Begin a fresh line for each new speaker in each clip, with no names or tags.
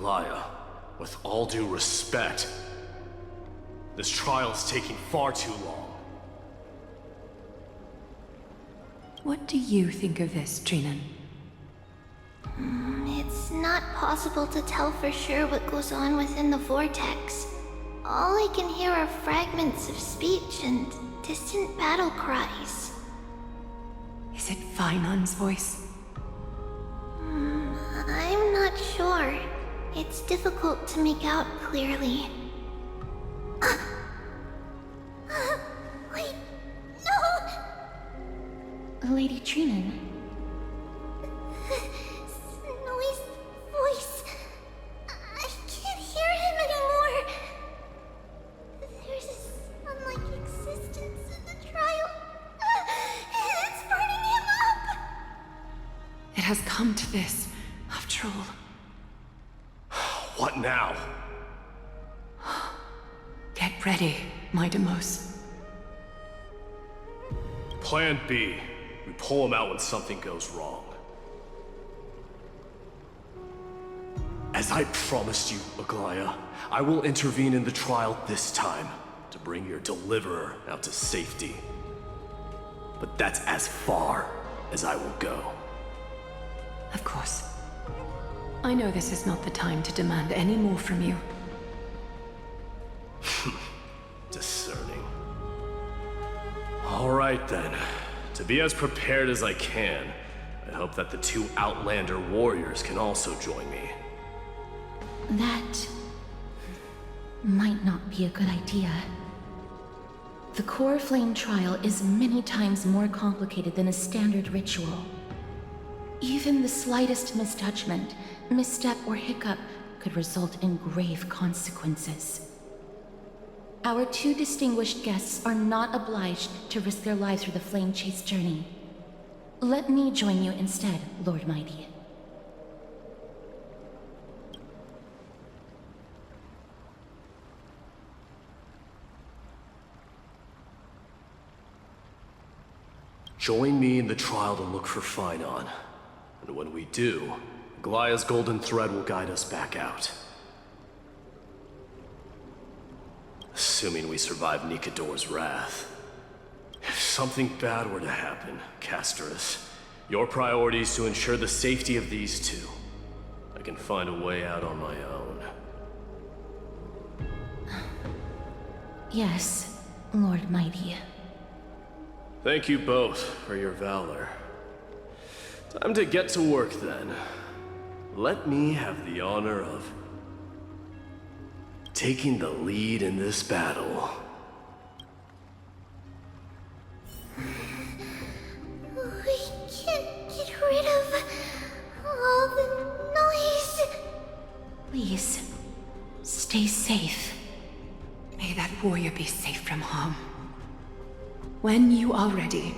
Aglaya, with all due respect, this trial is taking far too long.
What do you think of this, Trinan?
It's not possible to tell for sure what goes on within the vortex. All I can hear are fragments of speech and distant battle cries.
Is it Finon's voice?
I'm not sure. It's difficult to make out clearly. Wait, no!
Lady Trinan.
Snowy's voice. I can't hear him anymore. There's this unlike existence in the trial. It's burning him up!
It has come to this, after all.
What now?
Get ready, my Demos.
Plan B. We pull him out when something goes wrong. As I promised you, Aglaya, I will intervene in the trial this time to bring your deliverer out to safety. But that's as far as I will go.
Of course. I know this is not the time to demand any more from you.
Discerning. All right then. To be as prepared as I can, I hope that the two Outlander warriors can also join me.
That might not be a good idea. The core flame trial is many times more complicated than a standard ritual. Even the slightest misjudgment, misstep, or hiccup could result in grave consequences. Our two distinguished guests are not obliged to risk their lives for the flame chase journey. Let me join you instead, Lord Mighty.
Join me in the trial to look for Finon. And when we do, Aglaya's golden thread will guide us back out. Assuming we survive Nikador's wrath. If something bad were to happen, Casterus, your priority is to ensure the safety of these two. I can find a way out on my own.
Yes, Lord Mighty.
Thank you both for your valor. Time to get to work then. Let me have the honor of taking the lead in this battle.
We can't get rid of all the noise.
Please, stay safe.
May that warrior be safe from harm. When you are ready,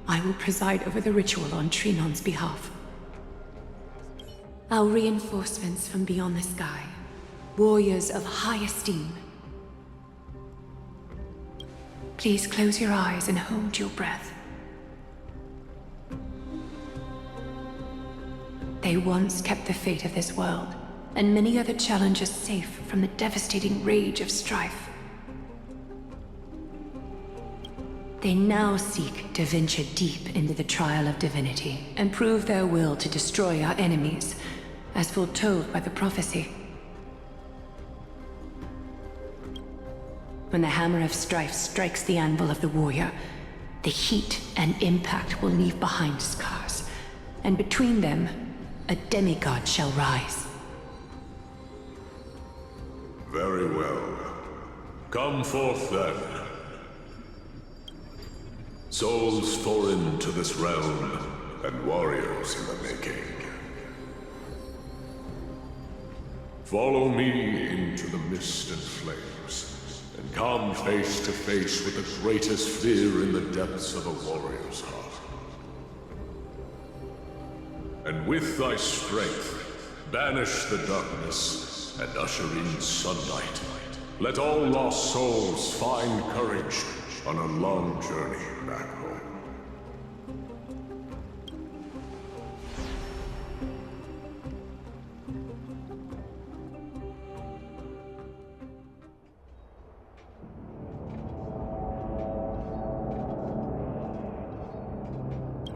I will preside over the ritual on Trinon's behalf. Our reinforcements from beyond the sky, warriors of high esteem. Please close your eyes and hold your breath. They once kept the fate of this world, and many other challenges safe from the devastating rage of strife. They now seek to venture deep into the trial of divinity and prove their will to destroy our enemies, as foretold by the prophecy. When the hammer of strife strikes the anvil of the warrior, the heat and impact will leave behind scars, and between them, a demigod shall rise.
Very well. Come forth then. Souls foreign to this realm, and warriors in the making. Follow me into the mist and flames, and come face to face with the greatest fear in the depths of a warrior's heart. And with thy strength, banish the darkness and usher in sunlight. Let all lost souls find courage on a long journey back home.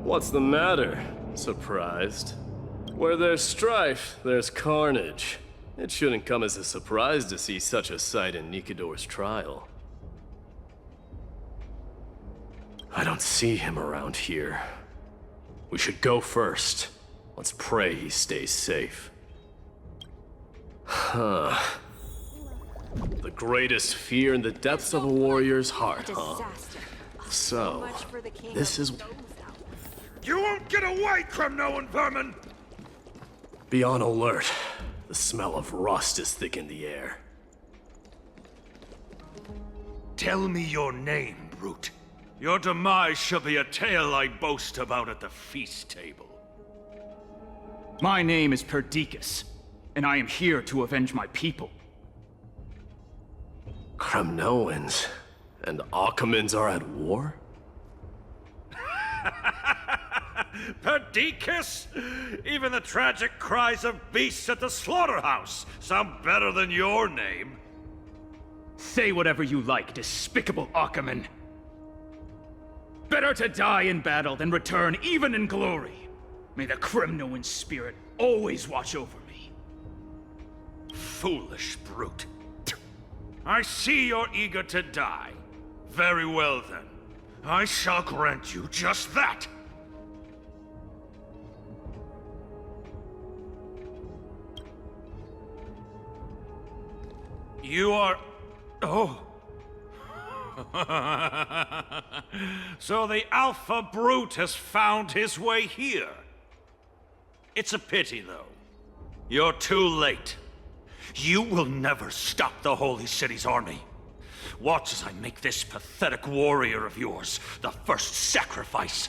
What's the matter? Surprised? Where there's strife, there's carnage. It shouldn't come as a surprise to see such a sight in Nikador's trial. I don't see him around here. We should go first. Let's pray he stays safe. Huh. The greatest fear in the depths of a warrior's heart, huh? So, this is...
You won't get away, Kremnoan vermin!
Be on alert. The smell of rust is thick in the air.
Tell me your name, brute. Your demise shall be a tale I boast about at the feast table.
My name is Perdiccas, and I am here to avenge my people.
Kremnoans and Akamans are at war?
Perdiccas? Even the tragic cries of beasts at the slaughterhouse sound better than your name.
Say whatever you like, despicable Akaman. Better to die in battle than return even in glory. May the Kremnoan spirit always watch over me.
Foolish brute. I see you're eager to die. Very well then. I shall grant you just that. You are... Oh. So the Alpha Brute has found his way here. It's a pity, though. You're too late. You will never stop the Holy City's army. Watch as I make this pathetic warrior of yours the first sacrifice.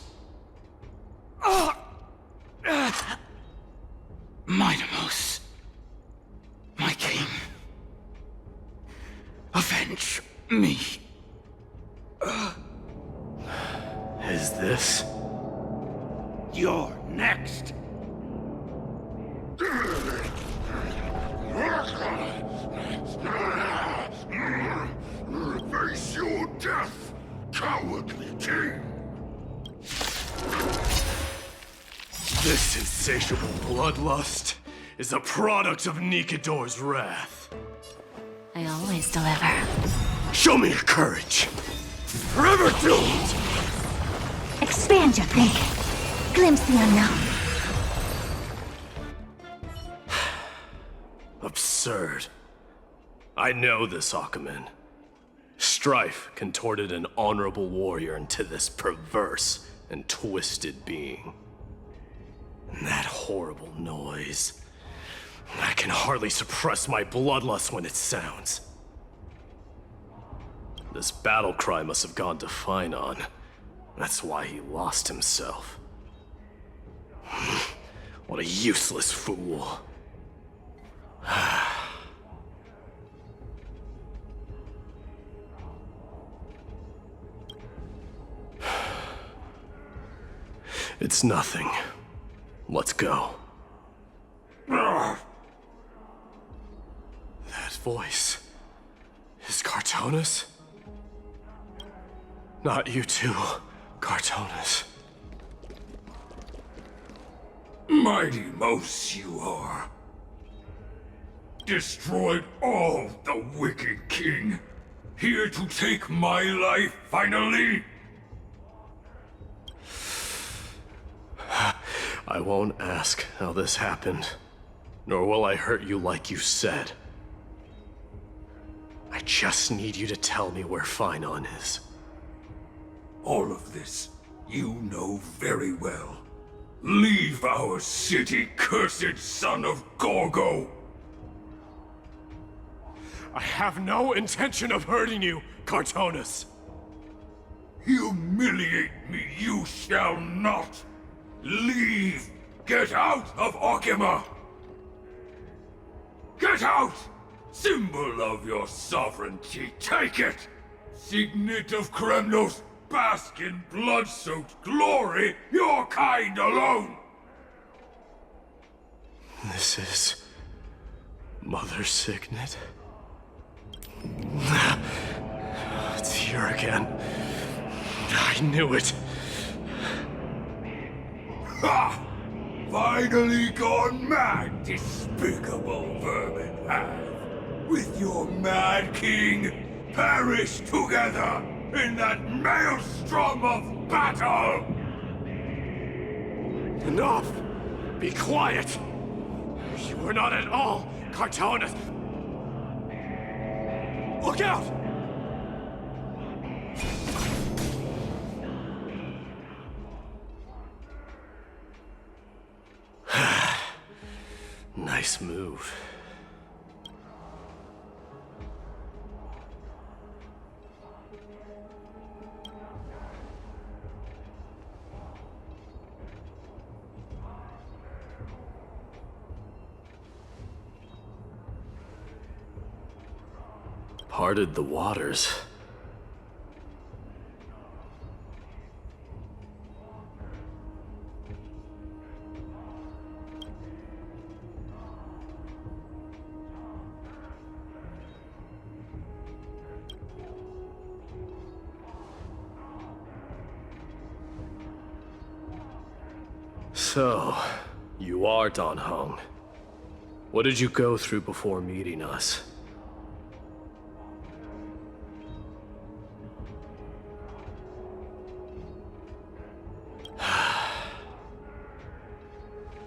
Mightimos, my king, avenge me.
Is this?
You're next.
Face your death, cowardly king!
This insatiable bloodlust is a product of Nikador's wrath.
I always deliver.
Show me your courage! Forever doomed!
Expand your thinking. Glimpse the unknown.
Absurd. I know this Akaman. Strife contorted an honorable warrior into this perverse and twisted being. And that horrible noise. I can hardly suppress my bloodlust when it sounds. This battle cry must have gone to Finon. That's why he lost himself. What a useless fool. It's nothing. Let's go. That voice is Cartonis? Not you too, Cartonis.
Mighty Mos you are. Destroyed all the wicked king. Here to take my life finally.
I won't ask how this happened, nor will I hurt you like you said. I just need you to tell me where Finon is.
All of this you know very well. Leave our city, cursed son of Gorgo!
I have no intention of hurting you, Cartonis.
Humiliate me you shall not! Leave! Get out of Okima! Get out! Symbol of your sovereignty, take it! Signet of Kremnos, bask in blood-soaked glory, your kind alone!
This is... Mother Signet? It's here again. I knew it.
Ha! Finally gone mad, despicable vermin have. With your mad king, perish together in that maelstrom of battle!
Enough! Be quiet! You are not at all Cartonis. Look out! Nice move. Parted the waters. So, you are Dan Heng. What did you go through before meeting us?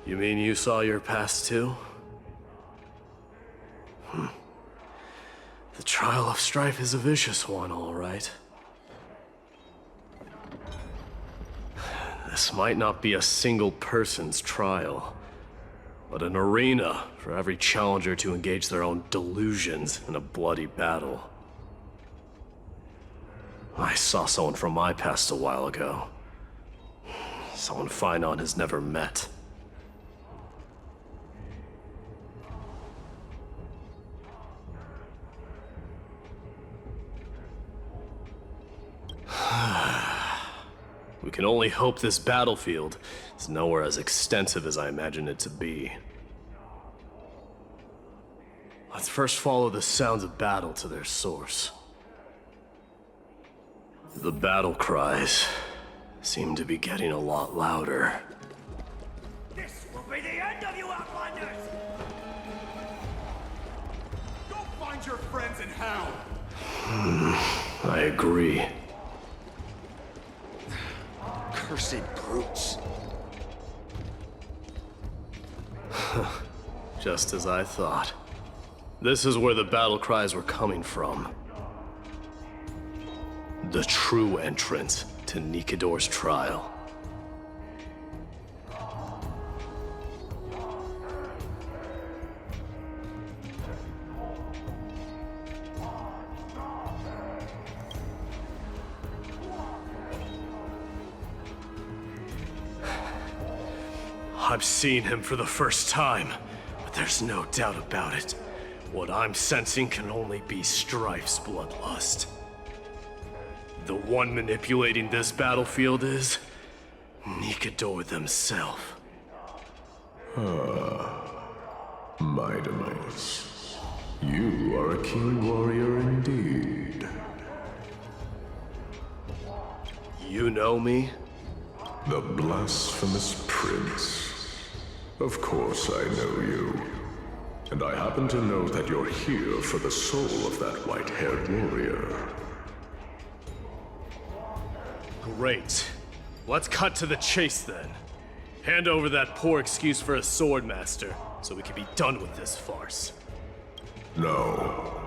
You mean you saw your past too? The trial of strife is a vicious one, all right. This might not be a single person's trial, but an arena for every challenger to engage their own delusions in a bloody battle. I saw someone from my past a while ago. Someone Finon has never met. We can only hope this battlefield is nowhere as extensive as I imagine it to be. Let's first follow the sounds of battle to their source. The battle cries seem to be getting a lot louder.
This will be the end of you outlanders! Go find your friends in hell!
I agree.
Cursed brutes.
Just as I thought. This is where the battle cries were coming from. The true entrance to Nikador's trial. I've seen him for the first time, but there's no doubt about it. What I'm sensing can only be Strife's bloodlust. The one manipulating this battlefield is Nikador themselves.
My demise. You are a keen warrior indeed.
You know me?
The blasphemous prince. Of course I know you. And I happen to know that you're here for the soul of that white-haired warrior.
Great. Let's cut to the chase then. Hand over that poor excuse for a sword master, so we can be done with this farce.
No.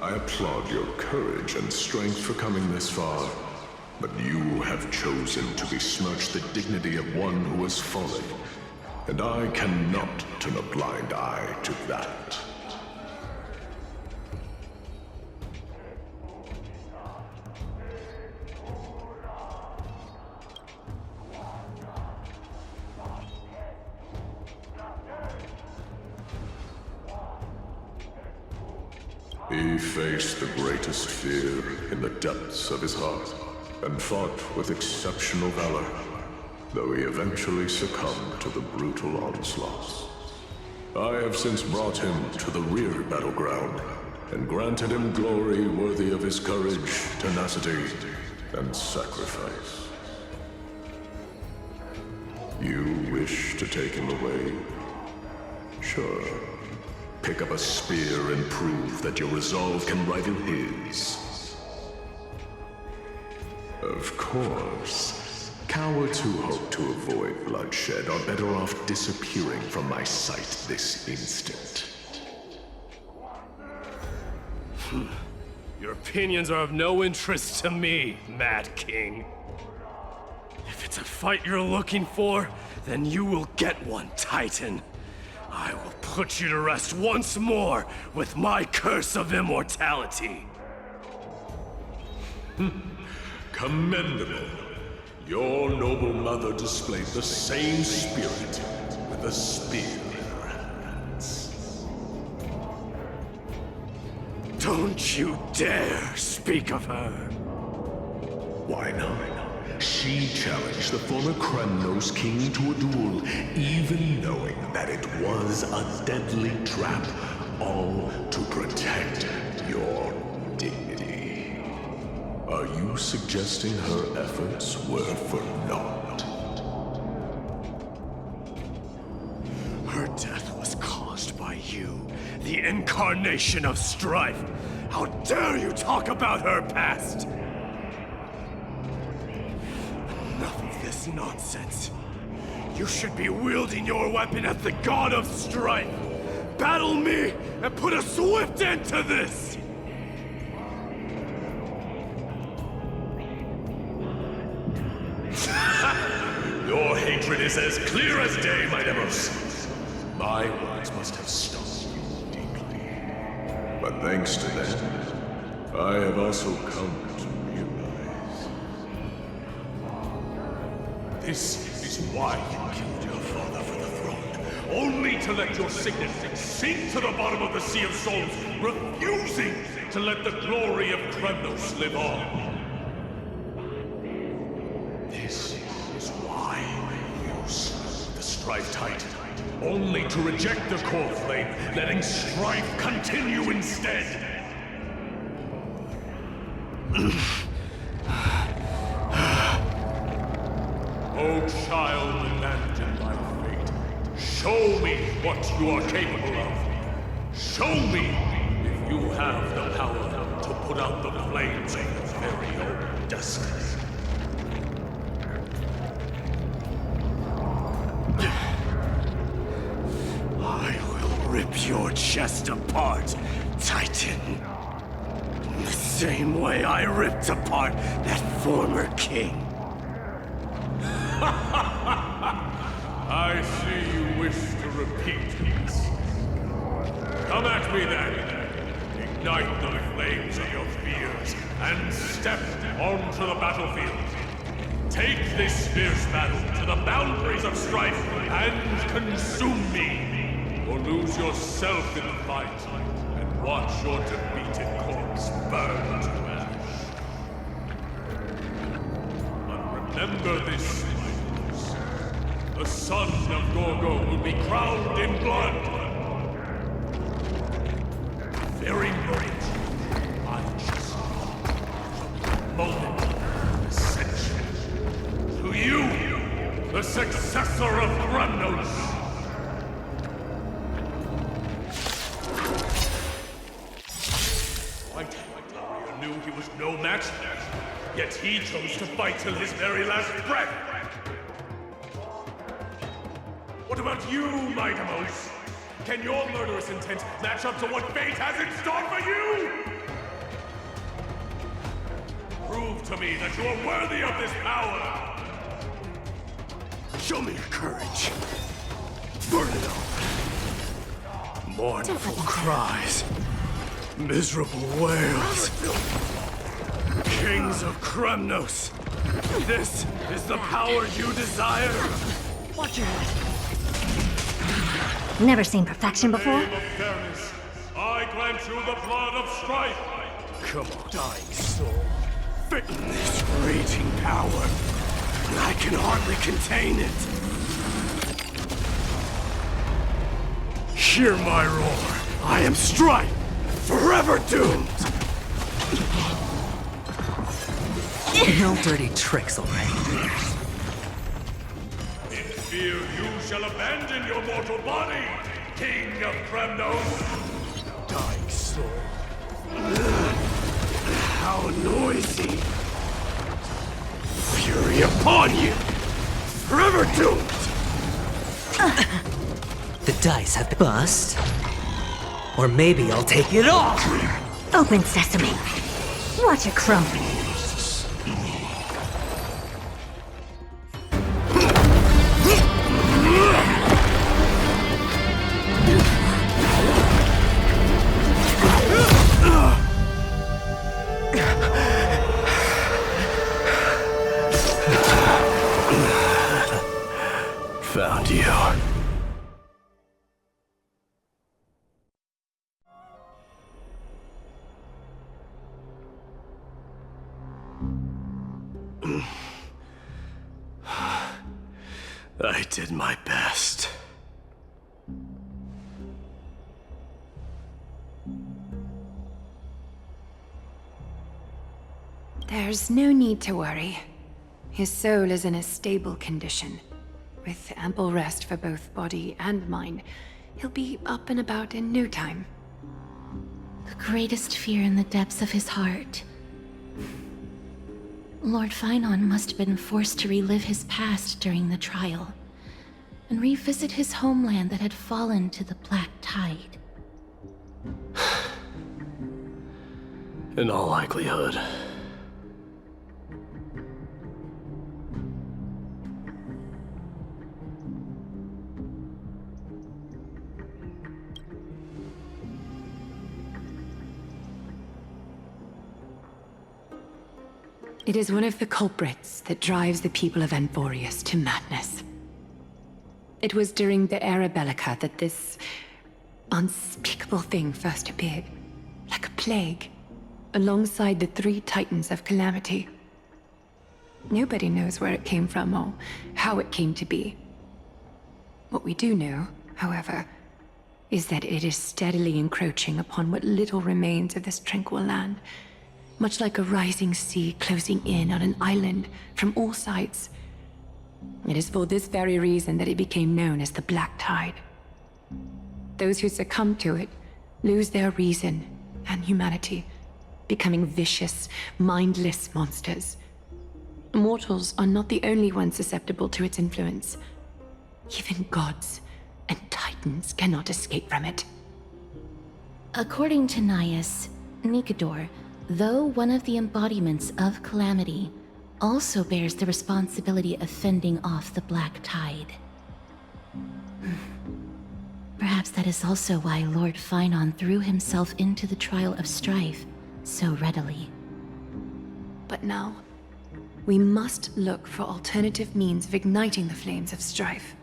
I applaud your courage and strength for coming this far, but you have chosen to besmirch the dignity of one who has fallen, and I cannot turn a blind eye to that. He faced the greatest fear in the depths of his heart, and fought with exceptional valor, though he eventually succumbed to the brutal onslaughts. I have since brought him to the rear battleground, and granted him glory worthy of his courage, tenacity, and sacrifice. You wish to take him away? Sure. Pick up a spear and prove that your resolve can rival his. Of course. Cowards who hope to avoid bloodshed are better off disappearing from my sight this instant.
Your opinions are of no interest to me, Mad King. If it's a fight you're looking for, then you will get one, Titan. I will put you to rest once more with my curse of immortality.
Commendable. Your noble mother displayed the same spirit with a spear in her hands.
Don't you dare speak of her.
Why not? She challenged the former Kremnos king to a duel, even knowing that it was a deadly trap, all to protect your dignity. Are you suggesting her efforts were for naught?
Her death was caused by you, the incarnation of strife. How dare you talk about her past? Enough of this nonsense. You should be wielding your weapon at the god of strife. Battle me and put a swift end to this!
Your hatred is as clear as day, my Demos. My words must have stung you deeply. But thanks to them, I have also come to realize. This is why you killed your father for the throne. Only to let your signet sink to the bottom of the Sea of Souls, refusing to let the glory of Kremnos live on. This is why you slew the Strife Titan, only to reject the core flame, letting strife continue instead. Oh, child abandoned by fate, show me what you are capable of. Show me if you have the power to put out the flames of your very own destiny.
I will rip your chest apart, Titan. In the same way I ripped apart that former king.
I see you wish to repeat this. Come at me then. Ignite the flames of your fears and step onto the battlefield. Take this fierce battle to the boundaries of strife and consume me, or lose yourself in the fight and watch your defeated corpse burn to ash. But remember this, Michaels. The son of Gorgo will be crowned in blood. Very moment I just from the moment of ascension. To you, the successor of Kremnos. White warrior knew he was no match, yet he chose to fight till his very last breath. What about you, my Demos? Can your murderous intent match up to what fate has in store for you? Prove to me that you are worthy of this power!
Show me your courage. Burn it up. Mournful cries. Miserable wails. Kings of Kremnos. This is the power you desire?
Watch your head.
Never seen perfection before?
In the name of fairness, I grant you the blood of strife.
Come on, dying soul. Fit in this raging power. I can hardly contain it. Hear my roar. I am strife. Forever doomed!
No dirty tricks already.
In fear you shall abandon your mortal body, King of Kremnos!
Dying soul. How noisy! Fury upon you! Forever doomed!
The dice have been bust. Or maybe I'll take it all!
Open sesame. Watch it crumble.
Found you. I did my best.
There's no need to worry. His soul is in a stable condition. With ample rest for both body and mind, he'll be up and about in no time.
The greatest fear in the depths of his heart. Lord Finon must have been forced to relive his past during the trial, and revisit his homeland that had fallen to the Black Tide.
In all likelihood.
It is one of the culprits that drives the people of Anvorius to madness. It was during the Era Bellica that this unspeakable thing first appeared, like a plague, alongside the 3 titans of calamity. Nobody knows where it came from or how it came to be. What we do know, however, is that it is steadily encroaching upon what little remains of this tranquil land, much like a rising sea closing in on an island from all sides. It is for this very reason that it became known as the Black Tide. Those who succumb to it lose their reason and humanity, becoming vicious, mindless monsters. Mortals are not the only ones susceptible to its influence. Even gods and titans cannot escape from it.
According to Naias, Nikador, though one of the embodiments of calamity, also bears the responsibility of fending off the Black Tide. Perhaps that is also why Lord Finon threw himself into the trial of strife so readily.
But now, we must look for alternative means of igniting the flames of strife.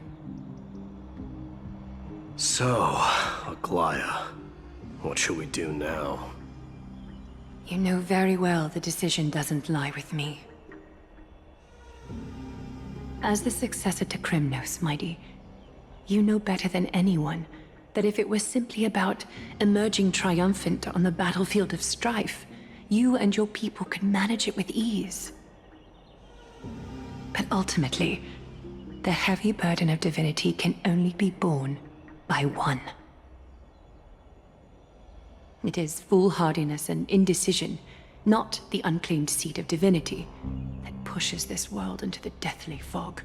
So, Aglaya, what should we do now?
You know very well the decision doesn't lie with me. As the successor to Kremnos, Mighty, you know better than anyone that if it was simply about emerging triumphant on the battlefield of strife, you and your people could manage it with ease. But ultimately, the heavy burden of divinity can only be borne by one. It is foolhardiness and indecision, not the unclaimed seat of divinity, that pushes this world into the deathly fog.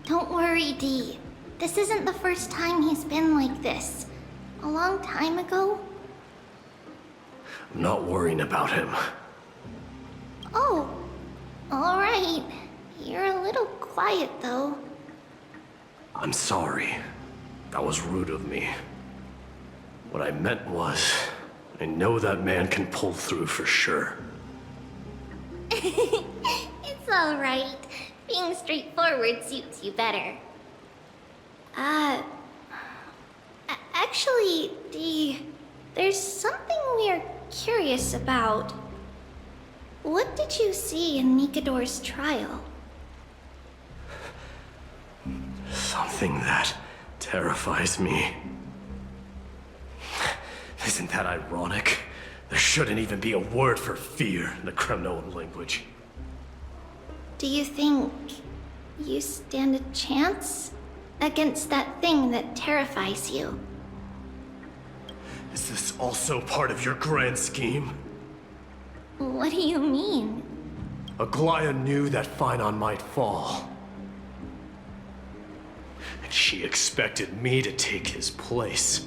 Don't worry, Dee. This isn't the first time he's been like this. A long time ago.
I'm not worrying about him.
Oh, alright. You're a little quiet, though.
I'm sorry. That was rude of me. What I meant was, I know that man can pull through for sure.
It's alright. Being straightforward suits you better. Actually, Dee, there's something we're curious about. What did you see in Nikador's trial?
Something that terrifies me. Isn't that ironic? There shouldn't even be a word for fear in the Kremnoan language.
Do you think you stand a chance against that thing that terrifies you?
Is this also part of your grand scheme?
What do you mean?
Aglaya knew that Finon might fall. And she expected me to take his place.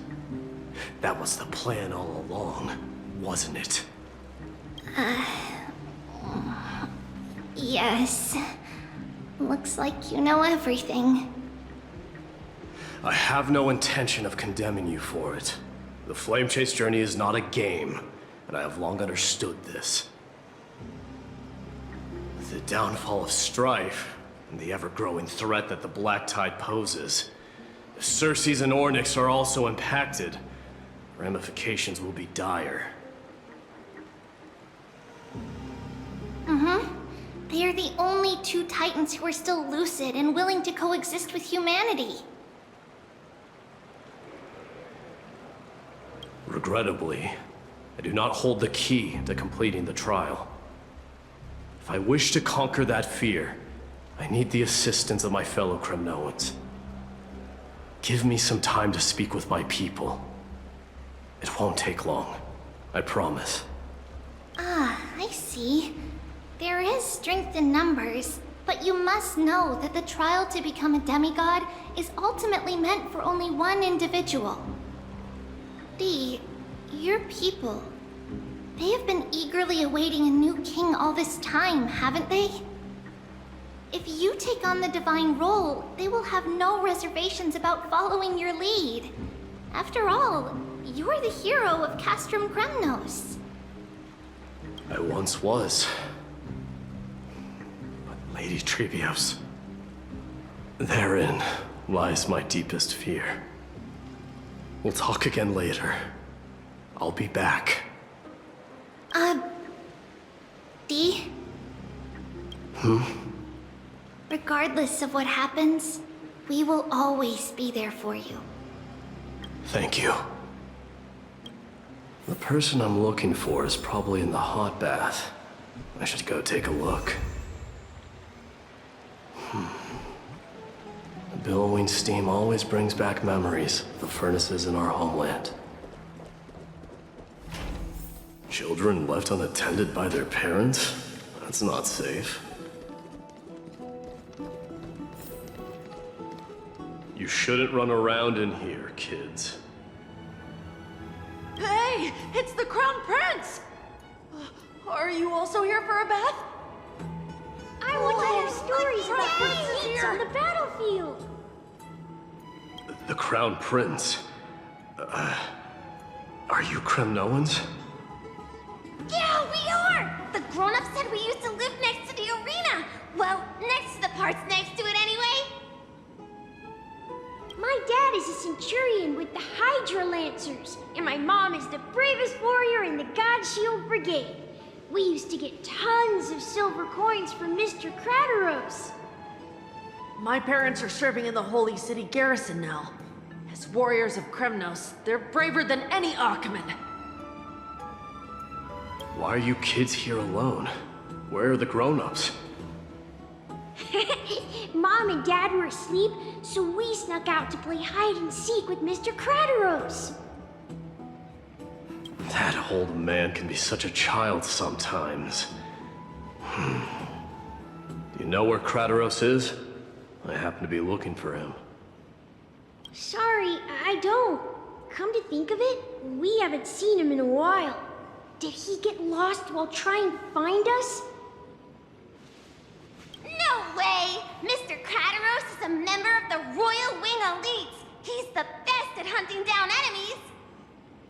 That was the plan all along, wasn't it?
Yes. Looks like you know everything.
I have no intention of condemning you for it. The Flame Chase journey is not a game, and I have long understood this. With the downfall of strife, and the ever-growing threat that the Black Tide poses, if Circes and Ornyx are also impacted, ramifications will be dire.
They are the only two Titans who are still lucid and willing to coexist with humanity.
Regrettably, I do not hold the key to completing the trial. If I wish to conquer that fear, I need the assistance of my fellow Kremnoans. Give me some time to speak with my people. It won't take long, I promise.
I see. There is strength in numbers, but you must know that the trial to become a demigod is ultimately meant for only one individual. Dee, your people, they have been eagerly awaiting a new king all this time, haven't they? If you take on the divine role, they will have no reservations about following your lead. After all, you are the hero of Castrum Kremnos.
I once was. But Lady Trebios, therein lies my deepest fear. We'll talk again later. I'll be back.
Dee? Regardless of what happens, we will always be there for you.
Thank you. The person I'm looking for is probably in the hot bath. I should go take a look. The billowing steam always brings back memories of the furnaces in our homeland. Children left unattended by their parents? That's not safe. You shouldn't run around in here, kids.
Hey, it's the Crown Prince! Are you also here for a bath?
I want to hear stories about princes on the battlefield.
The Crown Prince? Are you Kremnoans?
Yeah, we are! The grown-ups said we used to live next to the arena. Well, next to the parts next to it anyway.
My dad is a centurion with the Hydra Lancers, and my mom is the bravest warrior in the God Shield Brigade. We used to get tons of silver coins from Mr. Crateros.
My parents are serving in the Holy City garrison now. As warriors of Kremnos, they're braver than any Achaemen.
Why are you kids here alone? Where are the grown-ups?
Mom and Dad were asleep, so we snuck out to play hide and seek with Mr. Crateros.
That old man can be such a child sometimes. Do you know where Crateros is? I happen to be looking for him.
Sorry, I don't. Come to think of it, we haven't seen him in a while. Did he get lost while trying to find us?
No way! Mr. Crateros is a member of the Royal Wing Elites. He's the best at hunting down enemies.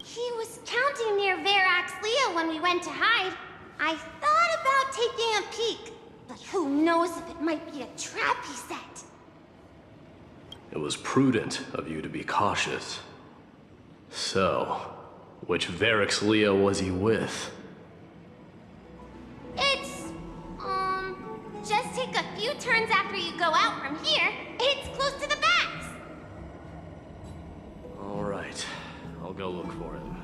He was counting near Verax Lea when we went to hide. I thought about taking a peek, but who knows if it might be a trap he set.
It was prudent of you to be cautious. So, which Verax Lea was he with?
It's, just take a few turns after you go out from here. It's close to the backs.
All right, I'll go look for him.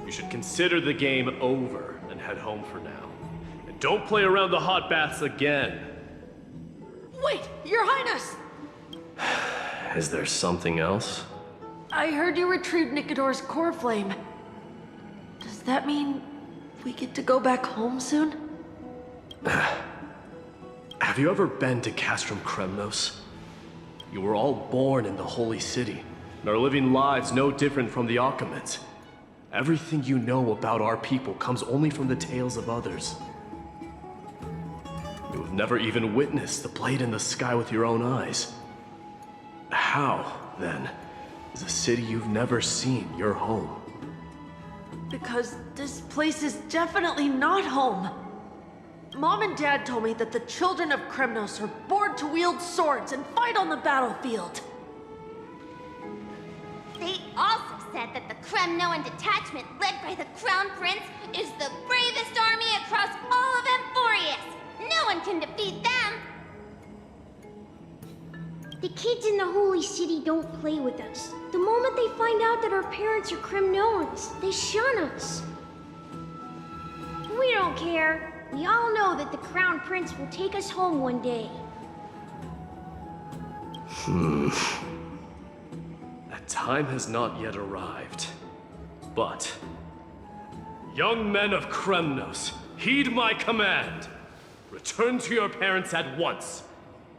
You should consider the game over and head home for now. And don't play around the hot baths again.
Wait, Your Highness!
Is there something else?
I heard you retrieved Nicodor's core flame. Does that mean we get to go back home soon?
Have you ever been to Castrum Kremnos? You were all born in the Holy City, and are living lives no different from the Achaemens. Everything you know about our people comes only from the tales of others. You have never even witnessed the blade in the sky with your own eyes. How, then, is a city you've never seen your home?
Because this place is definitely not home. Mom and Dad told me that the children of Kremnos are born to wield swords and fight on the battlefield.
They also said that the Kremnoan detachment led by the Crown Prince is the bravest army across all of Amphorius. No one can defeat them.
The kids in the Holy City don't play with us. The moment they find out that our parents are Kremnoans, they shun us. We don't care. We all know that the Crown Prince will take us home one day.
That time has not yet arrived. But, young men of Kremnos, heed my command. Return to your parents at once.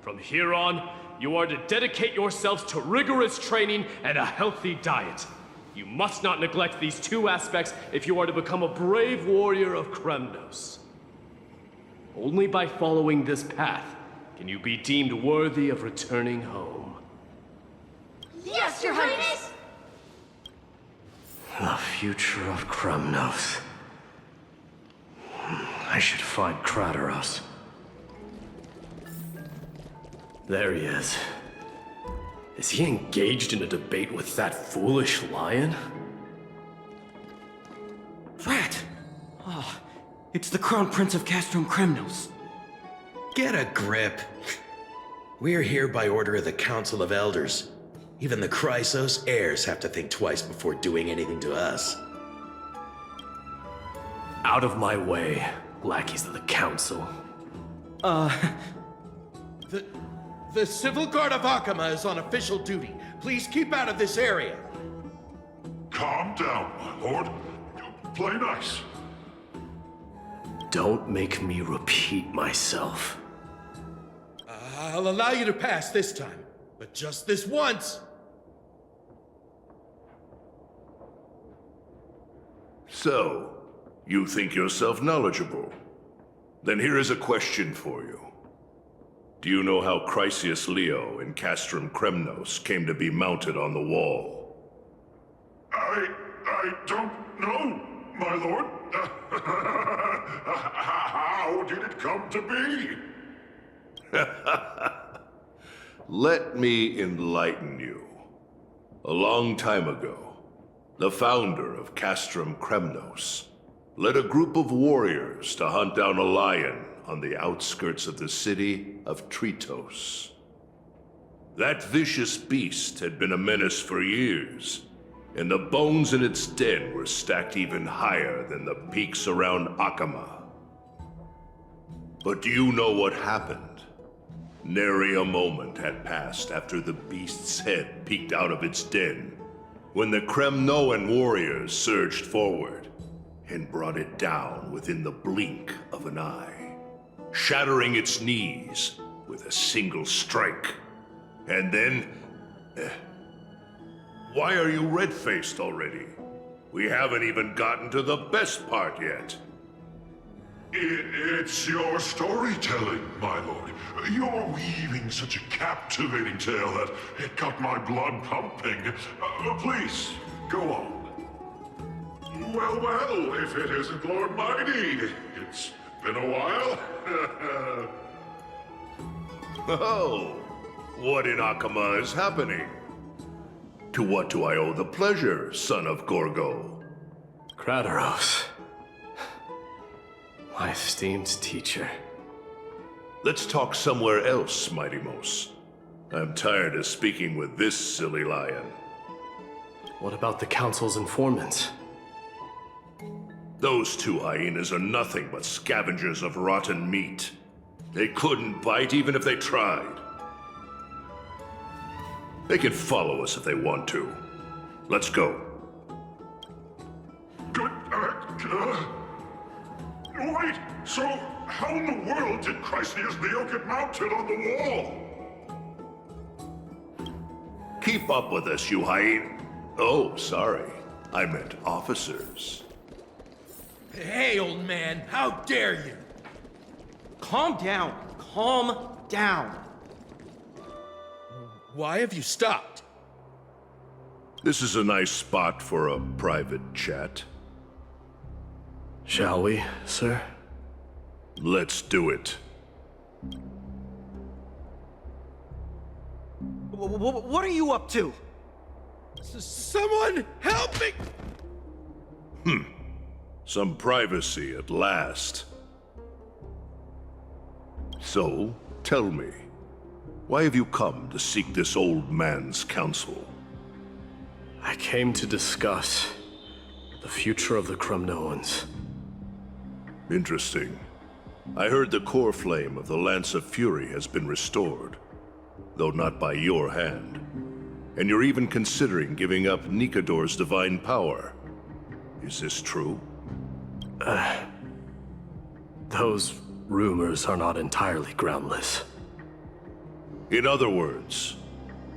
From here on, you are to dedicate yourselves to rigorous training and a healthy diet. You must not neglect these two aspects if you are to become a brave warrior of Kremnos. Only by following this path can you be deemed worthy of returning home.
Yes, Your Highness!
The future of Kremnos. I should find Crateros. There he is. Is he engaged in a debate with that foolish lion?
Rat! Oh, it's the Crown Prince of Castrum Kremnos.
Get a grip. We're here by order of the Council of Elders. Even the Chrysos heirs have to think twice before doing anything to us.
Out of my way, lackeys of the Council.
The Civil Guard of Achaema is on official duty. Please keep out of this area.
Calm down, my lord. Play nice.
Don't make me repeat myself.
I'll allow you to pass this time, but just this once.
So, you think yourself knowledgeable? Then here is a question for you. Do you know how Chrysius Leo in Castrum Kremnos came to be mounted on the wall? I don't know, my lord. How did it come to be? Let me enlighten you. A long time ago, the founder of Castrum Kremnos led a group of warriors to hunt down a lion on the outskirts of the city of Tritos. That vicious beast had been a menace for years, and the bones in its den were stacked even higher than the peaks around Akama. But do you know what happened? Nary a moment had passed after the beast's head peeked out of its den, when the Kremnoan warriors surged forward and brought it down within the blink of an eye, shattering its knees with a single strike. And then... why are you red-faced already? We haven't even gotten to the best part yet.
It's your storytelling, my lord. You're weaving such a captivating tale that it got my blood pumping. Please, go on. Well, if it isn't Lord Mighty. It's been a while.
Oh, what in Akama is happening? To what do I owe the pleasure, son of Gorgo?
Kratos. My esteemed teacher.
Let's talk somewhere else, Mighty Mos. I'm tired of speaking with this silly lion.
What about the Council's informants?
Those two hyenas are nothing but scavengers of rotten meat. They couldn't bite even if they tried. They can follow us if they want to. Let's go.
Wait, so how in the world did Chrysia's Neo get mounted on the wall?
Keep up with us, you hyena. Oh, sorry. I meant officers.
Hey, old man, how dare you? Calm down. Calm down. Why have you stopped?
This is a nice spot for a private chat.
Shall we, sir?
Let's do it.
What are you up to? Someone help me!
Some privacy at last. So, tell me, why have you come to seek this old man's counsel?
I came to discuss the future of the Kremnoans.
Interesting. I heard the core flame of the Lance of Fury has been restored, though not by your hand. And you're even considering giving up Nikador's divine power. Is this true?
Those rumors are not entirely groundless.
In other words,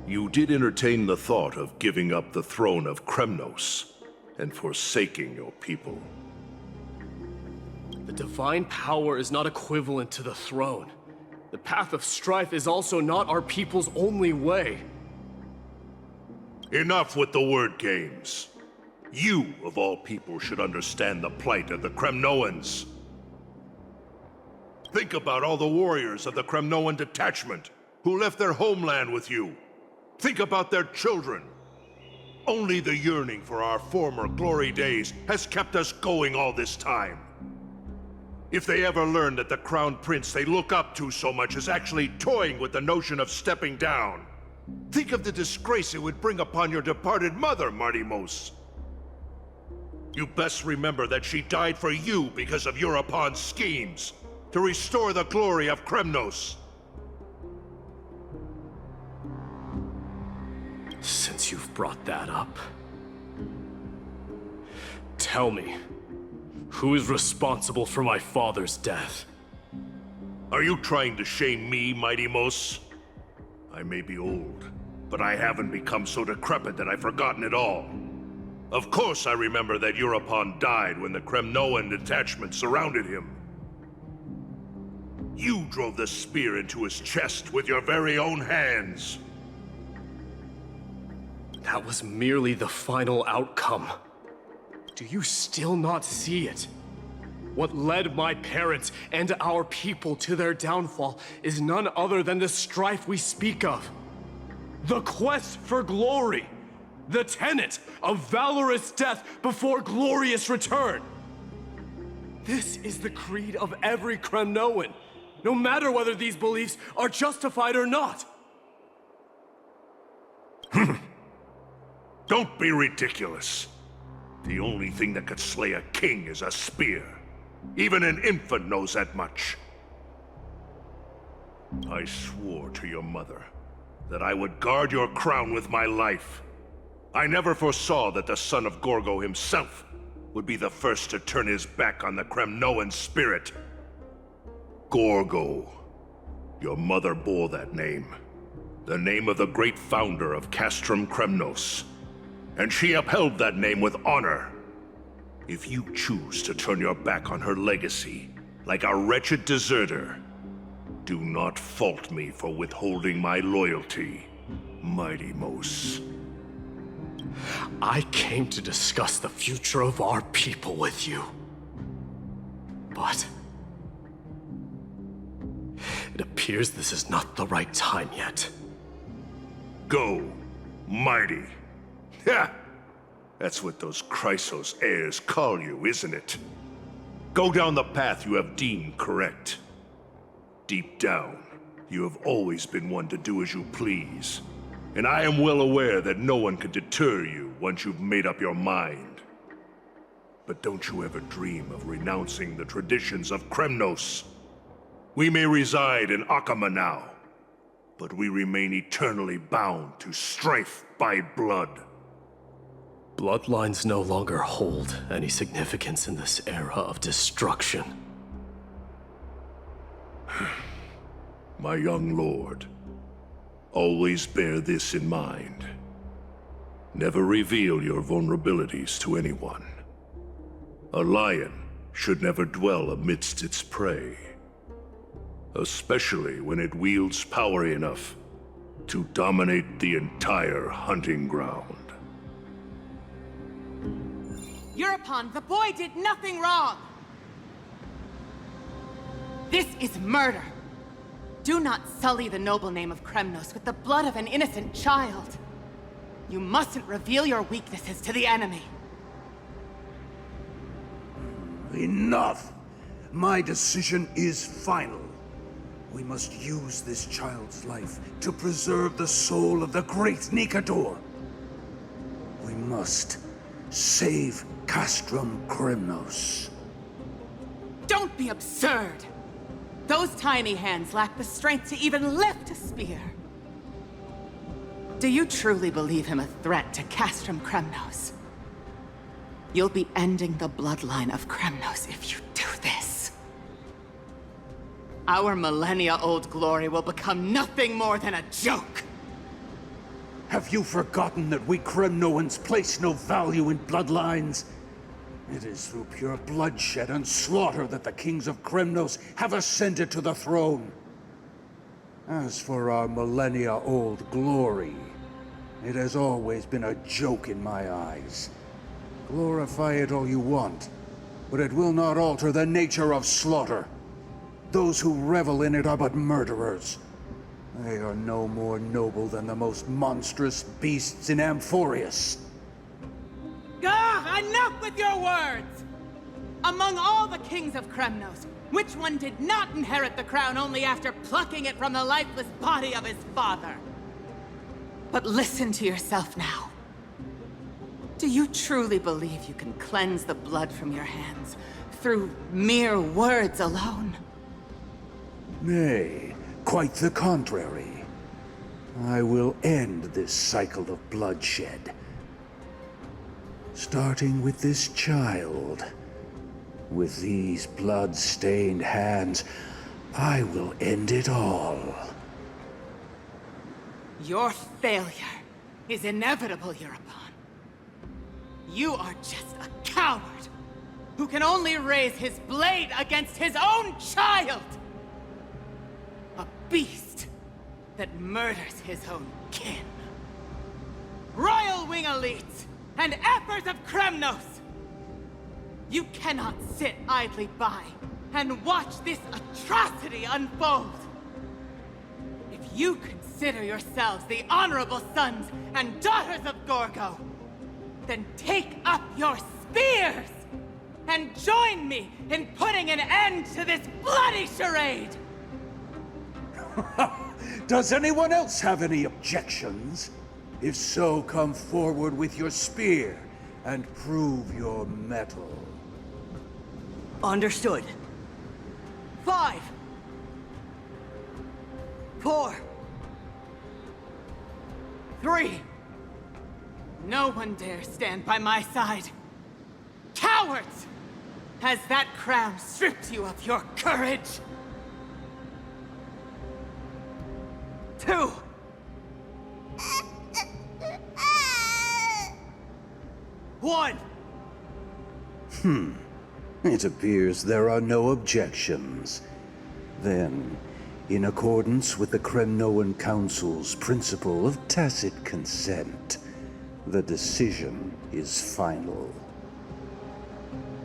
you did entertain the thought of giving up the throne of Kremnos and forsaking your people.
The divine power is not equivalent to the throne. The path of strife is also not our people's only way.
Enough with the word games. You, of all people, should understand the plight of the Kremnoans. Think about all the warriors of the Kremnoan detachment who left their homeland with you. Think about their children. Only the yearning for our former glory days has kept us going all this time. If they ever learn that the crown prince they look up to so much is actually toying with the notion of stepping down, think of the disgrace it would bring upon your departed mother, Marty Mos. You best remember that she died for you because of Europon's schemes to restore the glory of Kremnos.
Since you've brought that up, tell me, who is responsible for my father's death?
Are you trying to shame me, Mighty Mos? I may be old, but I haven't become so decrepit that I've forgotten it all. Of course I remember that Europon died when the Kremnoan detachment surrounded him. You drove the spear into his chest with your very own hands.
That was merely the final outcome. Do you still not see it? What led my parents and our people to their downfall is none other than the strife we speak of. The quest for glory. The tenet of valorous death before glorious return. This is the creed of every Kremnoan, no matter whether these beliefs are justified or not.
Don't be ridiculous. The only thing that could slay a king is a spear. Even an infant knows that much. I swore to your mother that I would guard your crown with my life. I never foresaw that the son of Gorgo himself would be the first to turn his back on the Kremnoan spirit. Gorgo. Your mother bore that name. The name of the great founder of Castrum Kremnos. And she upheld that name with honor. If you choose to turn your back on her legacy, like a wretched deserter, do not fault me for withholding my loyalty, Mighty Mos.
I came to discuss the future of our people with you. But it appears this is not the right time yet.
Go, Mighty. Ha! That's what those Chrysos heirs call you, isn't it? Go down the path you have deemed correct. Deep down, you have always been one to do as you please. And I am well aware that no one can deter you once you've made up your mind. But don't you ever dream of renouncing the traditions of Kremnos. We may reside in Akama now, but we remain eternally bound to strife by blood.
Bloodlines no longer hold any significance in this era of destruction.
My young lord, always bear this in mind. Never reveal your vulnerabilities to anyone. A lion should never dwell amidst its prey, especially when it wields power enough to dominate the entire hunting ground.
Eurupon, the boy did nothing wrong! This is murder! Do not sully the noble name of Kremnos with the blood of an innocent child! You mustn't reveal your weaknesses to the enemy!
Enough! My decision is final. We must use this child's life to preserve the soul of the great Nikador. We must save Castrum Kremnos.
Don't be absurd! Those tiny hands lack the strength to even lift a spear. Do you truly believe him a threat to Castrum Kremnos? You'll be ending the bloodline of Kremnos if you do this. Our millennia-old glory will become nothing more than a joke!
Have you forgotten that we Kremnoans place no value in bloodlines? It is through pure bloodshed and slaughter that the kings of Kremnos have ascended to the throne. As for our millennia-old glory, it has always been a joke in my eyes. Glorify it all you want, but it will not alter the nature of slaughter. Those who revel in it are but murderers. They are no more noble than the most monstrous beasts in Amphorius.
Ah, enough with your words! Among all the kings of Kremnos, which one did not inherit the crown only after plucking it from the lifeless body of his father? But listen to yourself now. Do you truly believe you can cleanse the blood from your hands through mere words alone?
Nay, quite the contrary. I will end this cycle of bloodshed. Starting with this child. With these blood-stained hands, I will end it all.
Your failure is inevitable, Eurupon. You are just a coward who can only raise his blade against his own child! A beast that murders his own kin. Royal Wing Elites and Ephors of Kremnos! You cannot sit idly by and watch this atrocity unfold! If you consider yourselves the honorable sons and daughters of Gorgo, then take up your spears and join me in putting an end to this bloody charade!
Does anyone else have any objections? If so, come forward with your spear and prove your mettle.
Understood. 5, 4,
3. No one dare stand by my side. Cowards! Has that crown stripped you of your courage? 2. One.
It appears there are no objections. Then, in accordance with the Kremnoan Council's principle of tacit consent, the decision is final.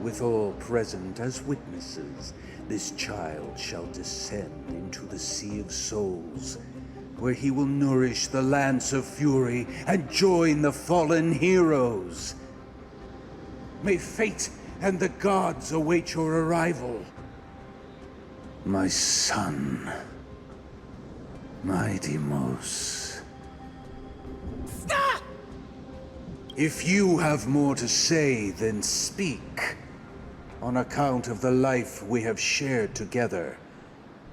With all present as witnesses, this child shall descend into the Sea of Souls, where he will nourish the Lance of Fury and join the fallen heroes. May fate and the gods await your arrival. My son, my Deimos.
Stop!
If you have more to say, then speak. On account of the life we have shared together,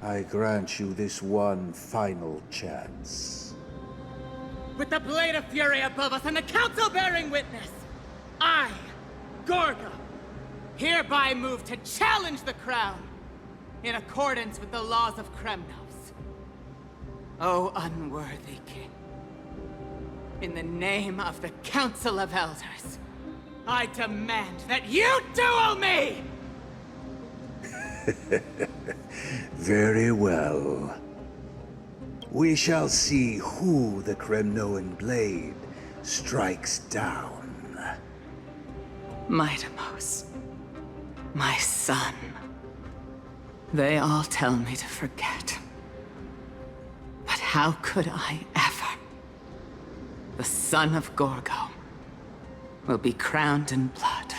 I grant you this one final chance.
With the blade of fury above us and the council bearing witness, I, Gorgo, hereby move to challenge the crown in accordance with the laws of Kremnos. O unworthy king, in the name of the Council of Elders, I demand that you duel me!
Very well. We shall see who the Kremnoan blade strikes down.
My Deimos, my son. They all tell me to forget. But how could I ever? The son of Gorgo will be crowned in blood.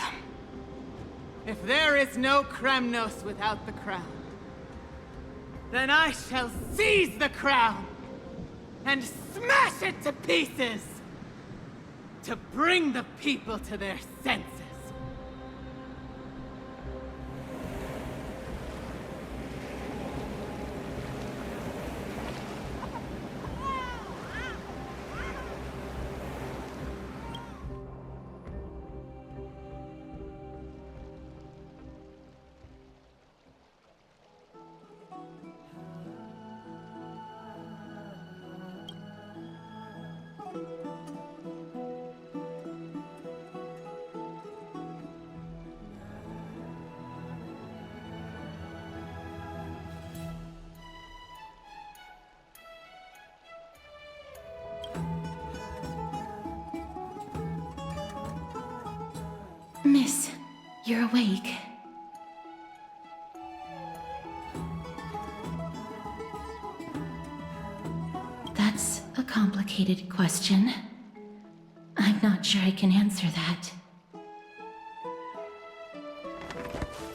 If there is no Kremnos without the crown, then I shall seize the crown and smash it to pieces to bring the people to their senses.
Miss, you're awake. That's a complicated question. I'm not sure I can answer that.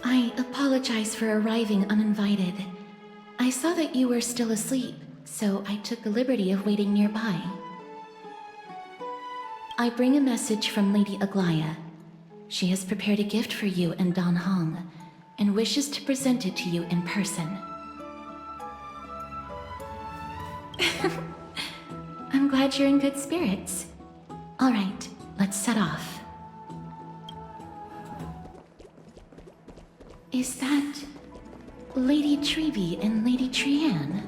I apologize for arriving uninvited. I saw that you were still asleep, so I took the liberty of waiting nearby. I bring a message from Lady Aglaya. She has prepared a gift for you and Dan Hong, and wishes to present it to you in person. I'm glad you're in good spirits. All right, let's set off. Is that Lady Trevi and Lady Trianne?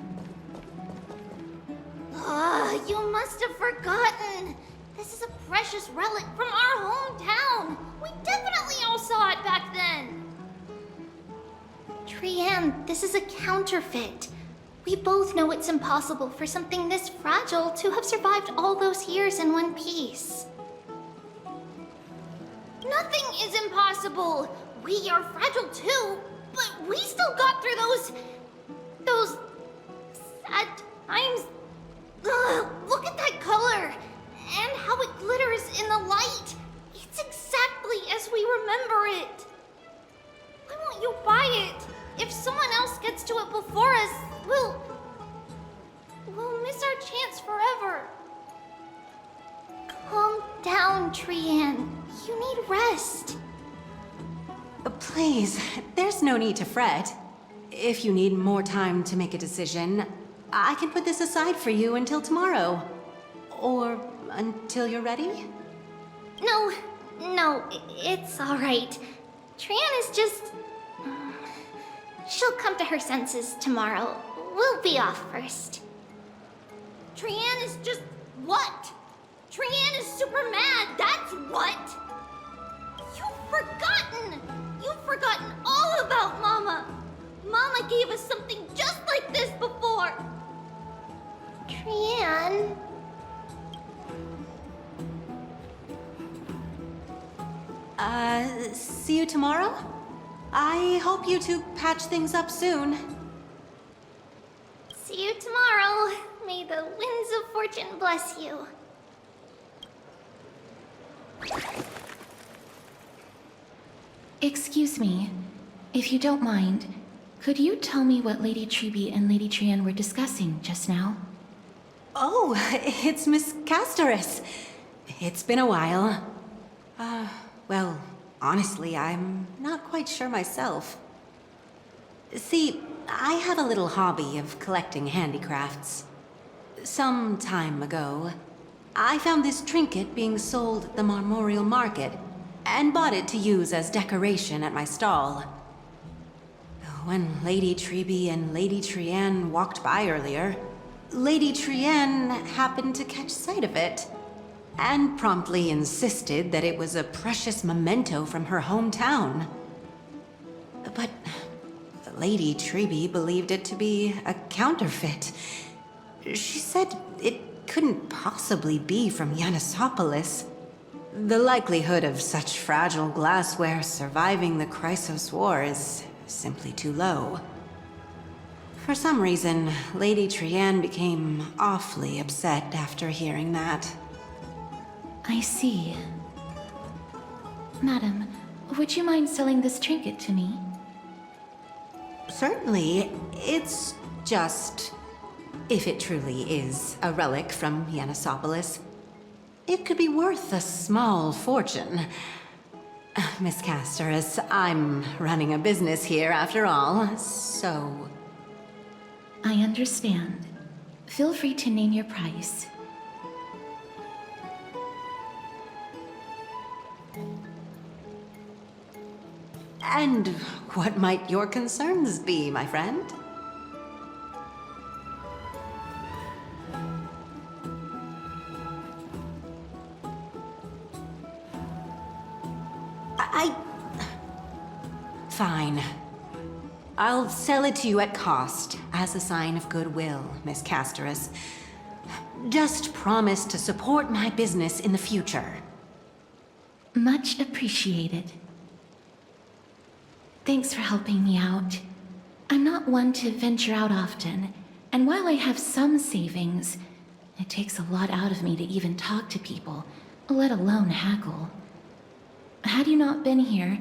You must have forgotten. This is a precious relic from our hometown. We definitely all saw it back then. Trianne, this is a counterfeit. We both know it's impossible for something this fragile to have survived all those years in one piece. Nothing is impossible. We are fragile too, but we still got through those sad times need rest.
Please, there's no need to fret. If you need more time to make a decision, I can put this aside for you until tomorrow. Or until you're ready?
No, it's alright. Trian is just... She'll come to her senses tomorrow. We'll be off first. Trian is just... what? Trian is super mad, that's what! You've forgotten all about Mama! Mama gave us something just like this before! Trian...
See you tomorrow? I hope you two patch things up soon.
See you tomorrow. May the winds of fortune bless you.
Excuse me, if you don't mind, could you tell me what Lady Treby and Lady Trian were discussing just now?
Oh, it's Miss Casterus. It's been a while. Well, honestly, I'm not quite sure myself. See, I have a little hobby of collecting handicrafts. Some time ago, I found this trinket being sold at the Marmorial Market, and bought it to use as decoration at my stall. When Lady Treby and Lady Trian walked by earlier, Lady Trian happened to catch sight of it, and promptly insisted that it was a precious memento from her hometown. But Lady Treby believed it to be a counterfeit. She said it couldn't possibly be from Yanisopolis. The likelihood of such fragile glassware surviving the Chrysos War is simply too low. For some reason, Lady Trian became awfully upset after hearing that.
I see. Madam, would you mind selling this trinket to me?
Certainly. It's just... if it truly is a relic from Yanisopolis, it could be worth a small fortune. Miss Casterus, I'm running a business here after all, so...
I understand. Feel free to name your price.
And what might your concerns be, my friend? Fine. I'll sell it to you at cost, as a sign of goodwill, Miss Casterus. Just promise to support my business in the future.
Much appreciated. Thanks for helping me out. I'm not one to venture out often, and while I have some savings, it takes a lot out of me to even talk to people, let alone haggle. Had you not been here,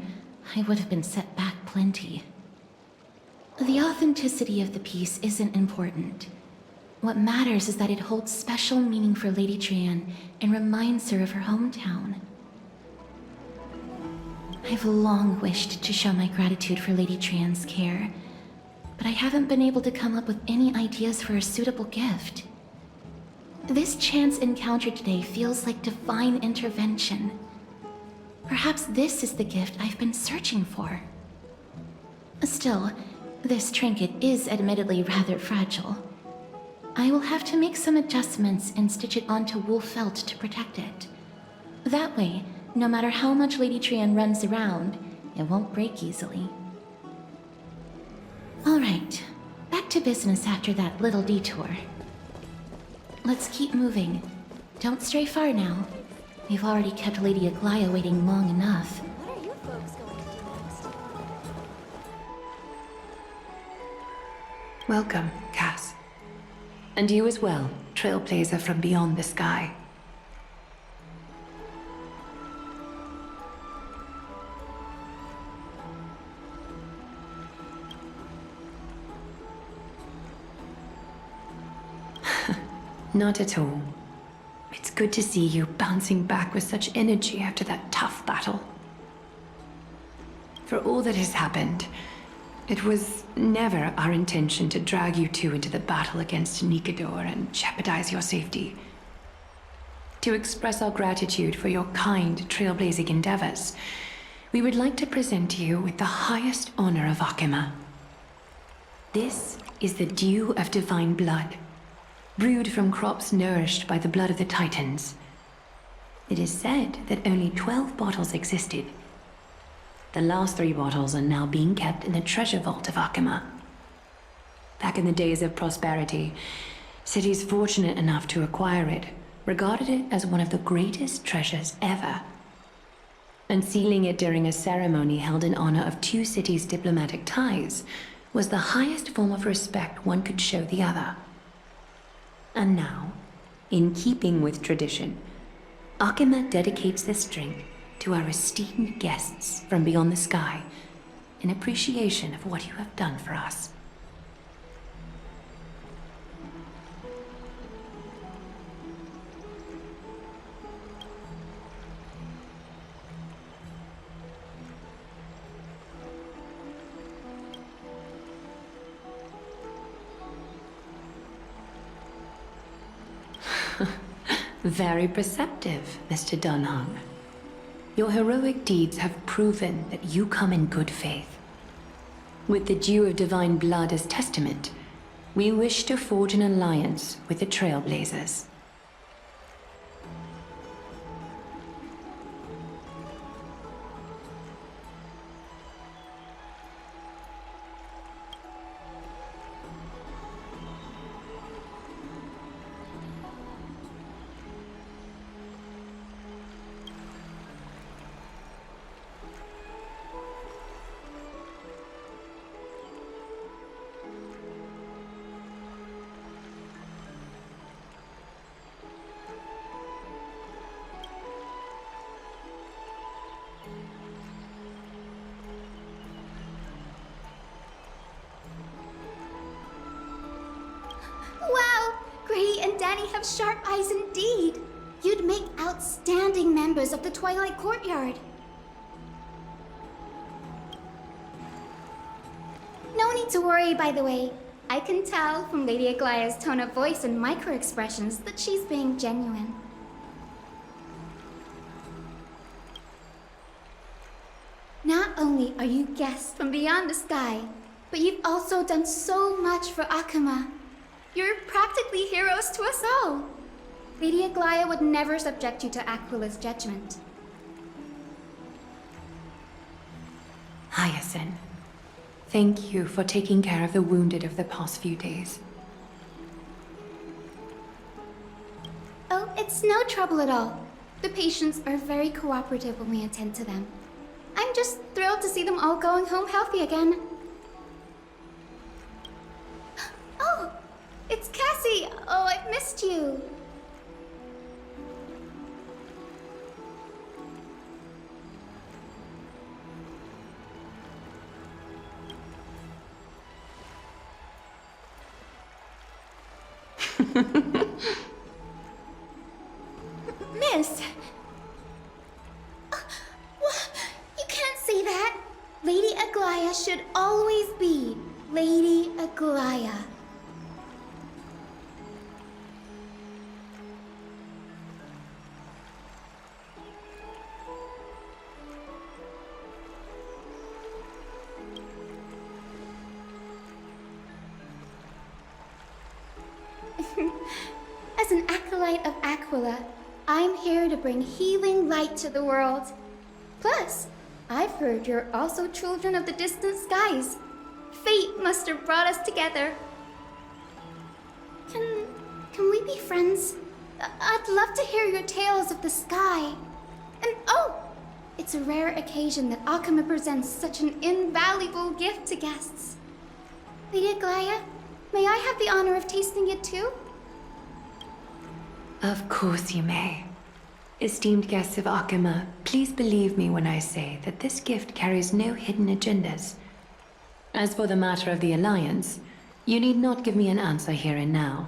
I would have been set back plenty. The authenticity of the piece isn't important. What matters is that it holds special meaning for Lady Trian and reminds her of her hometown. I've long wished to show my gratitude for Lady Trian's care, but I haven't been able to come up with any ideas for a suitable gift. This chance encounter today feels like divine intervention. Perhaps this is the gift I've been searching for. Still, this trinket is admittedly rather fragile. I will have to make some adjustments and stitch it onto wool felt to protect it. That way, no matter how much Lady Trian runs around, it won't break easily. Alright, back to business after that little detour. Let's keep moving. Don't stray far now. We've already kept Lady Aglaya waiting long enough.
What are you folks going to do next?
Welcome, Cass. And you as well, trailblazer from beyond the sky. Not at all. It's good to see you bouncing back with such energy after that tough battle. for all that has happened. It was never our intention to drag you two into the battle against Nikador and jeopardize your safety. To express our gratitude for your kind, trailblazing endeavors, we would like to present you with the highest honor of Akima. This is the dew of divine blood, brewed from crops nourished by the blood of the Titans. It is said that only 12 bottles existed. The last 3 bottles are now being kept in the treasure vault of Akima. Back in the days of prosperity, cities fortunate enough to acquire it regarded it as one of the greatest treasures ever. Unsealing it during a ceremony held in honor of 2 cities' diplomatic ties was the highest form of respect one could show the other. And now, in keeping with tradition, Akima dedicates this drink to our esteemed guests from beyond the sky, in appreciation of what you have done for us. Very perceptive, Mr. Dunhung. Your heroic deeds have proven that you come in good faith. With the dew of divine blood as testament, we wish to forge an alliance with the Trailblazers.
Wow! Gray and Danny have sharp eyes indeed. You'd make outstanding members of the Twilight Courtyard. No need to worry, by the way. I can tell from Lady Aglaya's tone of voice and micro-expressions that she's being genuine. Not only are you guests from beyond the sky, but you've also done so much for Akima. You're practically heroes to us all. Lady Aglaya would never subject you to Aquila's judgment.
Hyacinth, thank you for taking care of the wounded of the past few days.
Oh, it's no trouble at all. The patients are very cooperative when we attend to them. I'm just thrilled to see them all going home healthy again. Oh, it's Cassie! Oh, I've missed you. Miss! You can't say that! Lady Aglaya should always be Lady Aglaya. As an acolyte of Aquila, I'm here to bring healing light to the world. Plus, I've heard you're also children of the distant skies. Fate must have brought us together. Can we be friends? I'd love to hear your tales of the sky. And oh, it's a rare occasion that Akima presents such an invaluable gift to guests. Lady Aglaya, may I have the honor of tasting it too?
Of course you may. Esteemed guests of Akima, please believe me when I say that this gift carries no hidden agendas. As for the matter of the Alliance, you need not give me an answer here and now.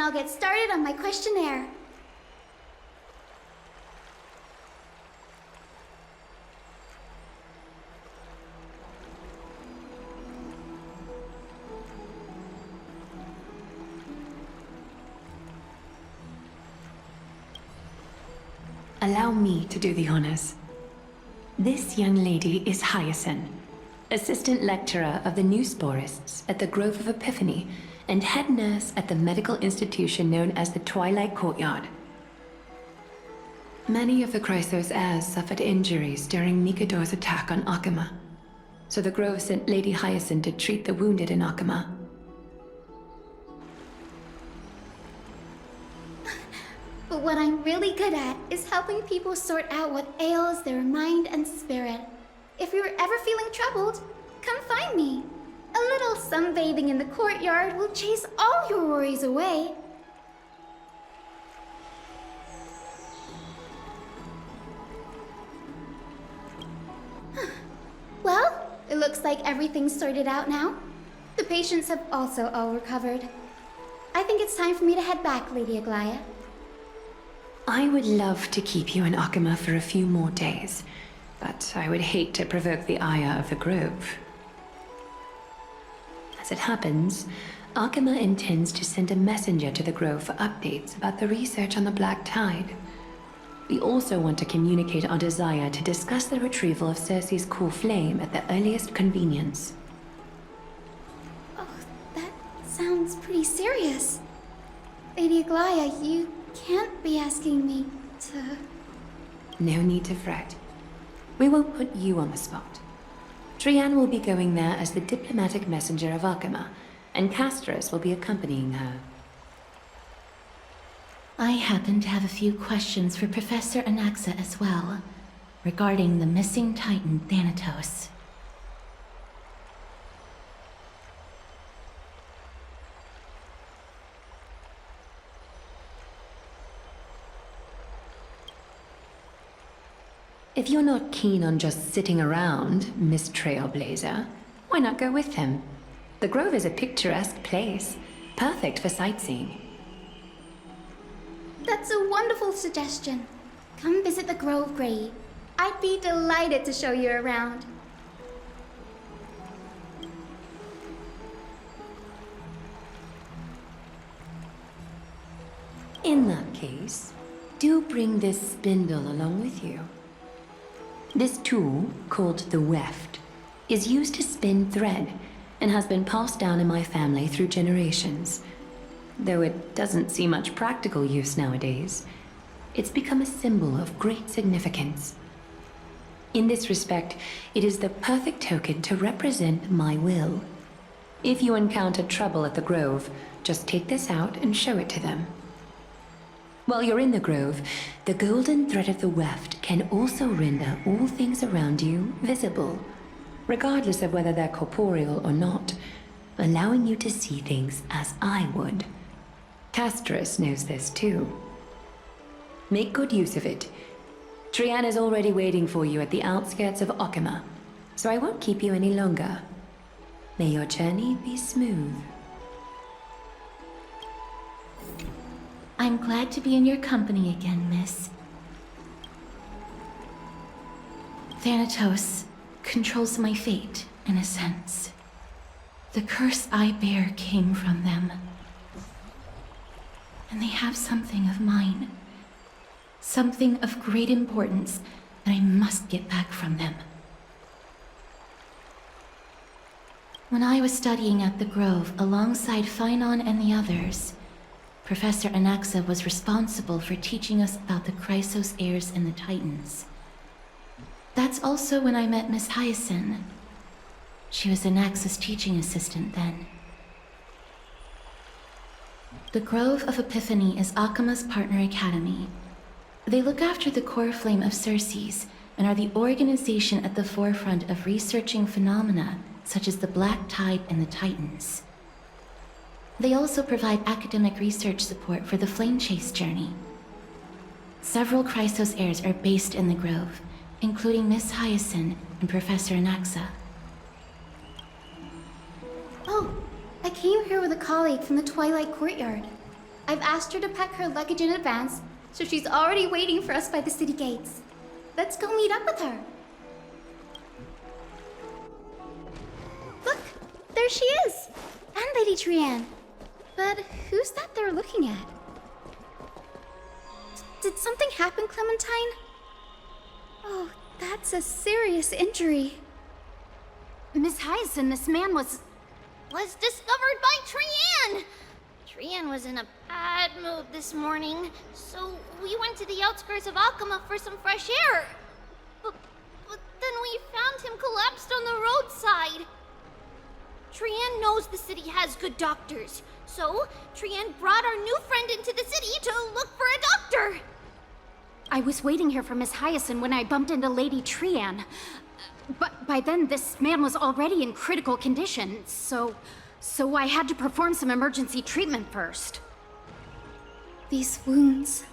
then I'll get started on my questionnaire.
Allow me to do the honors. This young lady is Hyacinth, assistant lecturer of the Newsporists at the Grove of Epiphany and head nurse at the medical institution known as the Twilight Courtyard. Many of the Chrysos heirs suffered injuries during Mikador's attack on Akama, so the Grove sent Lady Hyacinth to treat the wounded in Akama.
But what I'm really good at is helping people sort out what ails their mind and spirit. If you're ever feeling troubled, come find me. A little sunbathing in the courtyard will chase all your worries away. Well, it looks like everything's sorted out now. The patients have also all recovered. I think it's time for me to head back, Lady Aglaya.
I would love to keep you in Akama for a few more days, but I would hate to provoke the ire of the Grove. As it happens, Akama intends to send a messenger to the Grove for updates about the research on the Black Tide. We also want to communicate our desire to discuss the retrieval of Circe's core flame at the earliest convenience.
Oh, that sounds pretty serious. Lady Aglaya, you can't be asking me to...
No need to fret. We won't put you on the spot. Trianne will be going there as the diplomatic messenger of Akama, and Castorus will be accompanying her.
I happen to have a few questions for Professor Anaxa as well, regarding the missing Titan Thanatos.
If you're not keen on just sitting around, Miss Trailblazer, why not go with him? The Grove is a picturesque place, perfect for sightseeing.
That's a wonderful suggestion. Come visit the Grove, Gray. I'd be delighted to show you around.
In that case, do bring this spindle along with you. This tool, called the weft, is used to spin thread and has been passed down in my family through generations. Though it doesn't see much practical use nowadays, it's become a symbol of great significance. In this respect, it is the perfect token to represent my will. If you encounter trouble at the Grove, just take this out and show it to them. While you're in the Grove, the golden thread of the weft can also render all things around you visible, regardless of whether they're corporeal or not, allowing you to see things as I would. Castorus knows this too. Make good use of it. Trianne is already waiting for you at the outskirts of Akama, so I won't keep you any longer. May your journey be smooth.
I'm glad to be in your company again, miss. Thanatos controls my fate, in a sense. The curse I bear came from them. And they have something of mine. Something of great importance that I must get back from them. When I was studying at the Grove alongside Phynon and the others, Professor Anaxa was responsible for teaching us about the Chrysos heirs and the Titans. That's also when I met Miss Hyacinth. She was Anaxa's teaching assistant then. The Grove of Epiphany is Akama's partner academy. They look after the core flame of Circe's and are the organization at the forefront of researching phenomena such as the Black Tide and the Titans. They also provide academic research support for the Flame Chase journey. Several Chrysos heirs are based in the Grove, including Miss Hyacinth and Professor Anaxa.
Oh, I came here with a colleague from the Twilight Courtyard. I've asked her to pack her luggage in advance, so she's already waiting for us by the city gates. Let's go meet up with her. Look, there she is! And Lady Trianne. But who's that they're looking at? Did something happen, Clementine? Oh, that's a serious injury.
Miss Hyacinth, this man was
discovered by Trianne! Trianne was in a bad mood this morning, so we went to the outskirts of Akama for some fresh air. But then we found him collapsed on the roadside. Trianne knows the city has good doctors, so Trianne brought our new friend into the city to look for a doctor.
I was waiting here for Miss Hyacinth when I bumped into Lady Trianne. But by then, this man was already in critical condition, so I had to perform some emergency treatment first.
These wounds,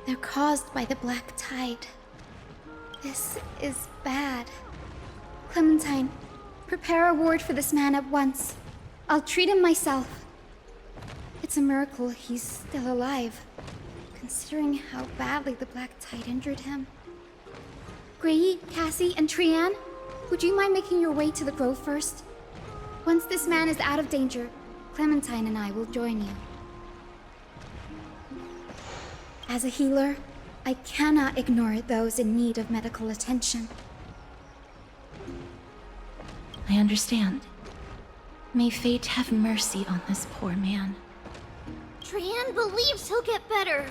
they're caused by the black tide. This is bad. Clementine, prepare a ward for this man at once. I'll treat him myself. It's a miracle he's still alive, considering how badly the black tide injured him. Grey, Cassie, and Trianne, would you mind making your way to the grove first? Once this man is out of danger, Clementine and I will join you. As a healer, I cannot ignore those in need of medical attention.
I understand. May fate have mercy on this poor man.
Trianne believes he'll get better.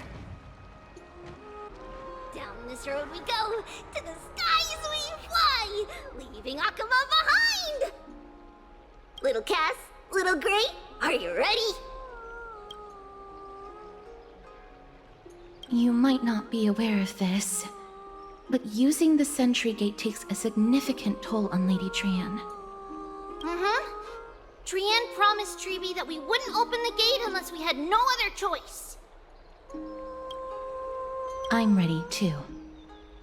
Down this road we go, to the skies we fly, leaving Akama behind! Little Cass, little Grey, are you ready?
You might not be aware of this, but using the sentry gate takes a significant toll on Lady Trianne.
Trianne promised Treeby that we wouldn't open the gate unless we had no other choice.
I'm ready too.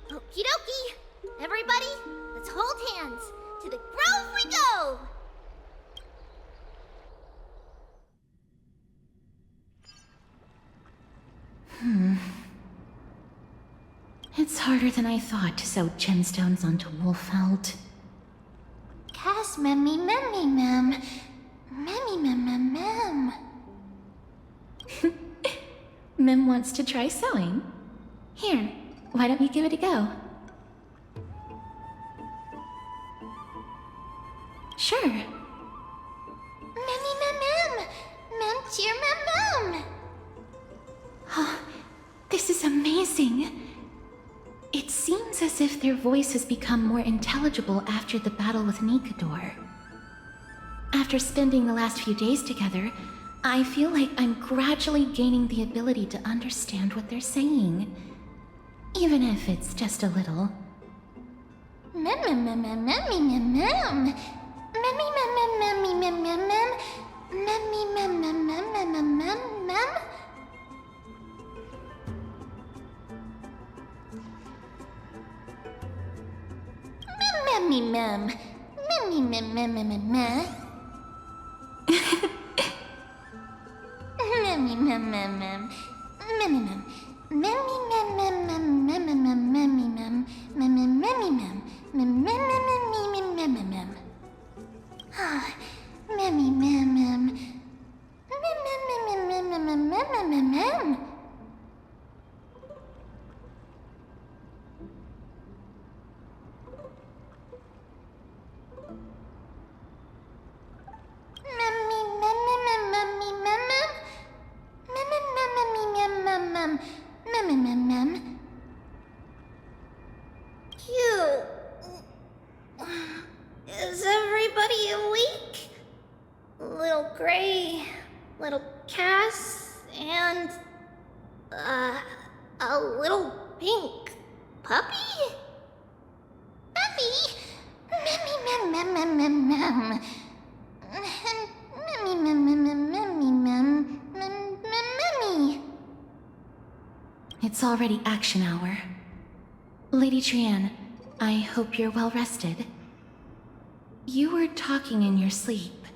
Okie dokie. Everybody, let's hold hands. To the grove we go!
It's harder than I thought to sew gemstones onto Wolfeld.
Cass, memmy, memmy, mem. Memmy, mem, mem, mem.
Mem wants to try sewing. Here, why don't you give it a go? Sure.
Memmy, mem, mem. Mem, cheer, mem, mem.
Oh, this is amazing. It seems as if their voice has become more intelligible after the battle with Nikador. After spending the last few days together, I feel like I'm gradually gaining the ability to understand what they're saying. Even if it's just a little.
Mem, mem, mem, mem, memmy, mem, mem. Memmy, mem, mem, memmy, mem, mem, mem. Memmy, mem, mem, mem, mem, mem, mem, mem. Memmy, mem. Memmy, mem, mem, mem, mem, mem. Memmy, mem, mem, mem. Memmy, mem. Memmy, mem, mem, mem, mem, mem, mem, memmy, mem. Memmy, memmy, mem. Mem, mem, mem, mem, mem, mem, mem. Ah, memmy, mem, mem. Mem, mem, mem, mem, mem, mem, mem, mem, mem. Is everybody awake? Little Grey, little Cass, and a little pink puppy? Puppy? Memmy, mem, mem, mem, mem, mem. Memmy, mem, mem, mem, memmy, mem, mem, mem, memmy.
It's already action hour. Lady Trianne, I hope you're well rested. You were talking in your sleep.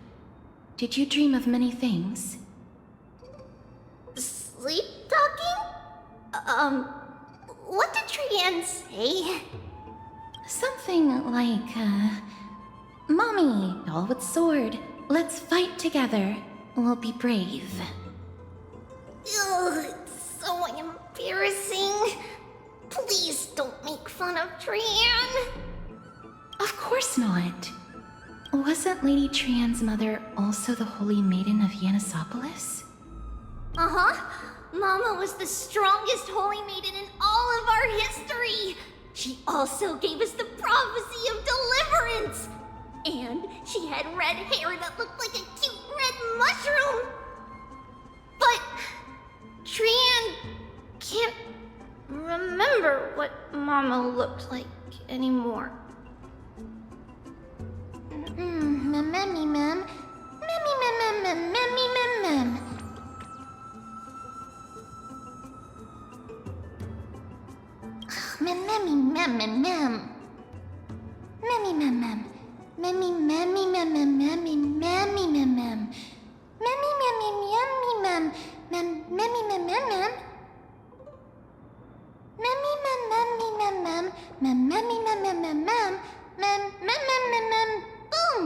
Did you dream of many things?
What did Trian say?
Something like, Mommy, doll with sword, let's fight together. We'll be brave.
Ugh, it's so embarrassing. Please don't make fun of Trian.
Of course not. Wasn't Lady Trian's mother also the Holy Maiden of Yanisopolis?
Uh-huh. Mama was the strongest holy maiden in all of our history. She also gave us the prophecy of deliverance. And she had red hair that looked like a cute red mushroom. But Trian can't remember what Mama looked like anymore. Mammy mem. Mammy mem mem mammy mem mem. Mammy mem mem mem. Mammy mem mem. Mammy mammy mem mem mammy mammy mem mem. Mammy mammy yummy mem mem mammy mem mem mem. Mammy mem mammy mem mem mem mammy mem mem mem mem mem mem mem mem boom.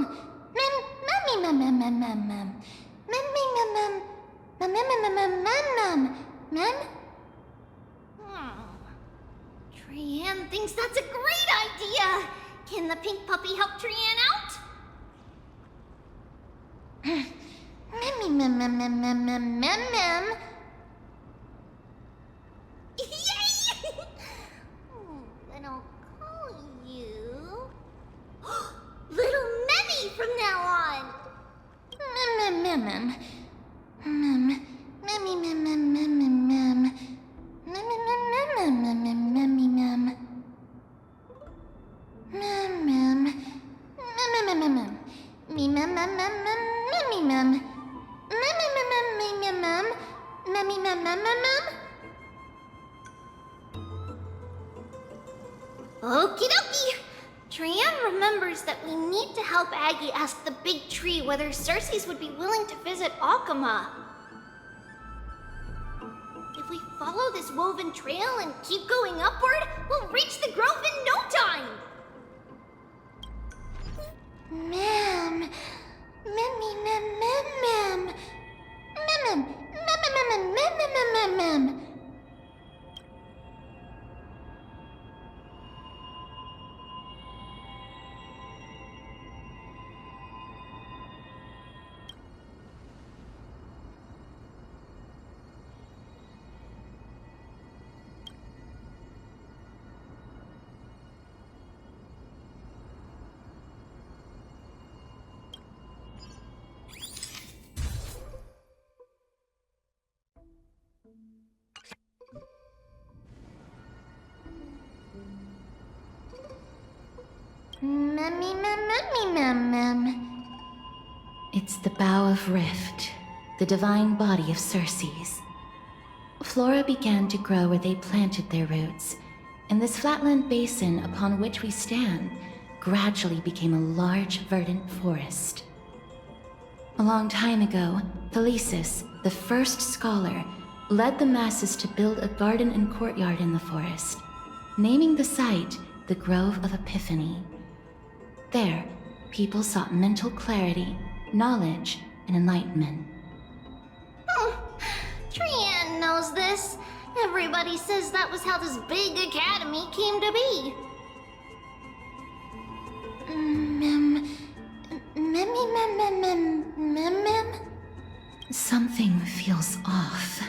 Mem mammy mem mem mem mem mem. Mammy mem mem mem mem mem mem mem mem. Trian thinks that's a great idea! Can the pink puppy help Trian out? Memmy mem mem mem mem mem mem mem. Yay! Then I'll call you Little Memmy from now on. Mem mem mem mem. Memmy mem mem mem mem mem. Mem mem mem mem mem memmy mem. Mem mem mem mem mem mem. Me mem mem mem mem memmy mem. Mem mem mem mem mem mem. Memmy mem mem mem mem. Okie dokie. Trian remembers that we need to help Aggie ask the big tree whether Cersei's would be willing to visit Akama. If we follow this woven trail and keep going upward, we'll reach the grove in no time! Ma'am. Memmy mem mem mem. Mem mem mem mem mem mem. Memmy mem mem mem.
It's the Bough of Rift, the divine body of Cersei's. Flora began to grow where they planted their roots, and this flatland basin upon which we stand gradually became a large, verdant forest. A long time ago, Thelesis, the first scholar, led the masses to build a garden and courtyard in the forest, naming the site the Grove of Epiphany. There, people sought mental clarity, knowledge, and enlightenment.
Trian knows this. Everybody says that was how this big academy came to be. Mem.
Something feels off.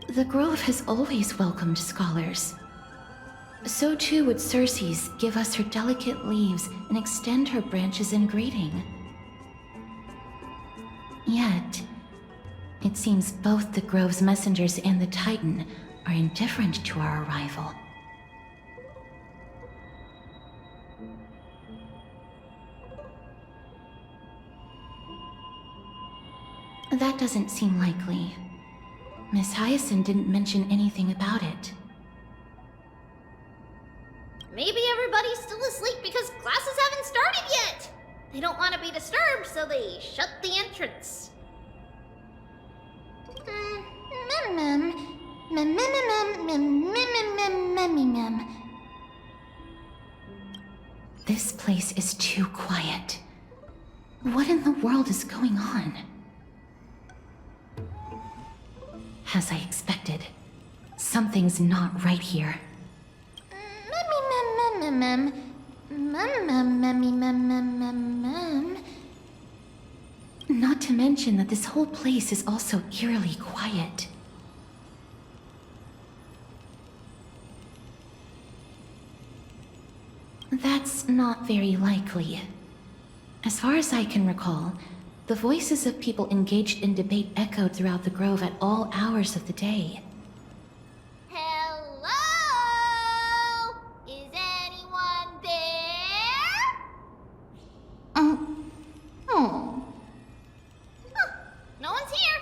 The Grove has always welcomed scholars. So too would Cersei's give us her delicate leaves and extend her branches in greeting. Yet, it seems both the Grove's messengers and the Titan are indifferent to our arrival. That doesn't seem likely. Miss Hyacinth didn't mention anything about it.
Maybe everybody's still asleep because classes haven't started yet. They don't want to be disturbed, so they shut the entrance.
This place is too quiet. What in the world is going on? As I expected, something's not right here. Not to mention that this whole place is also eerily quiet. That's not very likely. As far as I can recall, the voices of people engaged in debate echoed throughout the grove at all hours of the day.
Hello? Is anyone there? No one's here.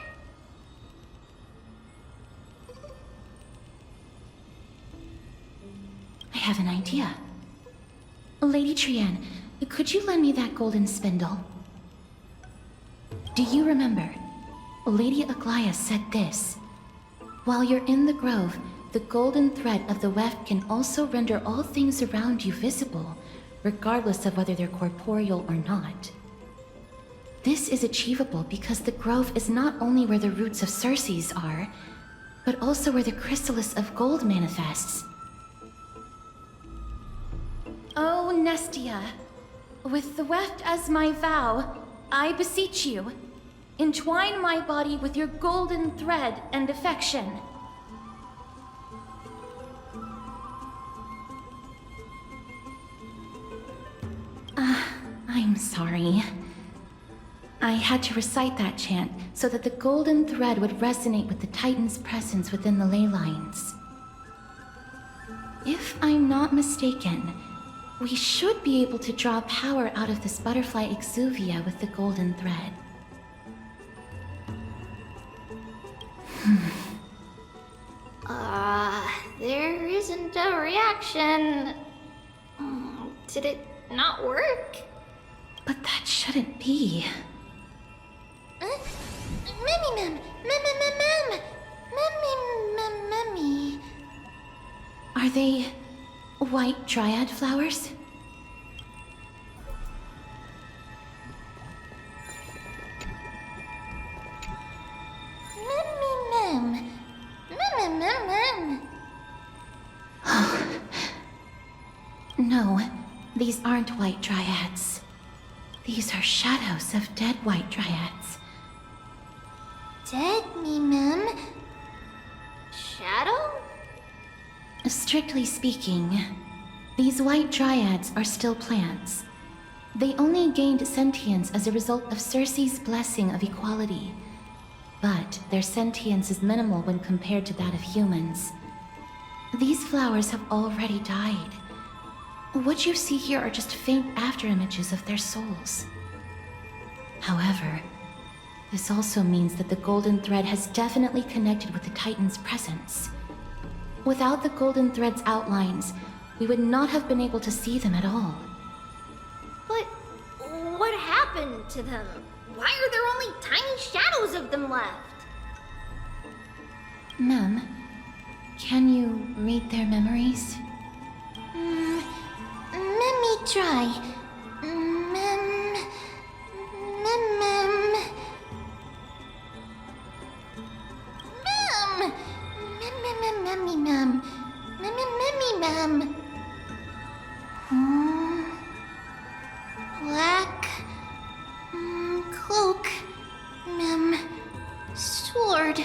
I have an idea. Lady Trian, could you lend me that golden spindle? Do you remember? Lady Aglaia said this. While you're in the grove, the golden thread of the weft can also render all things around you visible, regardless of whether they're corporeal or not. This is achievable because the grove is not only where the roots of Circes are, but also where the chrysalis of gold manifests. Oh, Nestia, with the weft as my vow, I beseech you, entwine my body with your golden thread and affection. I'm sorry. I had to recite that chant so that the golden thread would resonate with the Titan's presence within the ley lines. If I'm not mistaken, we should be able to draw power out of this butterfly exuvia with the golden thread.
There isn't a reaction. Did it not work?
But that shouldn't be.
Mummy.
Are they white dryad flowers? No, these aren't white dryads. These are shadows of dead white dryads.
Dead me, ma'am. Shadow?
Strictly speaking, these white dryads are still plants. They only gained sentience as a result of Circe's blessing of equality. But their sentience is minimal when compared to that of humans. These flowers have already died. What you see here are just faint afterimages of their souls. However, this also means that the golden thread has definitely connected with the Titan's presence. Without the golden thread's outlines, we would not have been able to see them at all.
But what happened to them? Why are there only tiny shadows of them left?
Ma'am, can you read their memories?
Let me try. Black cloak, sword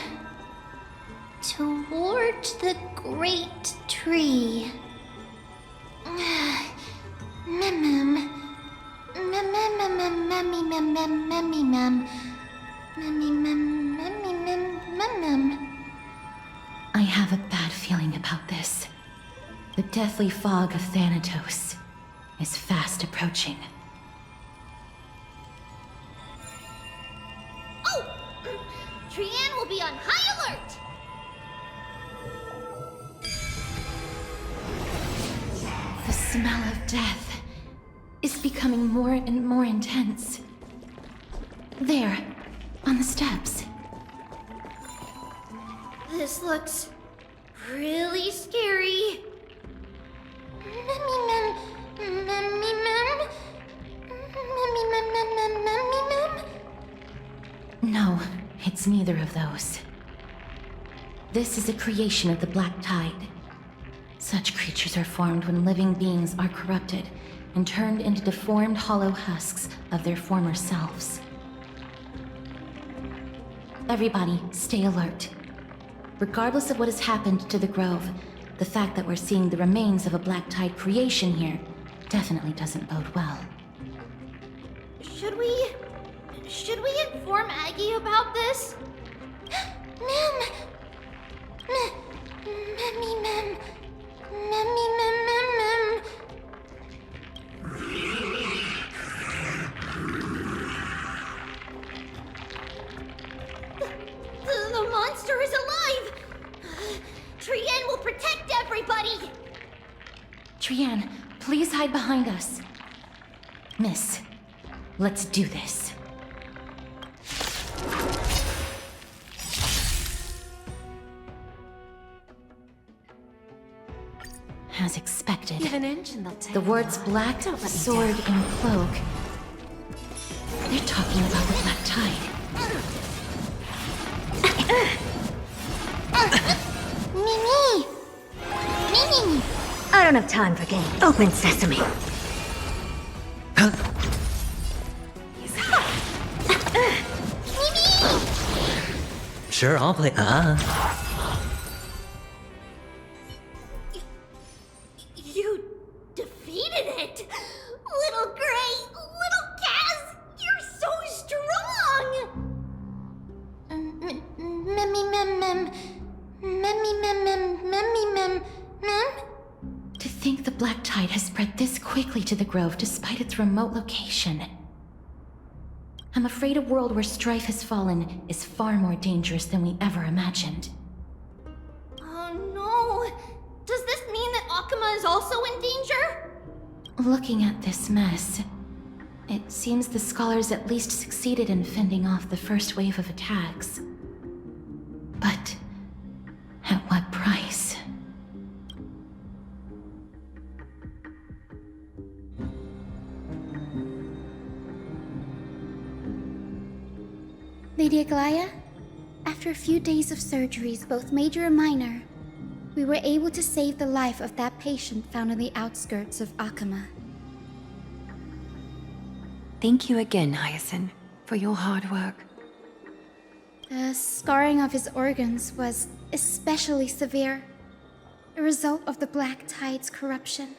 toward the great tree.
I have a bad feeling about this. The deathly fog of Thanatos is fast approaching.
Oh! Trian will be on high alert!
The smell of death is becoming more and more intense. There, on the steps.
This looks really scary.
No, it's neither of those. This is a creation of the Black Tide. Such creatures are formed when living beings are corrupted and turned into deformed hollow husks of their former selves. Everybody, stay alert. Regardless of what has happened to the Grove, the fact that we're seeing the remains of a Black Tide creation here definitely doesn't bode well.
Should we inform Aggie about this? Mem! The monster is alive! Trienne will protect everybody!
Trienne, please hide behind us. Miss, let's do this. As expected, the words black, sword, and cloak. They're talking about the Black Tide.
Mimi! Mimi!
I don't have time for games. Open sesame.
Sure, I'll play.
You defeated it! Little Gray! Little Kaz! You're so strong!
To think the Black Tide has spread this quickly to the Grove despite its remote location. I'm afraid a world where strife has fallen is far more dangerous than we ever imagined.
Oh no! Does this mean that Akuma is also in danger?
Looking at this mess, it seems the scholars at least succeeded in fending off the first wave of attacks. But at what price?
Lady Aglaya, after a few days of surgeries, both major and minor, we were able to save the life of that patient found on the outskirts of Akuma.
Thank you again, Hyacinth, for your hard work.
The scarring of his organs was especially severe, a result of the Black Tide's corruption.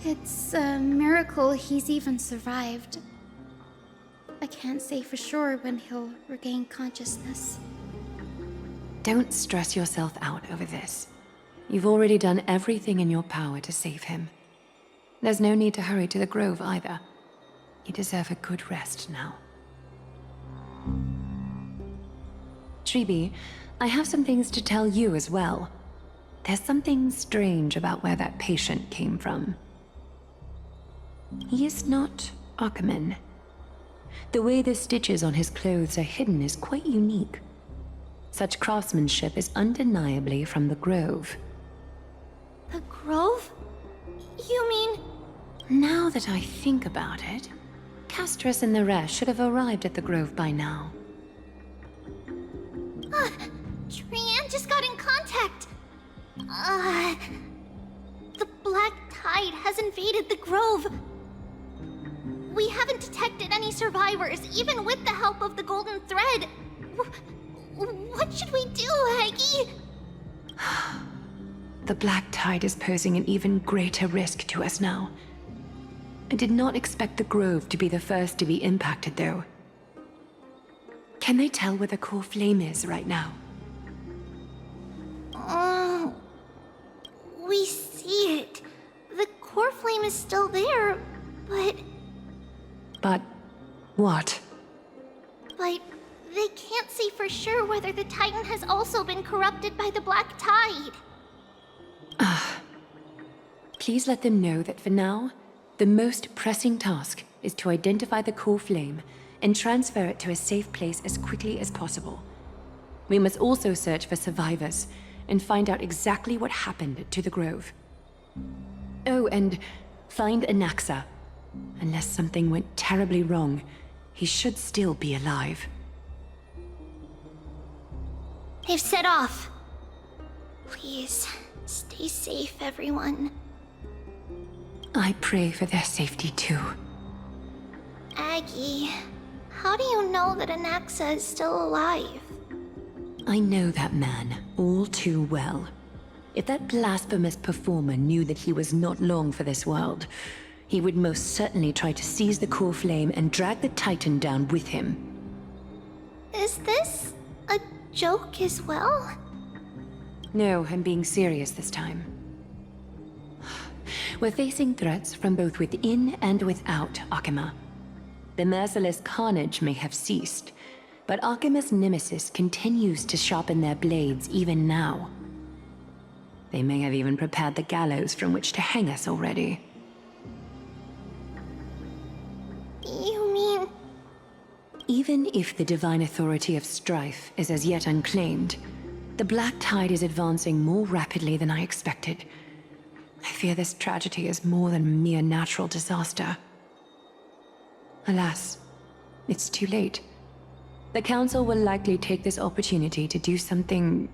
It's a miracle he's even survived. I can't say for sure when he'll regain consciousness.
Don't stress yourself out over this. You've already done everything in your power to save him. There's no need to hurry to the Grove either. You deserve a good rest now. Tribi, I have some things to tell you as well. There's something strange about where that patient came from. He is not Akuman. The way the stitches on his clothes are hidden is quite unique. Such craftsmanship is undeniably from the Grove.
The Grove? You mean...
Now that I think about it, Castrus and the rest should have arrived at the Grove by now.
Trienne just got in contact! The Black Tide has invaded the Grove. We haven't detected any survivors, even with the help of the Golden Thread. What should we do, Aggie?
The Black Tide is posing an even greater risk to us now. I did not expect the Grove to be the first to be impacted, though. Can they tell where the core flame is right now?
We see it. The core flame is still there, but...
But what?
But they can't say for sure whether the Titan has also been corrupted by the Black Tide.
Please let them know that for now, the most pressing task is to identify the core flame and transfer it to a safe place as quickly as possible. We must also search for survivors and find out exactly what happened to the grove. Oh, and find Anaxa. Unless something went terribly wrong, he should still be alive.
They've set off. Please, stay safe, everyone.
I pray for their safety too.
Aggie, how do you know that Anaxa is still alive?
I know that man all too well. If that blasphemous performer knew that he was not long for this world, he would most certainly try to seize the core flame and drag the Titan down with him.
Is this a joke as well?
No, I'm being serious this time. We're facing threats from both within and without Akima. The merciless carnage may have ceased, but Akima's nemesis continues to sharpen their blades even now. They may have even prepared the gallows from which to hang us already.
You mean...
Even if the divine authority of strife is as yet unclaimed, the Black Tide is advancing more rapidly than I expected. I fear this tragedy is more than a mere natural disaster. Alas, it's too late. The Council will likely take this opportunity to do something...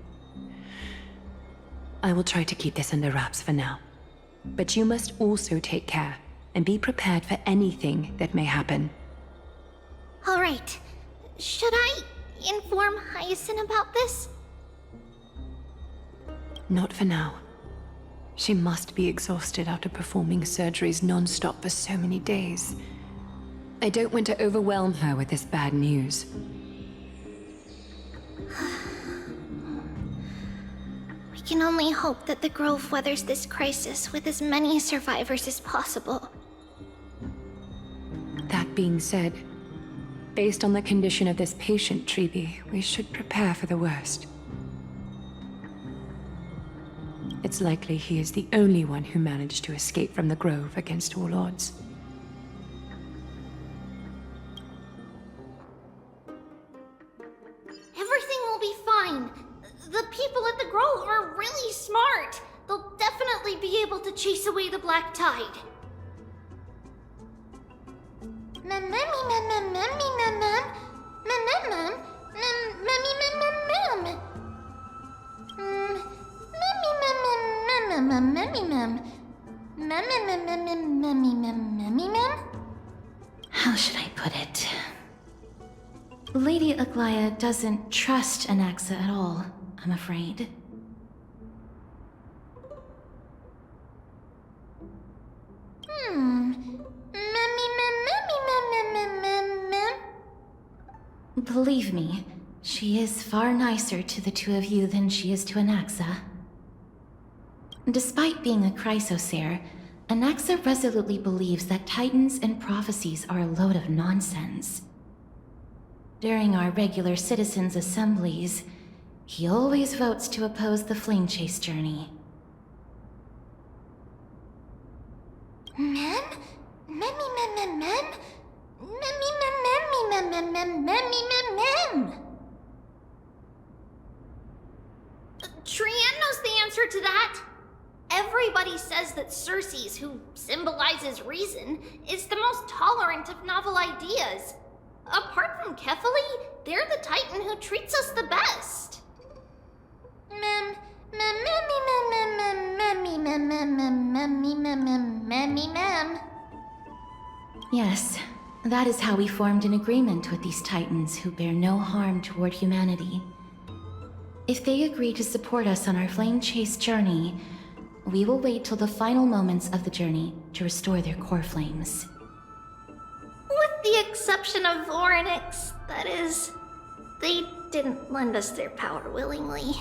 I will try to keep this under wraps for now. But you must also take care, and be prepared for anything that may happen.
All right. Should I inform Hyacinth about this?
Not for now. She must be exhausted after performing surgeries non-stop for so many days. I don't want to overwhelm her with this bad news.
We can only hope that the Grove weathers this crisis with as many survivors as possible.
That being said, based on the condition of this patient, Treeby, we should prepare for the worst. It's likely he is the only one who managed to escape from the Grove against all odds.
Everything will be fine. The people at the Grove are really smart. They'll definitely be able to chase away the Black Tide.
How should I put it? Lady Aglaia doesn't trust Anaxa at all, I'm afraid. Believe me, she is far nicer to the two of you than she is to Anaxa. Despite being a chrysosaur, Anaxa resolutely believes that titans and prophecies are a load of nonsense. During our regular citizens' assemblies, he always votes to oppose the flame chase journey.
Trian knows the answer to that. Everybody says that Circes, who symbolizes reason, is the most tolerant of novel ideas. Apart from Kefali, they're the Titan who treats us the best.
Yes, that is how we formed an agreement with these Titans who bear no harm toward humanity. If they agree to support us on our flame chase journey, we will wait till the final moments of the journey to restore their core flames.
With the exception of Voronix, that is, they didn't lend us their power willingly.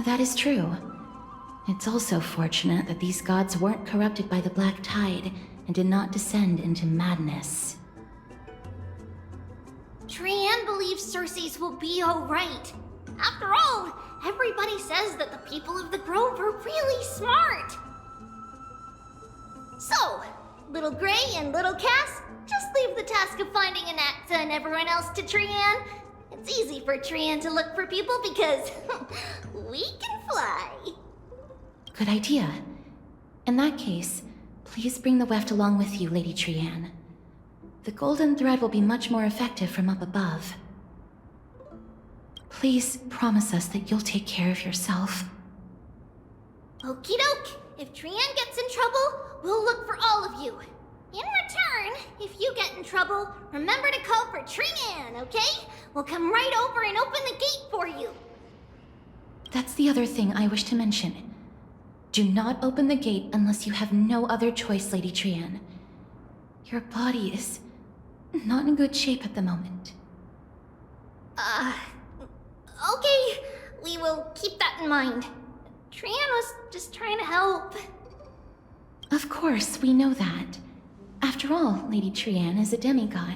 That is true. It's also fortunate that these gods weren't corrupted by the Black Tide and did not descend into madness.
Trian believes Circes will be alright. After all, everybody says that the people of the Grove are really smart. Little Gray and Little Cass, just leave the task of finding Anaxa and everyone else to Trian. It's easy for Trian to look for people because we can fly.
Good idea. In that case, please bring the weft along with you, Lady Trian. The golden thread will be much more effective from up above. Please promise us that you'll take care of yourself.
Okie doke. If Trian gets in trouble, we'll look for all of you. In return, if you get in trouble, remember to call for Trian, okay? We'll come right over and open the gate for you.
That's the other thing I wish to mention. Do not open the gate unless you have no other choice, Lady Trian. Your body is not in good shape at the moment.
Okay. We will keep that in mind. Trian was just trying to help.
Of course, we know that. After all, Lady Trian is a demigod,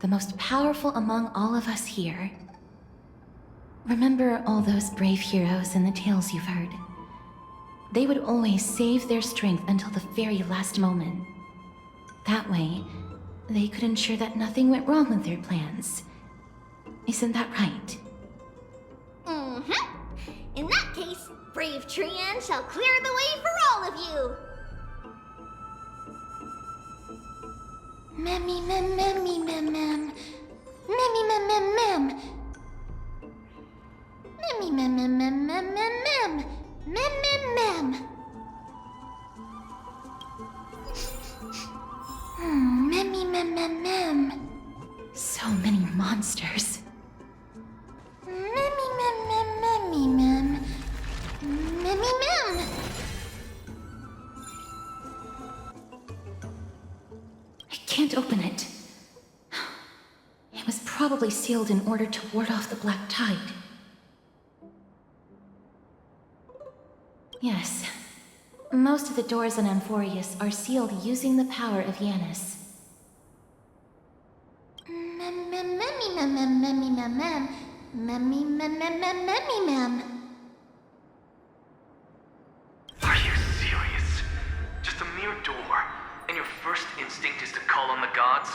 the most powerful among all of us here. Remember all those brave heroes in the tales you've heard? They would always save their strength until the very last moment. That way, they could ensure that nothing went wrong with their plans. Isn't that right?
Mm-hmm. In that case, brave Trian shall clear the way for all of you.
Memmy mem memmy mem mem. Memmy mem mem mem. Memmy mem mem mem mem mem mem. Mem mem mem. Memmy mem mem mem. So many monsters. Memmy mem mem memmy mem. Memmy mem. I can't open it. It was probably sealed in order to ward off the black tide. Yes. Most of the doors in Amphorius are sealed using the power of Yanis.
Are you serious? Just a mere door, and your first instinct is to call on the gods?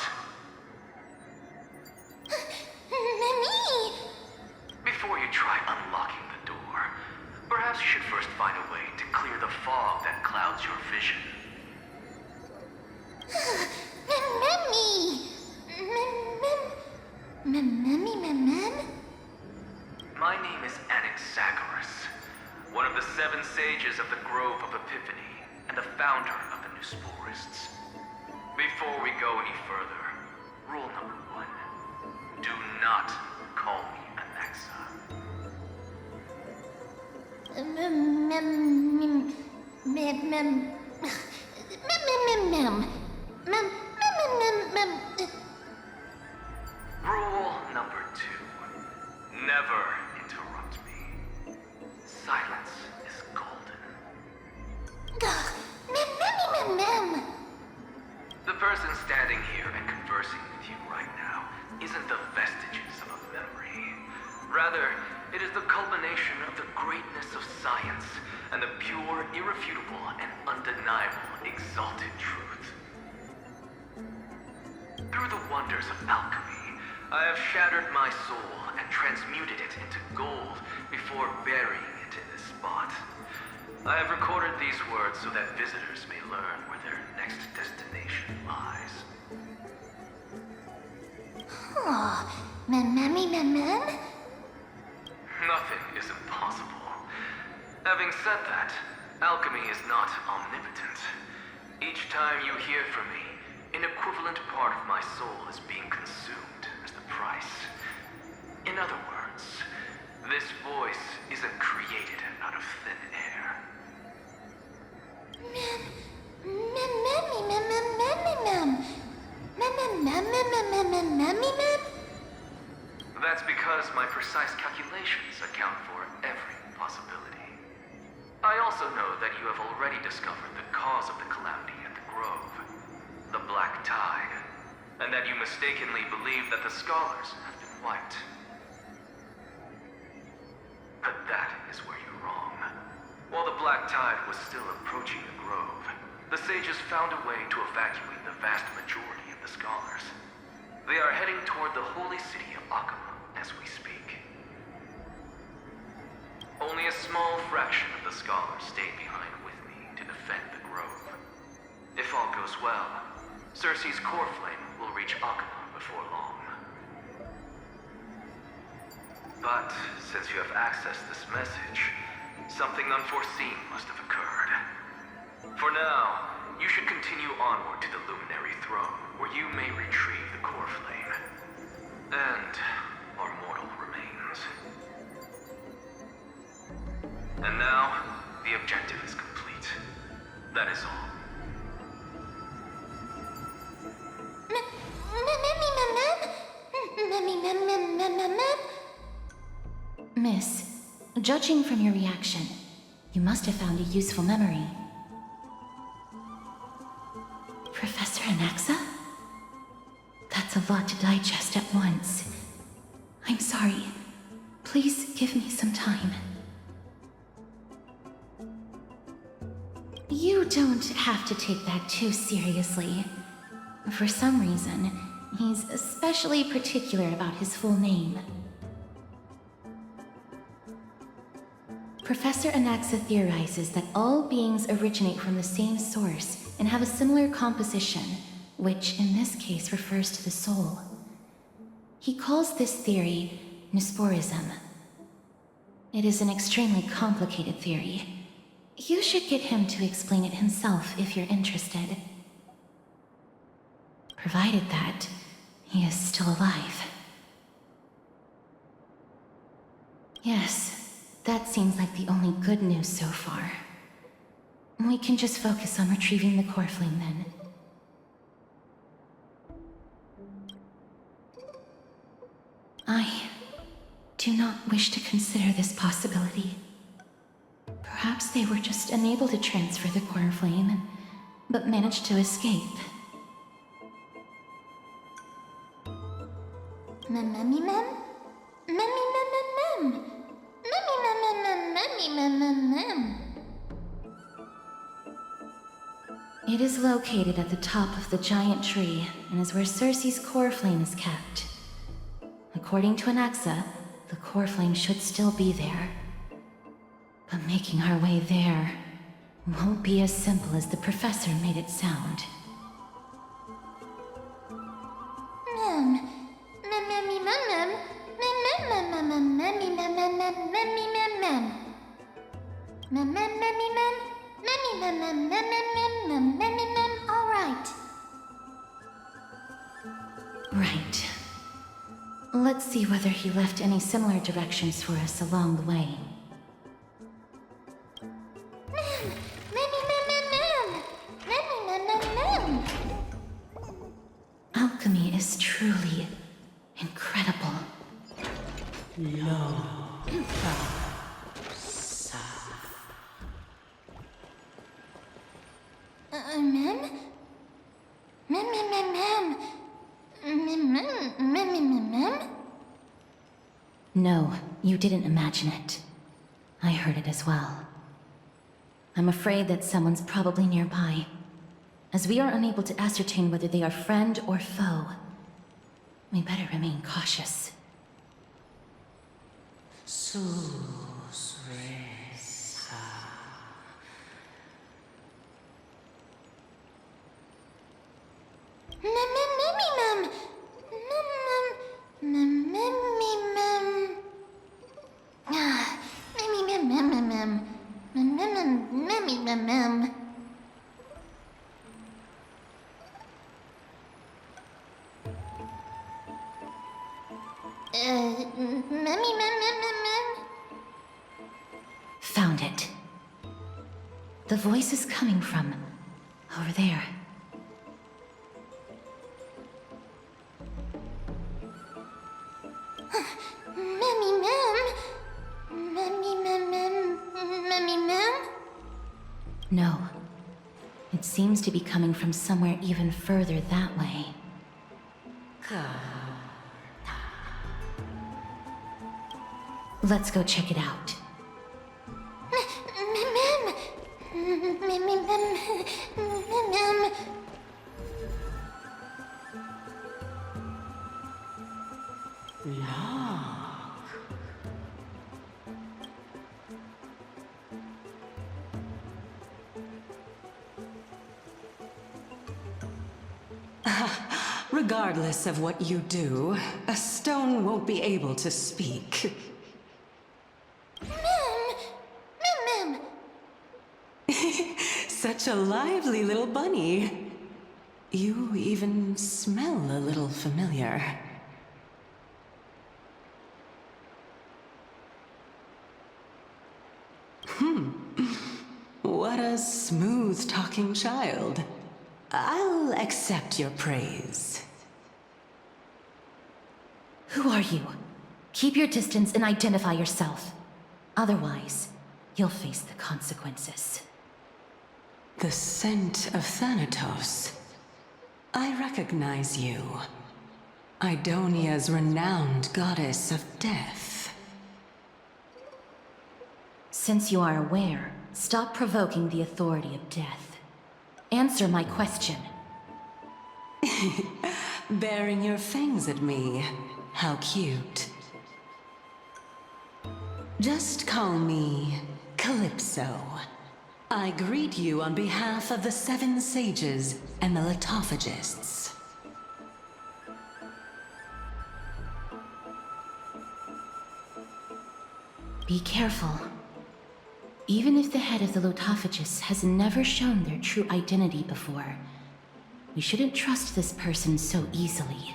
Before you try unlocking the door, perhaps you should first find a way to clear the fog that clouds your vision. My name is Anaxagoras, one of the 7 sages of the Grove of Epiphany, and the founder of the New Sporists. Before we go any further, rule number 1. Do not call me Anaxa. Rule number 2. Never interrupt me. Silence is golden. The person standing here and conversing with you right now isn't the vestiges of a memory. Rather, it is the culmination of the greatness of science and the pure, irrefutable, and undeniable exalted truth. Through the wonders of alchemy, I have shattered my soul and transmuted it into gold before burying it in this spot. I have recorded these words so that visitors may learn where their next destination lies. Nothing is impossible. Having said that, alchemy is not omnipotent. Each time you hear from me, an equivalent part of my soul is being consumed as the price. In other words, this voice isn't created out of thin air. That's because my precise calculations account for every possibility. I also know that you have already discovered the cause of the calamity at the Grove, the Black Tide, and that you mistakenly believe that the scholars have been wiped. But that is where you're wrong. While the Black Tide was still approaching the Grove, the sages found a way to evacuate holy city of Akama as we speak. Only a small fraction of the scholars stayed behind with me to defend the grove. If all goes well, Cersei's core flame will reach Akama before long. But since you have accessed this message, something unforeseen must have occurred. For now, you should continue onward to the Luminary Throne, where you may retrieve the core flame. And our mortal remains. And now, the objective is complete. That is all.
Miss, judging from your reaction, you must have found a useful memory. Professor Anaxa? That's a lot to digest at once. I'm sorry. Please give me some time. You don't have to take that too seriously. For some reason, he's especially particular about his full name. Professor Anaxa theorizes that all beings originate from the same source and have a similar composition, which in this case refers to the soul. He calls this theory Nesporism. It is an extremely complicated theory. You should get him to explain it himself if you're interested. Provided that he is still alive. Yes. That seems like the only good news so far. We can just focus on retrieving the core flame then. I do not wish to consider this possibility. Perhaps they were just unable to transfer the core flame, but managed to escape. It is located at the top of the giant tree, and is where Cersei's core flame is kept. According to Anaxa, the core flame should still be there. But making our way there won't be as simple as the professor made it sound.
All right.
Right. Let's see whether he left any similar directions for us along the way. Alchemy is truly incredible. No, you didn't imagine it. I heard it as well. I'm afraid that someone's probably nearby. As we are unable to ascertain whether they are friend or foe, we better remain cautious. Found it. The voice is coming from over there. No. It seems to be coming from somewhere even further that way. Let's go check it out.
Regardless of what you do, a stone won't be able to speak.
Mim!
Such a lively little bunny. You even smell a little familiar. What a smooth-talking child. I'll accept your praise.
Who are you? Keep your distance and identify yourself. Otherwise, you'll face the consequences.
The scent of Thanatos. I recognize you. Idonia's renowned goddess of death.
Since you are aware, stop provoking the authority of death. Answer my question.
Baring your fangs at me. How cute. Just call me Calypso. I greet you on behalf of the 7 sages and the litophagists.
Be careful. Even if the head of the litophagists has never shown their true identity before, we shouldn't trust this person so easily.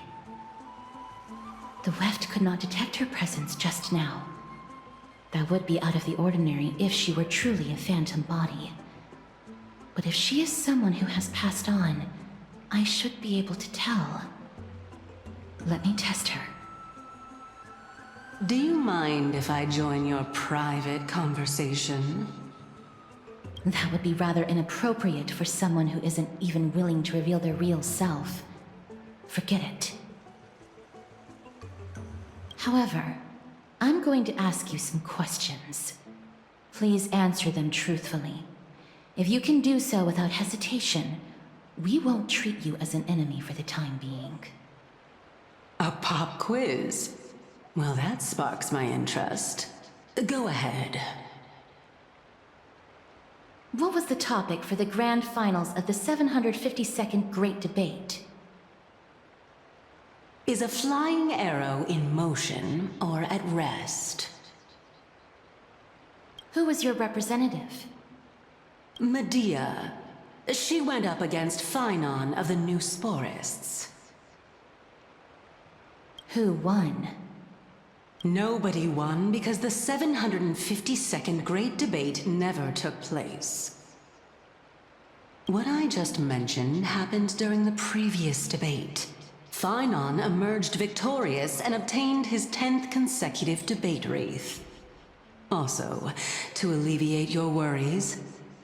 The weft could not detect her presence just now. That would be out of the ordinary if she were truly a phantom body. But if she is someone who has passed on, I should be able to tell. Let me test her.
Do you mind if I join your private conversation?
That would be rather inappropriate for someone who isn't even willing to reveal their real self. Forget it. However, I'm going to ask you some questions. Please answer them truthfully. If you can do so without hesitation, we won't treat you as an enemy for the time being.
A pop quiz? Well, that sparks my interest. Go ahead.
What was the topic for the grand finals of the 752nd Great Debate?
Is a flying arrow in motion or at rest?
Who was your representative?
Medea. She went up against Phynon of the New Sporists.
Who won?
Nobody won because the 752nd Great Debate never took place. What I just mentioned happened during the previous debate. Phynon emerged victorious and obtained his 10th consecutive debate wreath. Also, to alleviate your worries,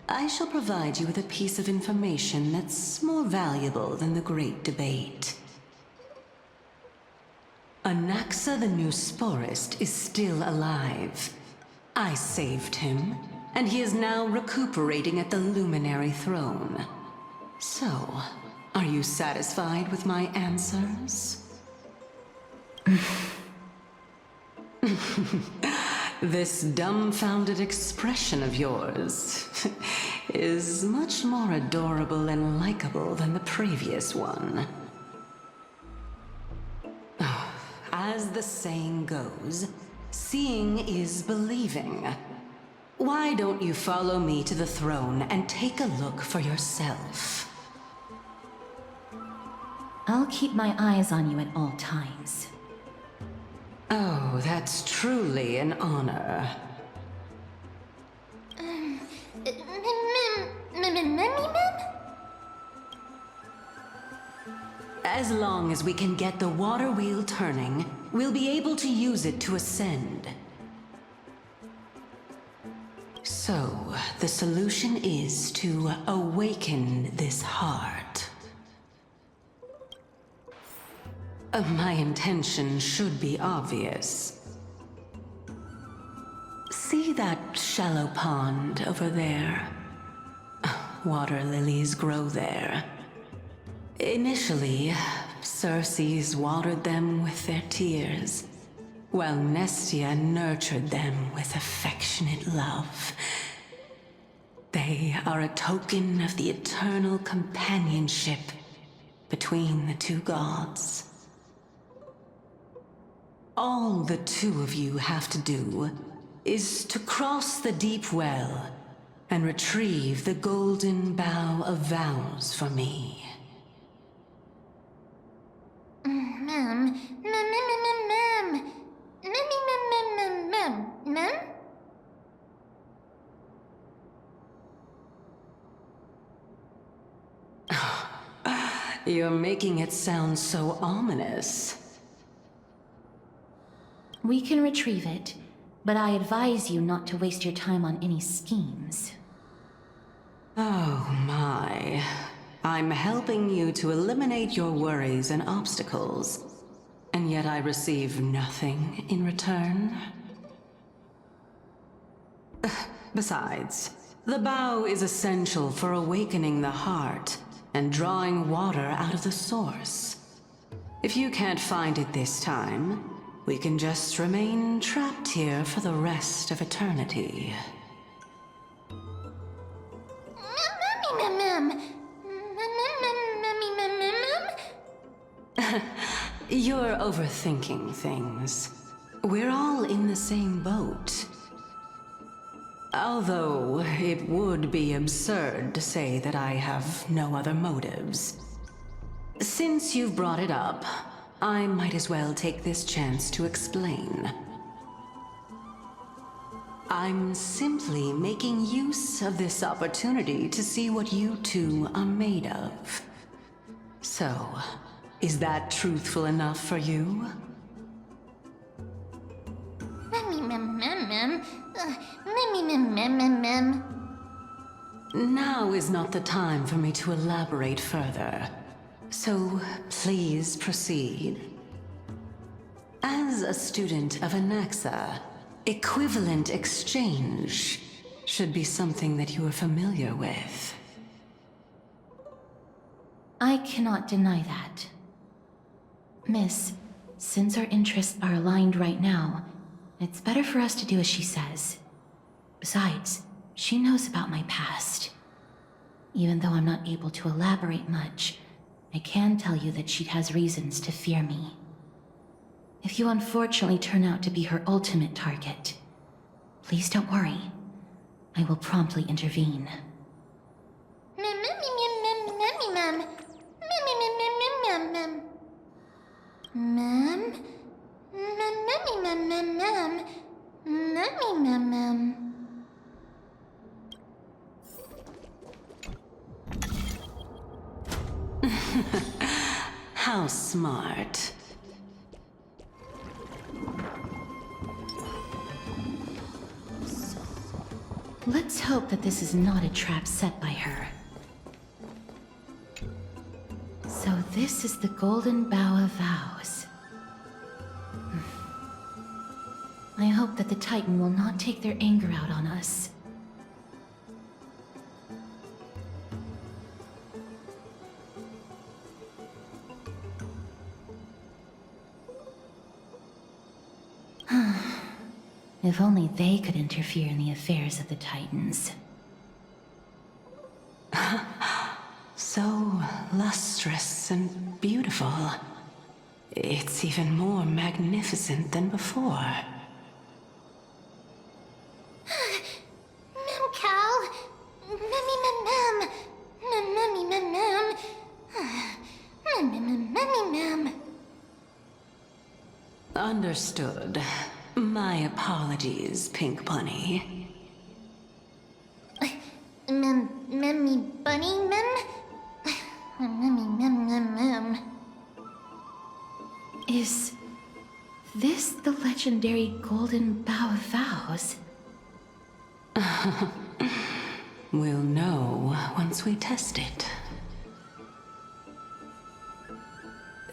I shall provide you with a piece of information that's more valuable than the Great Debate. Anaxa the New Sporist is still alive. I saved him, and he is now recuperating at the Luminary Throne. So, are you satisfied with my answers? This dumbfounded expression of yours is much more adorable and likable than the previous one. As the saying goes, seeing is believing. Why don't you follow me to the throne and take a look for yourself?
I'll keep my eyes on you at all times.
Oh, that's truly an honor. As long as we can get the water wheel turning, we'll be able to use it to ascend. So, the solution is to awaken this heart. My intention should be obvious. See that shallow pond over there? Water lilies grow there. Initially, Circes watered them with their tears,
while Nestia nurtured them with affectionate love. They are a token of the eternal companionship between the two gods. All the two of you have to do is to cross the deep well and retrieve the golden bough of vows for me. You're making it sound so ominous.
We can retrieve it, but I advise you not to waste your time on any schemes.
Oh my. I'm helping you to eliminate your worries and obstacles, and yet I receive nothing in return. Besides, the bough is essential for awakening the heart and drawing water out of the source. If you can't find it this time, we can just remain trapped here for the rest of eternity. You're overthinking things. We're all in the same boat. Although it would be absurd to say that I have no other motives. Since you've brought it up, I might as well take this chance to explain. I'm simply making use of this opportunity to see what you two are made of. So, is that truthful enough for you? Now is not the time for me to elaborate further. So, please proceed. As a student of Anaxa, equivalent exchange should be something that you are familiar with.
I cannot deny that. Miss, since our interests are aligned right now, it's better for us to do as she says. Besides, she knows about my past. Even though I'm not able to elaborate much, I can tell you that she has reasons to fear me. If you unfortunately turn out to be her ultimate target, please don't worry. I will promptly intervene.
How smart.
Let's hope that this is not a trap set by her. So this is the Golden Bough of Vows. I hope that the Titan will not take their anger out on us. If only they could interfere in the affairs of the Titans.
So lustrous and beautiful. It's even more magnificent than before. Understood. My apologies, Pink Bunny.
Memmy bunny mem?
Is this the legendary Golden Bough of Vows?
We'll know once we test it.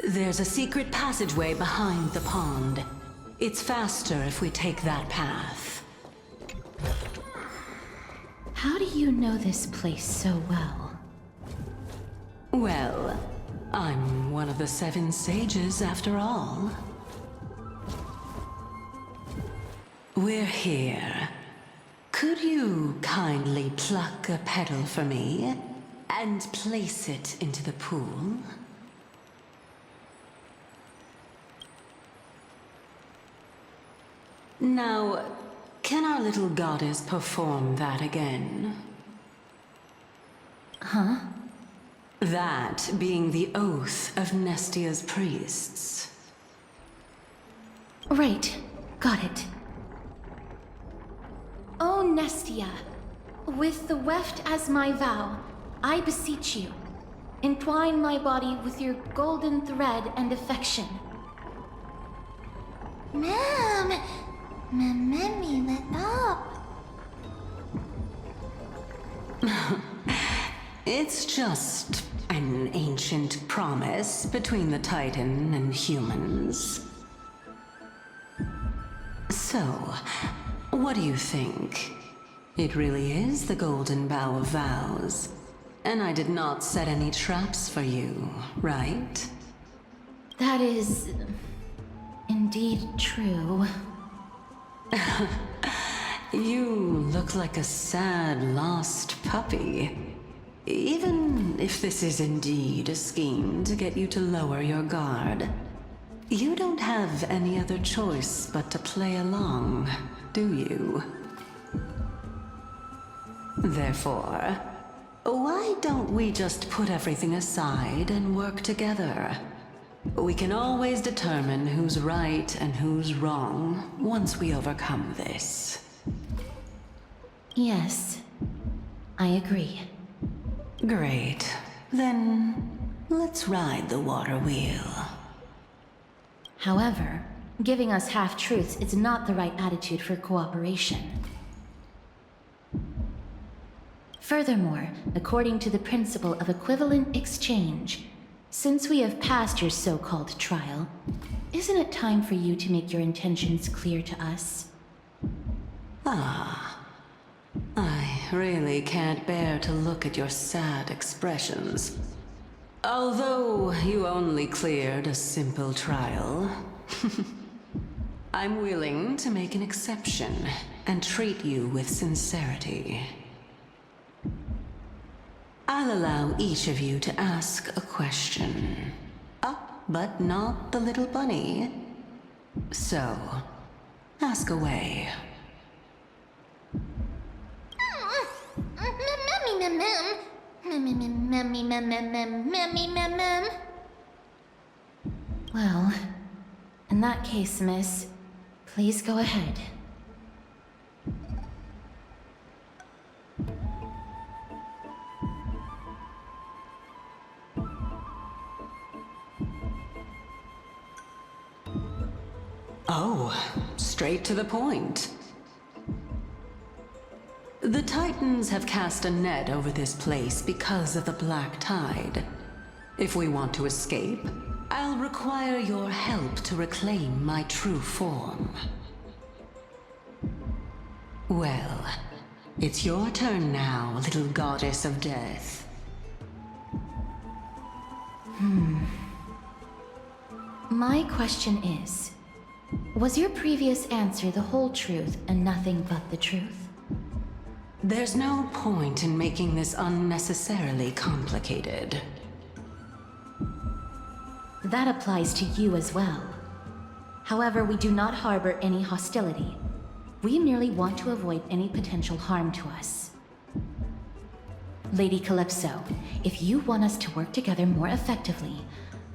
There's a secret passageway behind the pond. It's faster if we take that path.
How do you know this place so well?
Well, I'm one of the 7 sages after all. We're here. Could you kindly pluck a petal for me and place it into the pool? Now, can our little goddess perform that again?
Huh?
That being the oath of Nestia's priests.
Right. Got it. O Nestia, with the weft as my vow, I beseech you, entwine my body with your golden thread and affection.
Ma'am! Mammy, let up!
It's just an ancient promise between the Titan and humans. So, what do you think? It really is the Golden Bough of Vows. And I did not set any traps for you, right?
That is... indeed true.
You look like a sad, lost puppy. Even if this is indeed a scheme to get you to lower your guard, you don't have any other choice but to play along, do you? Therefore, why don't we just put everything aside and work together? We can always determine who's right and who's wrong once we overcome this.
Yes, I agree.
Great. Then, let's ride the water wheel.
However, giving us half-truths is not the right attitude for cooperation. Furthermore, according to the principle of equivalent exchange, since we have passed your so-called trial, isn't it time for you to make your intentions clear to us?
Ah. I really can't bear to look at your sad expressions. Although you only cleared a simple trial, I'm willing to make an exception and treat you with sincerity. I'll allow each of you to ask a question. But not the little bunny. So, ask away.
Well, in that case, miss, please go ahead.
Oh, straight to the point. The Titans have cast a net over this place because of the black tide. If we want to escape, I'll require your help to reclaim my true form. Well, it's your turn now, little goddess of death.
My question is, was your previous answer the whole truth and nothing but the truth?
There's no point in making this unnecessarily complicated.
That applies to you as well. However, we do not harbor any hostility. We merely want to avoid any potential harm to us. Lady Calypso, if you want us to work together more effectively,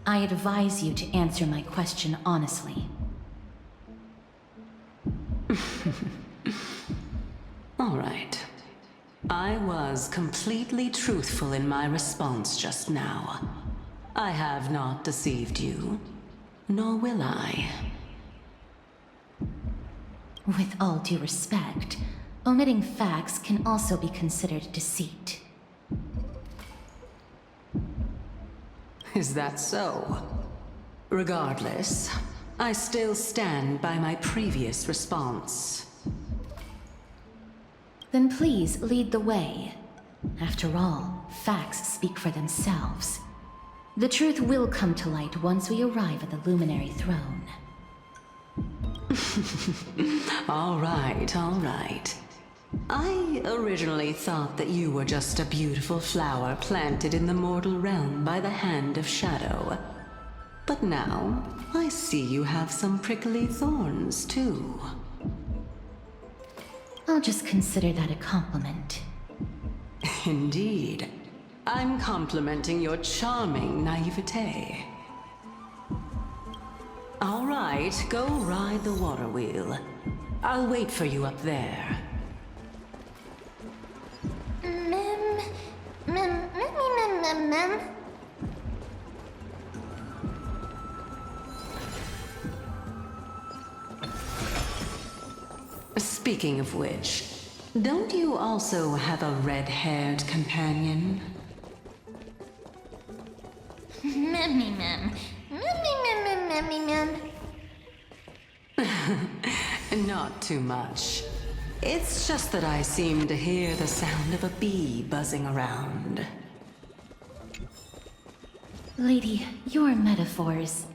I advise you to answer my question honestly.
All right. I was completely truthful in my response just now. I have not deceived you, nor will I.
With all due respect, omitting facts can also be considered deceit.
Is that so? Regardless, I still stand by my previous response.
Then please lead the way. After all, facts speak for themselves. The truth will come to light once we arrive at the Luminary Throne.
All right, all right. I originally thought that you were just a beautiful flower planted in the mortal realm by the hand of shadow. But now, I see you have some prickly thorns, too.
I'll just consider that a compliment.
Indeed. I'm complimenting your charming naivete. All right, go ride the water wheel. I'll wait for you up there. Speaking of which, don't you also have a red-haired companion? Not too much. It's just that I seem to hear the sound of a bee buzzing around.
Lady, your metaphors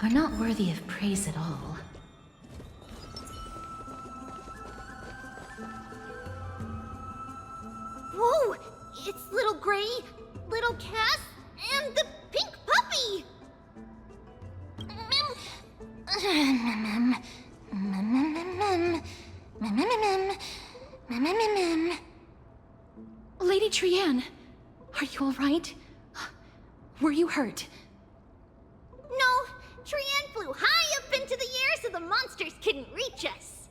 are not worthy of praise at all.
Whoa! It's little Gray, little Cass, and the pink puppy!
Lady Trianne, are you all right? Were you hurt?
No, Trianne flew high up into the air so the monsters couldn't reach us.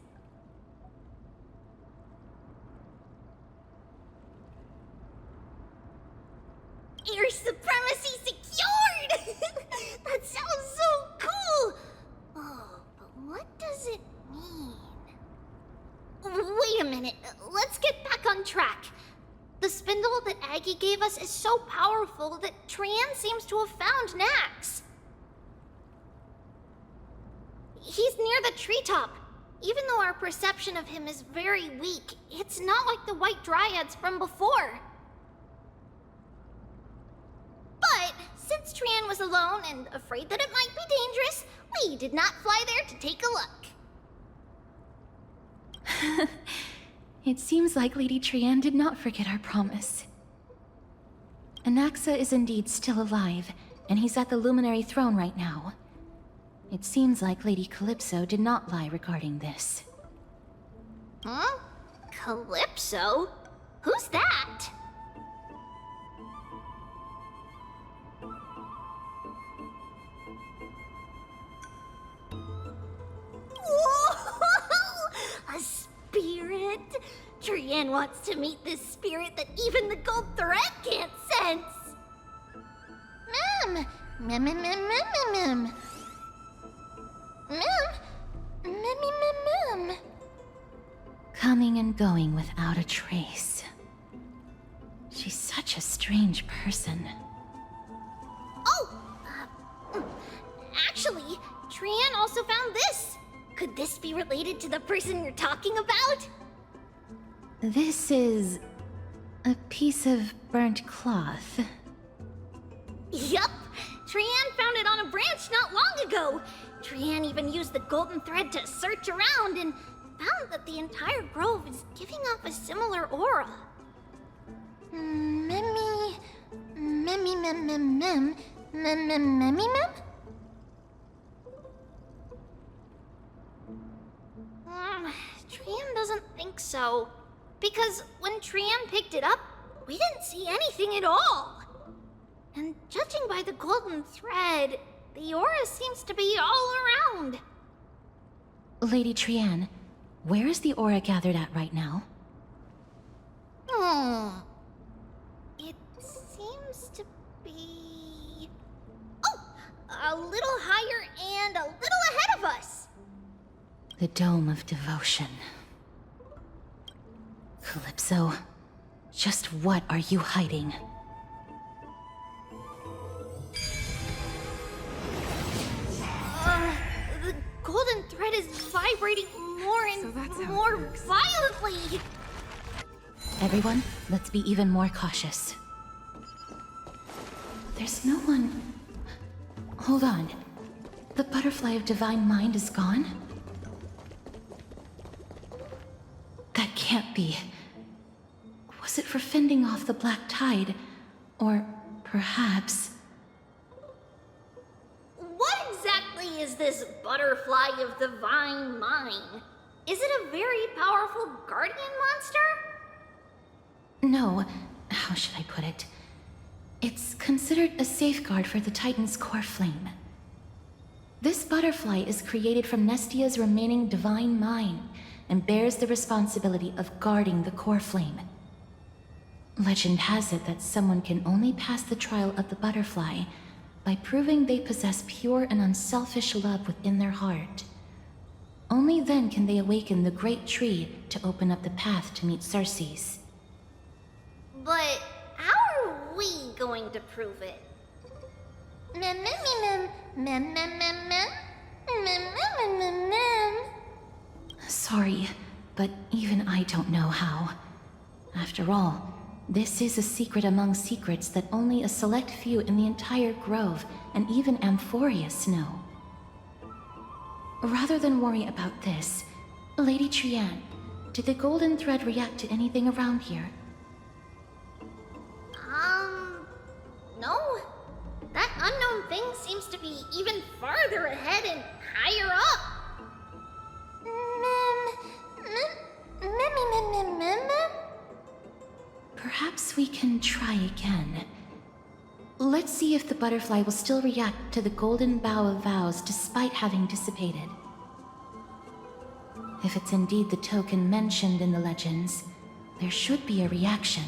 Air supremacy secured! That sounds so cool! Oh, but what does it mean? Wait a minute, let's get back on track. The spindle that Aggie gave us is so powerful that Trianne seems to have found Nax. He's near the treetop. Even though our perception of him is very weak, it's not like the White Dryads from before. But since Trianne was alone and afraid that it might be dangerous, we did not fly there to take a look.
It seems like Lady Trianne did not forget our promise. Anaxa is indeed still alive, and he's at the Luminary Throne right now. It seems like Lady Calypso did not lie regarding this.
Huh? Calypso? Who's that? Whoa! A spirit? Trianne wants to meet this spirit that even the gold thread can't sense.
Coming and going without a trace. She's such a strange person.
Oh! Actually, Trianne also found this. Could this be related to the person you're talking about?
This is a piece of burnt cloth.
Yup! Trianne found it on a branch not long ago. Trianne even used the golden thread to search around and found that the entire grove is giving off a similar aura. Trianne doesn't think so. Because when Trianne picked it up, we didn't see anything at all. And judging by the golden thread, the aura seems to be all around.
Lady Trianne, where is the aura gathered at right now?
It seems to be... Oh! A little higher and a little ahead of us!
The Dome of Devotion. Calypso, just what are you hiding?
The golden thread is vibrating more and more violently!
Everyone, let's be even more cautious. There's no one... Hold on. The Butterfly of Divine Mind is gone? can't be. Was it for fending off the black tide? Or perhaps...
What exactly is this butterfly of divine mind? Is it a very powerful guardian monster?
No, how should I put it? It's considered a safeguard for the Titan's core flame. This butterfly is created from Nestia's remaining divine mind and bears the responsibility of guarding the core flame. Legend has it that someone can only pass the trial of the butterfly by proving they possess pure and unselfish love within their heart. Only then can they awaken the great tree to open up the path to meet Circes.
But how are we going to prove it?
Sorry, but even I don't know how. After all, this is a secret among secrets that only a select few in the entire grove and even Amphorius know. Rather than worry about this, Lady Trian, did the golden thread react to anything around here?
No. That unknown thing seems to be even farther ahead and higher up.
Perhaps we can try again. Let's see if the butterfly will still react to the golden bough of vows despite having dissipated. If it's indeed the token mentioned in the legends, there should be a reaction.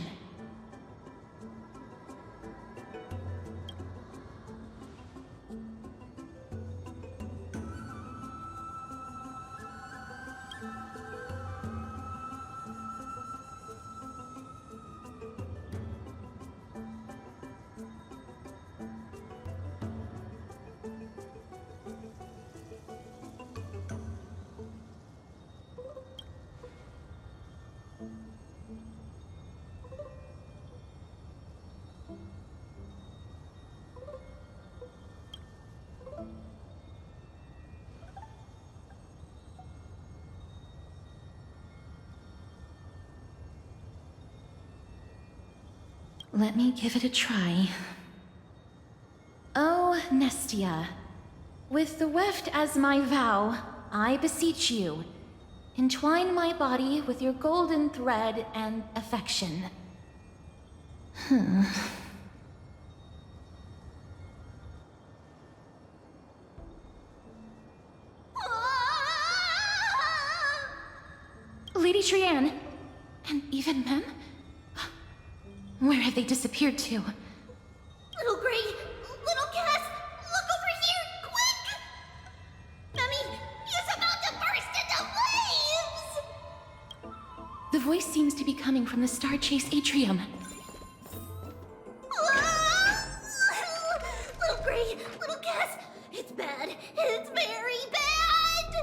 Let me give it a try. Oh, Nestia, with the weft as my vow, I beseech you, entwine my body with your golden thread and affection. Lady Trian, and even Mem? Where have they disappeared to?
Little Gray, little Cass, look over here, quick! Memmy, he's about to burst into flames!
The voice seems to be coming from the Star Chase atrium.
Little Gray, little Cass, it's bad. It's very bad!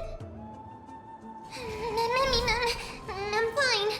I'm fine.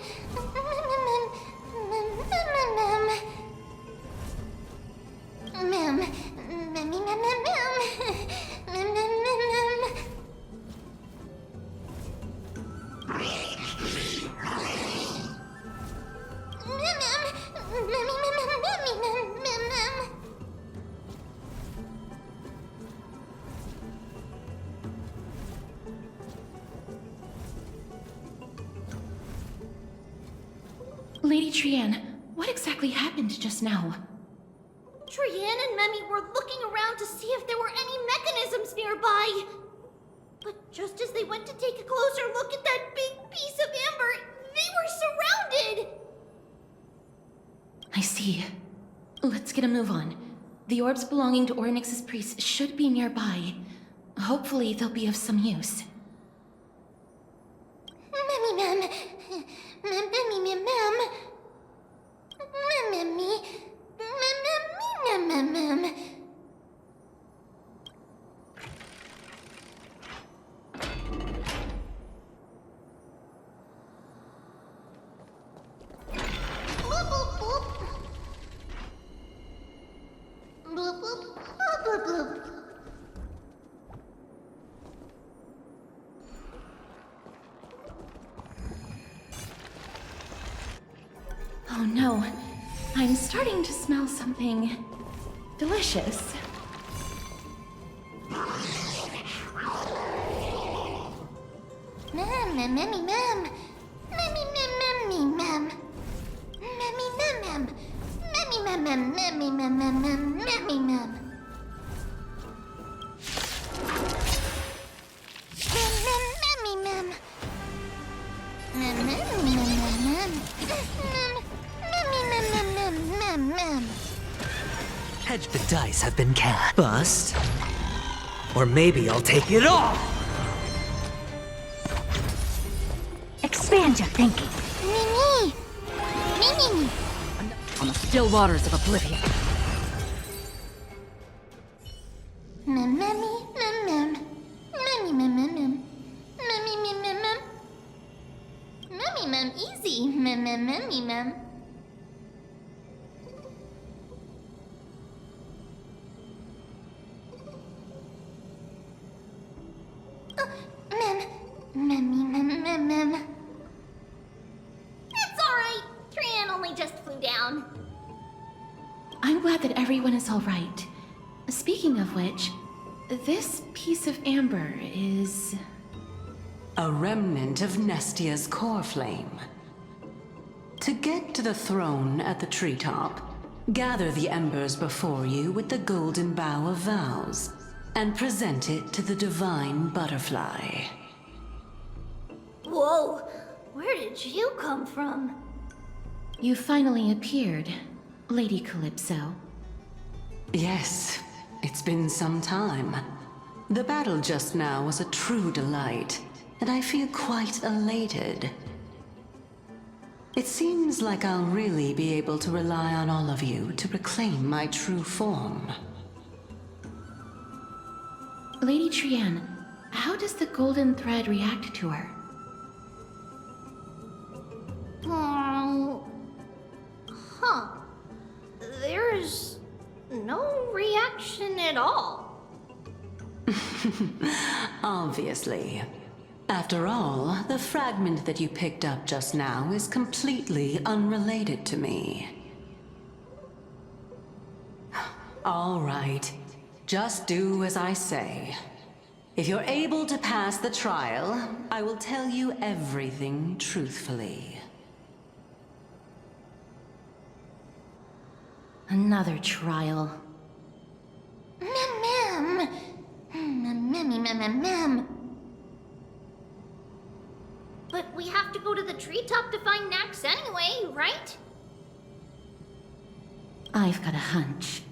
Lady Trian, what exactly happened just now?
Trian and Memmy were looking around to see if there were any mechanisms nearby. But just as they went to take a closer look at that big piece of amber, they were surrounded!
I see. Let's get a move on. The orbs belonging to Ornyx's priests should be nearby. Hopefully they'll be of some use.
Memmy Mem. Memmy Mem. Memmy. Mem.
no. I'm starting to smell something delicious.
Mem, mem, mem, mem. Memmy, mem, mem, mem. Memmy, mem, mem. Memmy, mem, mem, memmy, mem, mem, mem, memmy, mem. Mem, mem, memmy, mem. Mem, mem, mem, mem, mem. Memmy, mem, mem, mem, mem, mem.
Hedge the dice have been cast. Bust. Or maybe I'll take it all!
Expand your thinking.
Me.
On the still waters of oblivion.
Mem, memmy, mem, mem. Memmy, mem, mem, mem. Memmy, mem, mem, mem. Memmy, mem, easy. Mem, mem, memmy, mem. Memmy, mem, mem, mem. It's alright. Trian only just flew down.
I'm glad that everyone is all right. Speaking of which, this piece of amber is...
a remnant of Nestia's core flame. To get to the throne at the treetop, gather the embers before you with the golden bough of vows, and present it to the divine butterfly.
Whoa, where did you come from?
You finally appeared, Lady Calypso.
Yes, it's been some time. The battle just now was a true delight, and I feel quite elated. It seems like I'll really be able to rely on all of you to reclaim my true form.
Lady Trian, how does the golden thread react to her?
Huh. There's no reaction at all.
Obviously. After all, the fragment that you picked up just now is completely unrelated to me. All right. Just do as I say. If you're able to pass the trial, I will tell you everything truthfully.
Another trial.
Mem. Memmy, mem, mem. But we have to go to the treetop to find Nax anyway, right?
I've got a hunch.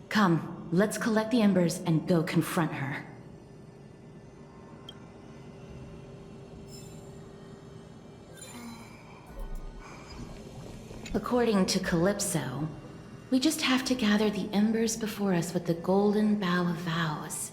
Come, let's collect the embers and go confront her. According to Calypso, we just have to gather the embers before us with the golden bough of vows.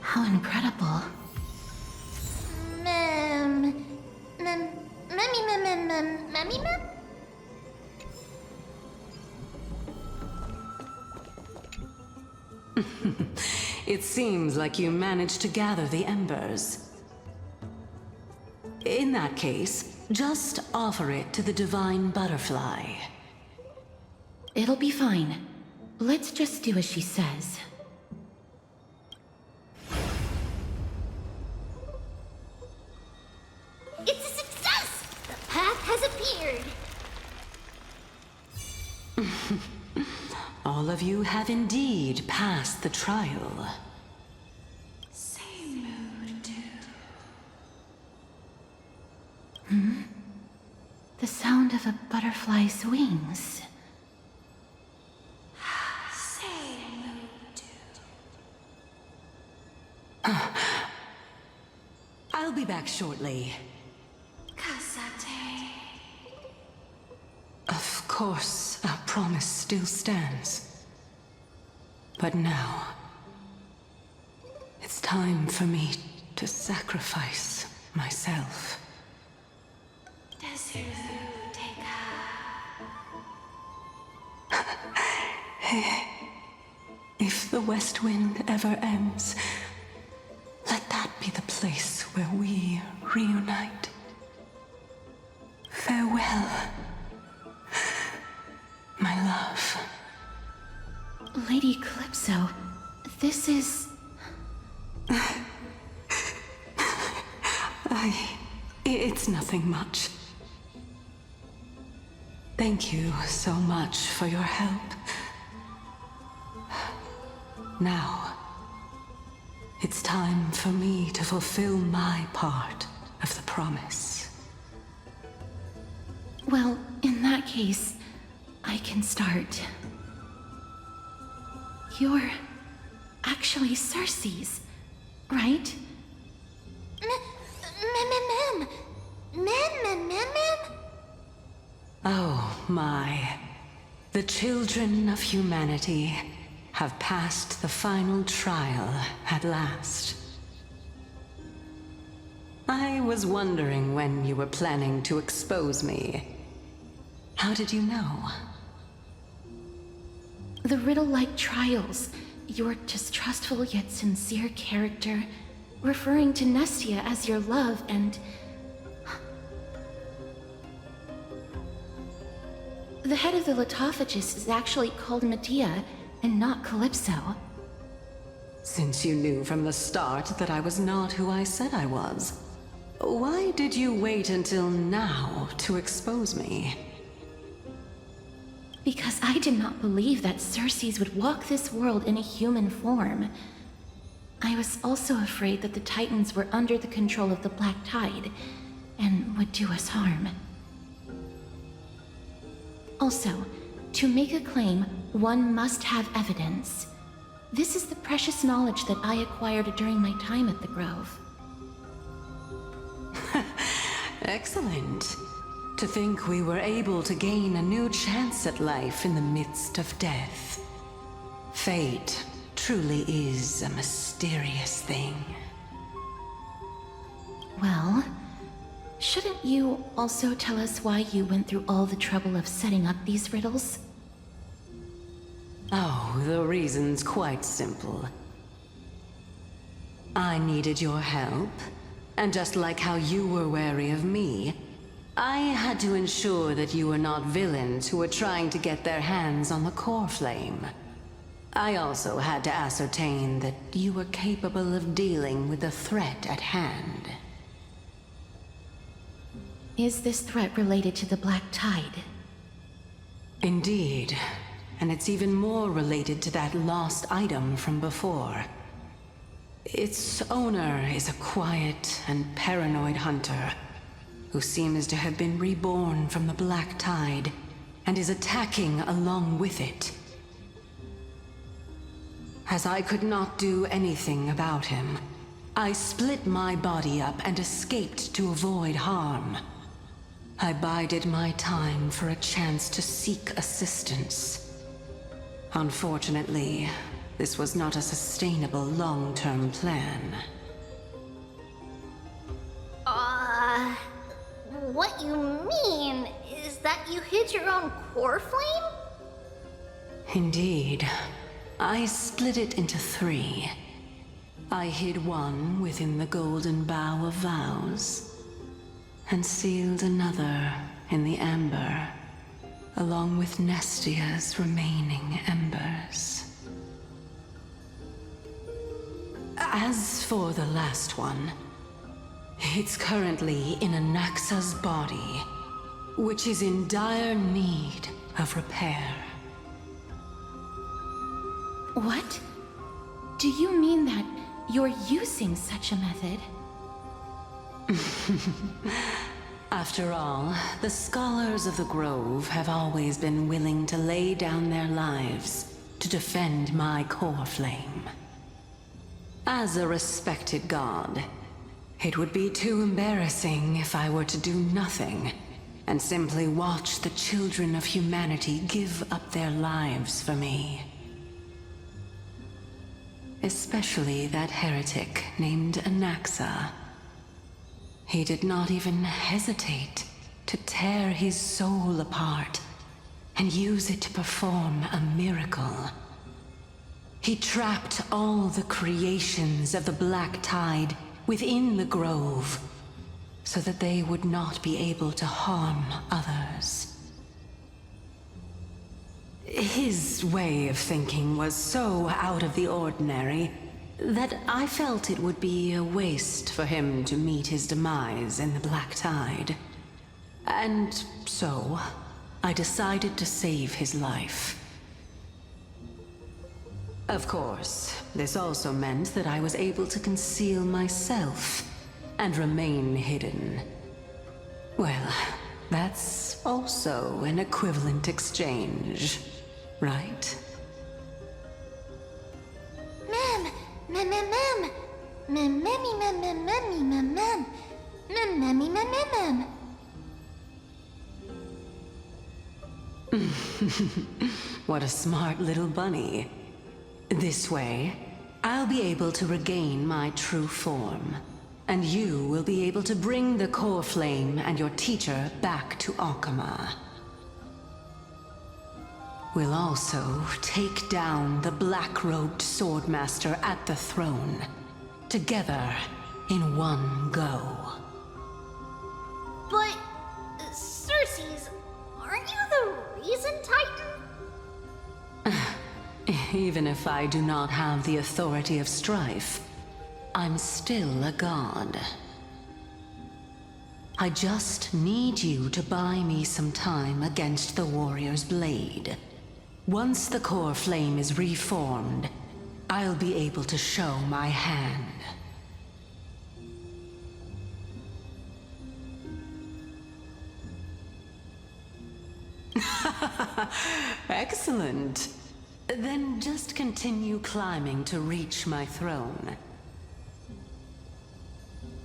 How incredible.
Memmy, mem?
It seems like you managed to gather the embers. In that case, just offer it to the divine butterfly.
It'll be fine. Let's just do as she says.
It's a success! The path has appeared!
All of you have indeed passed the trial.
The sound of a butterfly's wings.
I'll be back shortly. Of course, our promise still stands. But now, it's time for me to sacrifice myself. If the west wind ever ends, let that be the place where we reunite. Farewell, my love.
Lady Calypso, this is...
It's nothing much. Thank you so much for your help. Now, it's time for me to fulfill my part of the promise.
Well, in that case, I can start. You're actually Cersei's, right?
Oh my. The children of humanity have passed the final trial at last. I was wondering when you were planning to expose me. How did you know?
The riddle-like trials, your distrustful yet sincere character, referring to Nestia as your love, and... The head of the Litophagus is actually called Medea, and not Calypso.
Since you knew from the start that I was not who I said I was, why did you wait until now to expose me?
Because I did not believe that Cersei's would walk this world in a human form. I was also afraid that the Titans were under the control of the Black Tide, and would do us harm. Also, to make a claim, one must have evidence. This is the precious knowledge that I acquired during my time at the Grove.
Excellent. To think we were able to gain a new chance at life in the midst of death. Fate truly is a mysterious thing.
Well, shouldn't you also tell us why you went through all the trouble of setting up these riddles?
Oh, the reason's quite simple. I needed your help, and just like how you were wary of me, I had to ensure that you were not villains who were trying to get their hands on the core flame. I also had to ascertain that you were capable of dealing with the threat at hand.
Is this threat related to the Black Tide?
Indeed. And it's even more related to that lost item from before. Its owner is a quiet and paranoid hunter who seems to have been reborn from the Black Tide and is attacking along with it. As I could not do anything about him, I split my body up and escaped to avoid harm. I bided my time for a chance to seek assistance. Unfortunately, this was not a sustainable long-term plan.
What you mean is that you hid your own core flame?
Indeed. I split it into 3. I hid one within the golden bough of vows, and sealed another in the amber, along with Nestia's remaining embers. As for the last one, it's currently in Anaxa's body, which is in dire need of repair.
What? Do you mean that you're using such a method?
After all, the scholars of the Grove have always been willing to lay down their lives to defend my core flame. As a respected god, it would be too embarrassing if I were to do nothing and simply watch the children of humanity give up their lives for me. Especially that heretic named Anaxa. He did not even hesitate to tear his soul apart and use it to perform a miracle. He trapped all the creations of the Black Tide within the grove, so that they would not be able to harm others. His way of thinking was so out of the ordinary that I felt it would be a waste for him to meet his demise in the Black Tide. And so, I decided to save his life. Of course, this also meant that I was able to conceal myself and remain hidden. Well, that's also an equivalent exchange, right? What a smart little bunny. This way, I'll be able to regain my true form, and you will be able to bring the core flame and your teacher back to Akama. We'll also take down the black-robed swordmaster at the throne, together in one go.
But, Cersei's, aren't you the reason, Titan?
Even if I do not have the authority of strife, I'm still a god. I just need you to buy me some time against the warrior's blade. Once the core flame is reformed, I'll be able to show my hand. Excellent. Then just continue climbing to reach my throne.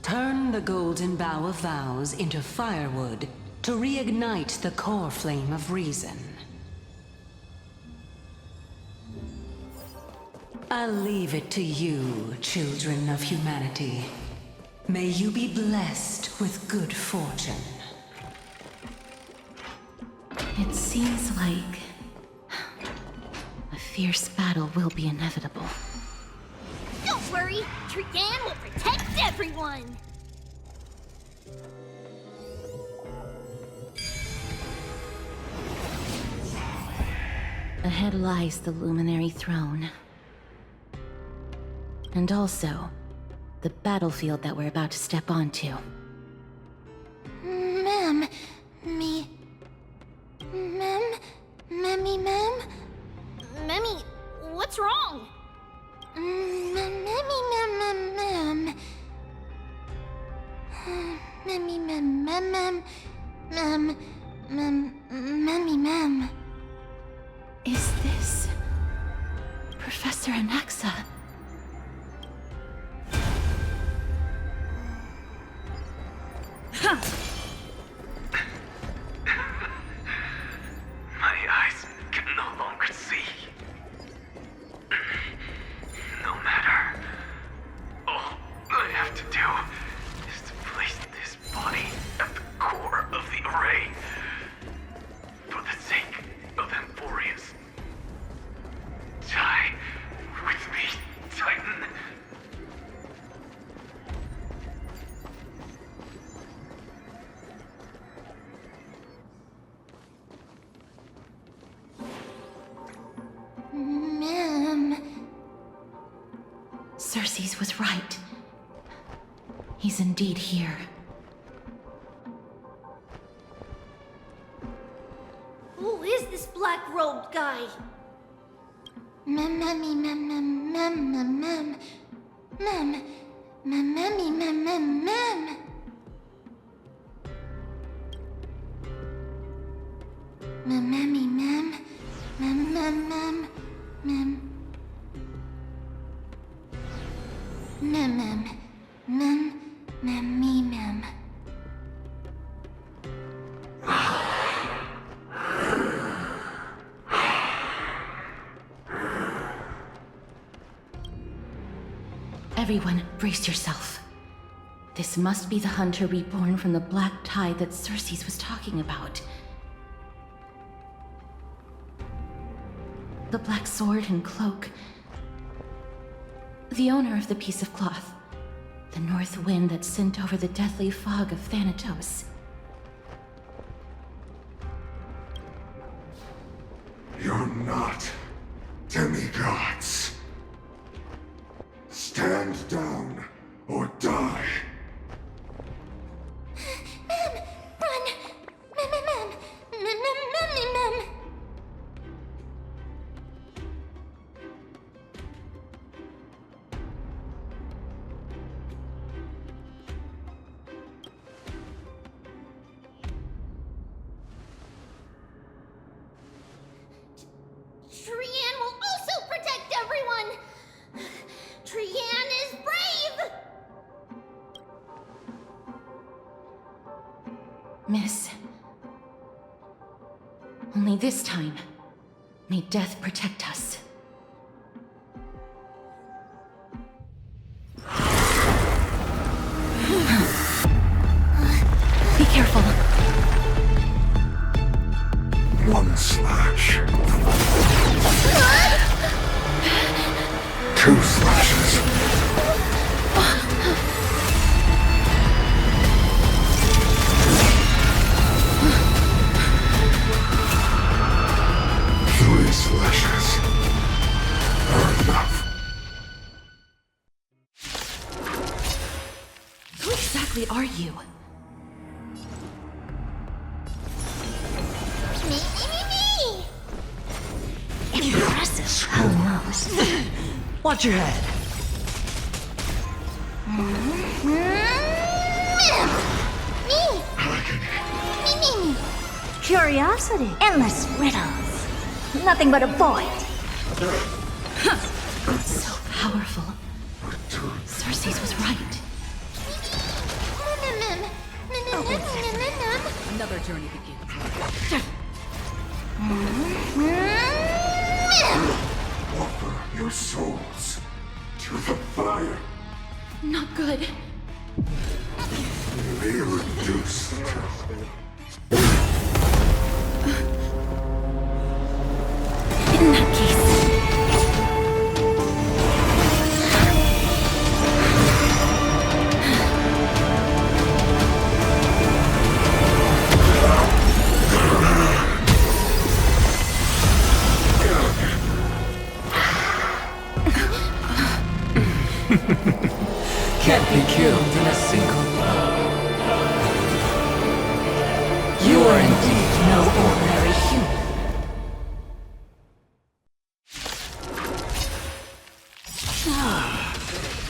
Turn the golden bough of vows into firewood to reignite the core flame of reason. I'll leave it to you, children of humanity. May you be blessed with good fortune.
It seems like a fierce battle will be inevitable.
Don't worry, Trian will protect everyone!
Ahead lies the Luminary Throne. And also, the battlefield that we're about to step onto.
Ma'am, Memmy, what's wrong?
Is this Professor Anaxa?
My eyes can no longer see. No matter. All I have to do is to place this body at the core of the array. For the sake of Emphorius. Die with me, Titan.
Cersei's was right. He's indeed here.
Who is this black-robed guy?
Everyone, brace yourself. This must be the hunter reborn from the Black Tide that Cersei's was talking about. The black sword and cloak. The owner of the piece of cloth. The north wind that sent over the deathly fog of Thanatos.
You're not demigods. Stand down or die.
Mem! Run! Mem! Mem! Trian will also protect everyone! Trian is brave!
Miss. Only this time, may death protect us. Be careful.
One slash. 2 slashes. 3 slashes are enough.
Who exactly are you?
Me!
Impressive, almost.
Watch your head.
Me!
Curiosity, endless riddles. Nothing but a void.
So powerful. Cersei's was right.
Another journey begins.
Offer your souls to the fire.
Not good.
Be reduced.
In that case...
Can't be killed in a single blow. You are indeed no ordinary human.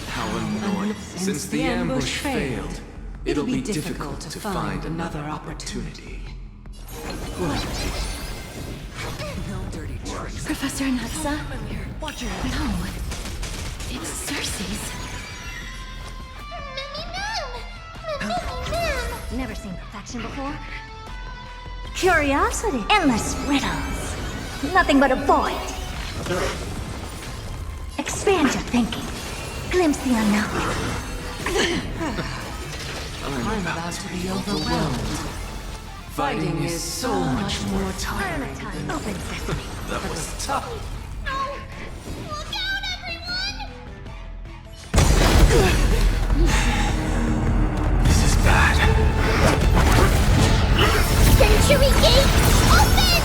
How annoying. Since the ambush failed, it'll be difficult to find another opportunity.
Professor Natsa? No. It's Cersei's.
Never seen perfection before. Curiosity, endless riddles. Nothing but a void. Expand your thinking. Glimpse the unknown.
I'm about to be overwhelmed. Fighting is so much more tiring.
Open sesame.
That was tough.
Look out, everyone!
This is bad.
Century Gate, open!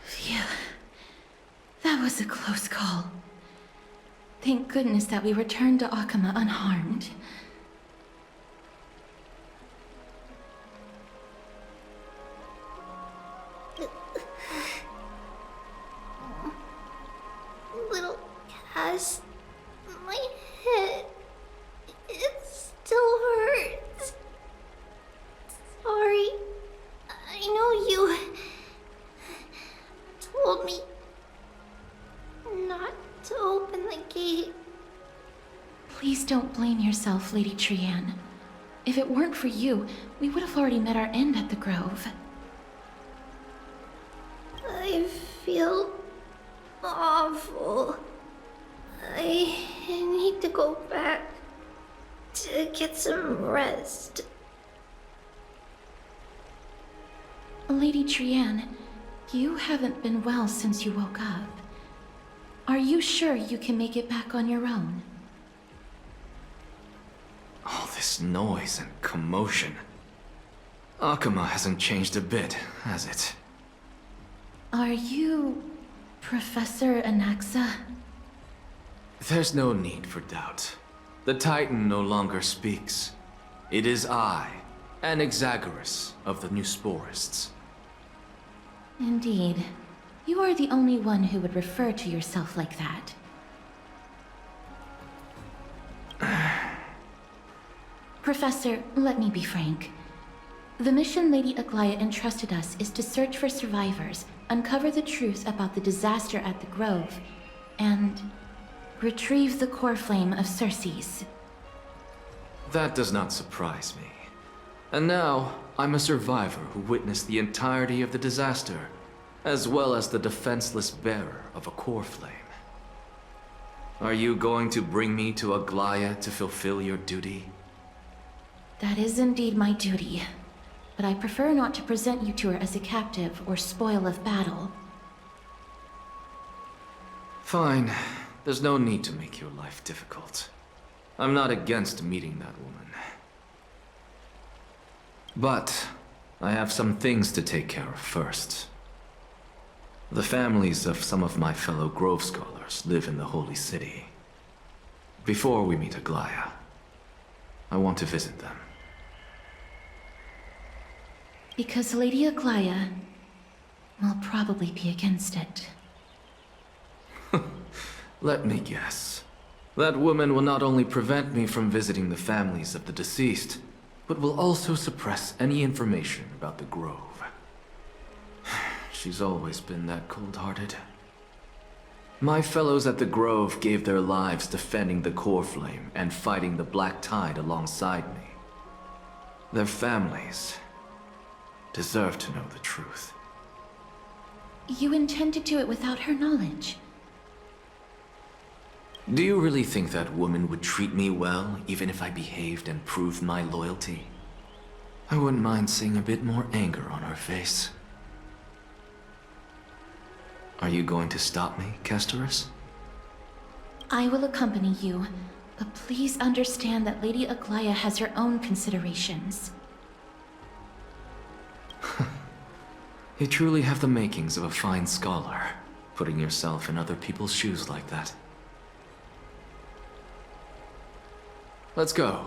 Phew. That was a close call. Thank goodness that we returned to Akama unharmed.
Little Cass, my head, it still hurts. Sorry, I know you told me not to
Don't blame yourself, Lady Trianne. If it weren't for you, we would have already met our end at the Grove.
I feel awful. I need to go back to get some rest.
Lady Trianne, you haven't been well since you woke up. Are you sure you can make it back on your own?
All this noise and commotion. Akuma hasn't changed a bit, has it?
Are you Professor Anaxa?
There's no need for doubt. The Titan no longer speaks. It is I, Anaxagoras of the Newsporists.
Indeed. You are the only one who would refer to yourself like that. Professor, let me be frank. The mission Lady Aglaya entrusted us is to search for survivors, uncover the truth about the disaster at the Grove, and retrieve the core flame of Circe's.
That does not surprise me. And now, I'm a survivor who witnessed the entirety of the disaster, as well as the defenseless bearer of a core flame. Are you going to bring me to Aglaya to fulfill your duty?
That is indeed my duty, but I prefer not to present you to her as a captive or spoil of battle.
Fine. There's no need to make your life difficult. I'm not against meeting that woman. But I have some things to take care of first. The families of some of my fellow Grove Scholars live in the Holy City. Before we meet Aglaya, I want to visit them.
Because Lady Aglaya will probably be against it.
Let me guess. That woman will not only prevent me from visiting the families of the deceased, but will also suppress any information about the Grove. She's always been that cold-hearted. My fellows at the Grove gave their lives defending the core flame and fighting the Black Tide alongside me. Their families deserve to know the truth.
You intend to do it without her knowledge?
Do you really think that woman would treat me well, even if I behaved and proved my loyalty? I wouldn't mind seeing a bit more anger on her face. Are you going to stop me, Castorus?
I will accompany you, but please understand that Lady Aglaya has her own considerations.
You truly have the makings of a fine scholar, putting yourself in other people's shoes like that. Let's go.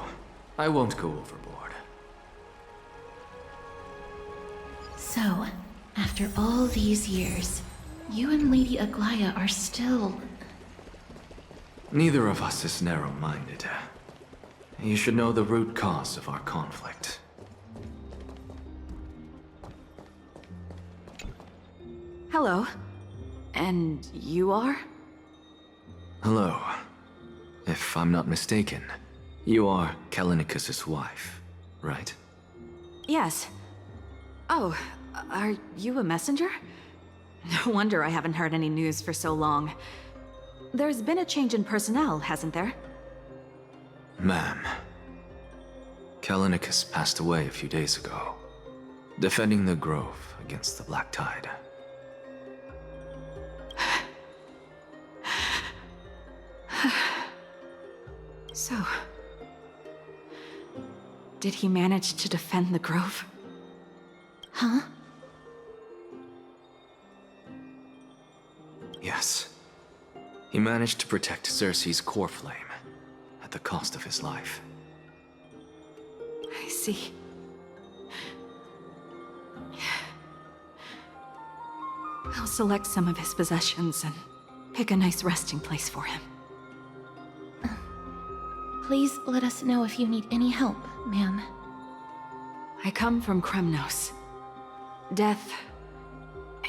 I won't go overboard.
So, after all these years, you and Lady Aglaya are still...
Neither of us is narrow-minded. You should know the root cause of our conflict.
Hello. And you are?
Hello. If I'm not mistaken, you are Kallinicus's wife, right?
Yes. Oh, are you a messenger? No wonder I haven't heard any news for so long. There's been a change in personnel, hasn't there?
Ma'am. Kallinicus passed away a few days ago, defending the Grove against the Black Tide.
So... did he manage to defend the Grove?
Huh?
Yes. He managed to protect Circe's core flame, at the cost of his life.
I see. I'll select some of his possessions and pick a nice resting place for him.
Please let us know if you need any help, ma'am.
I come from Kremnos. Death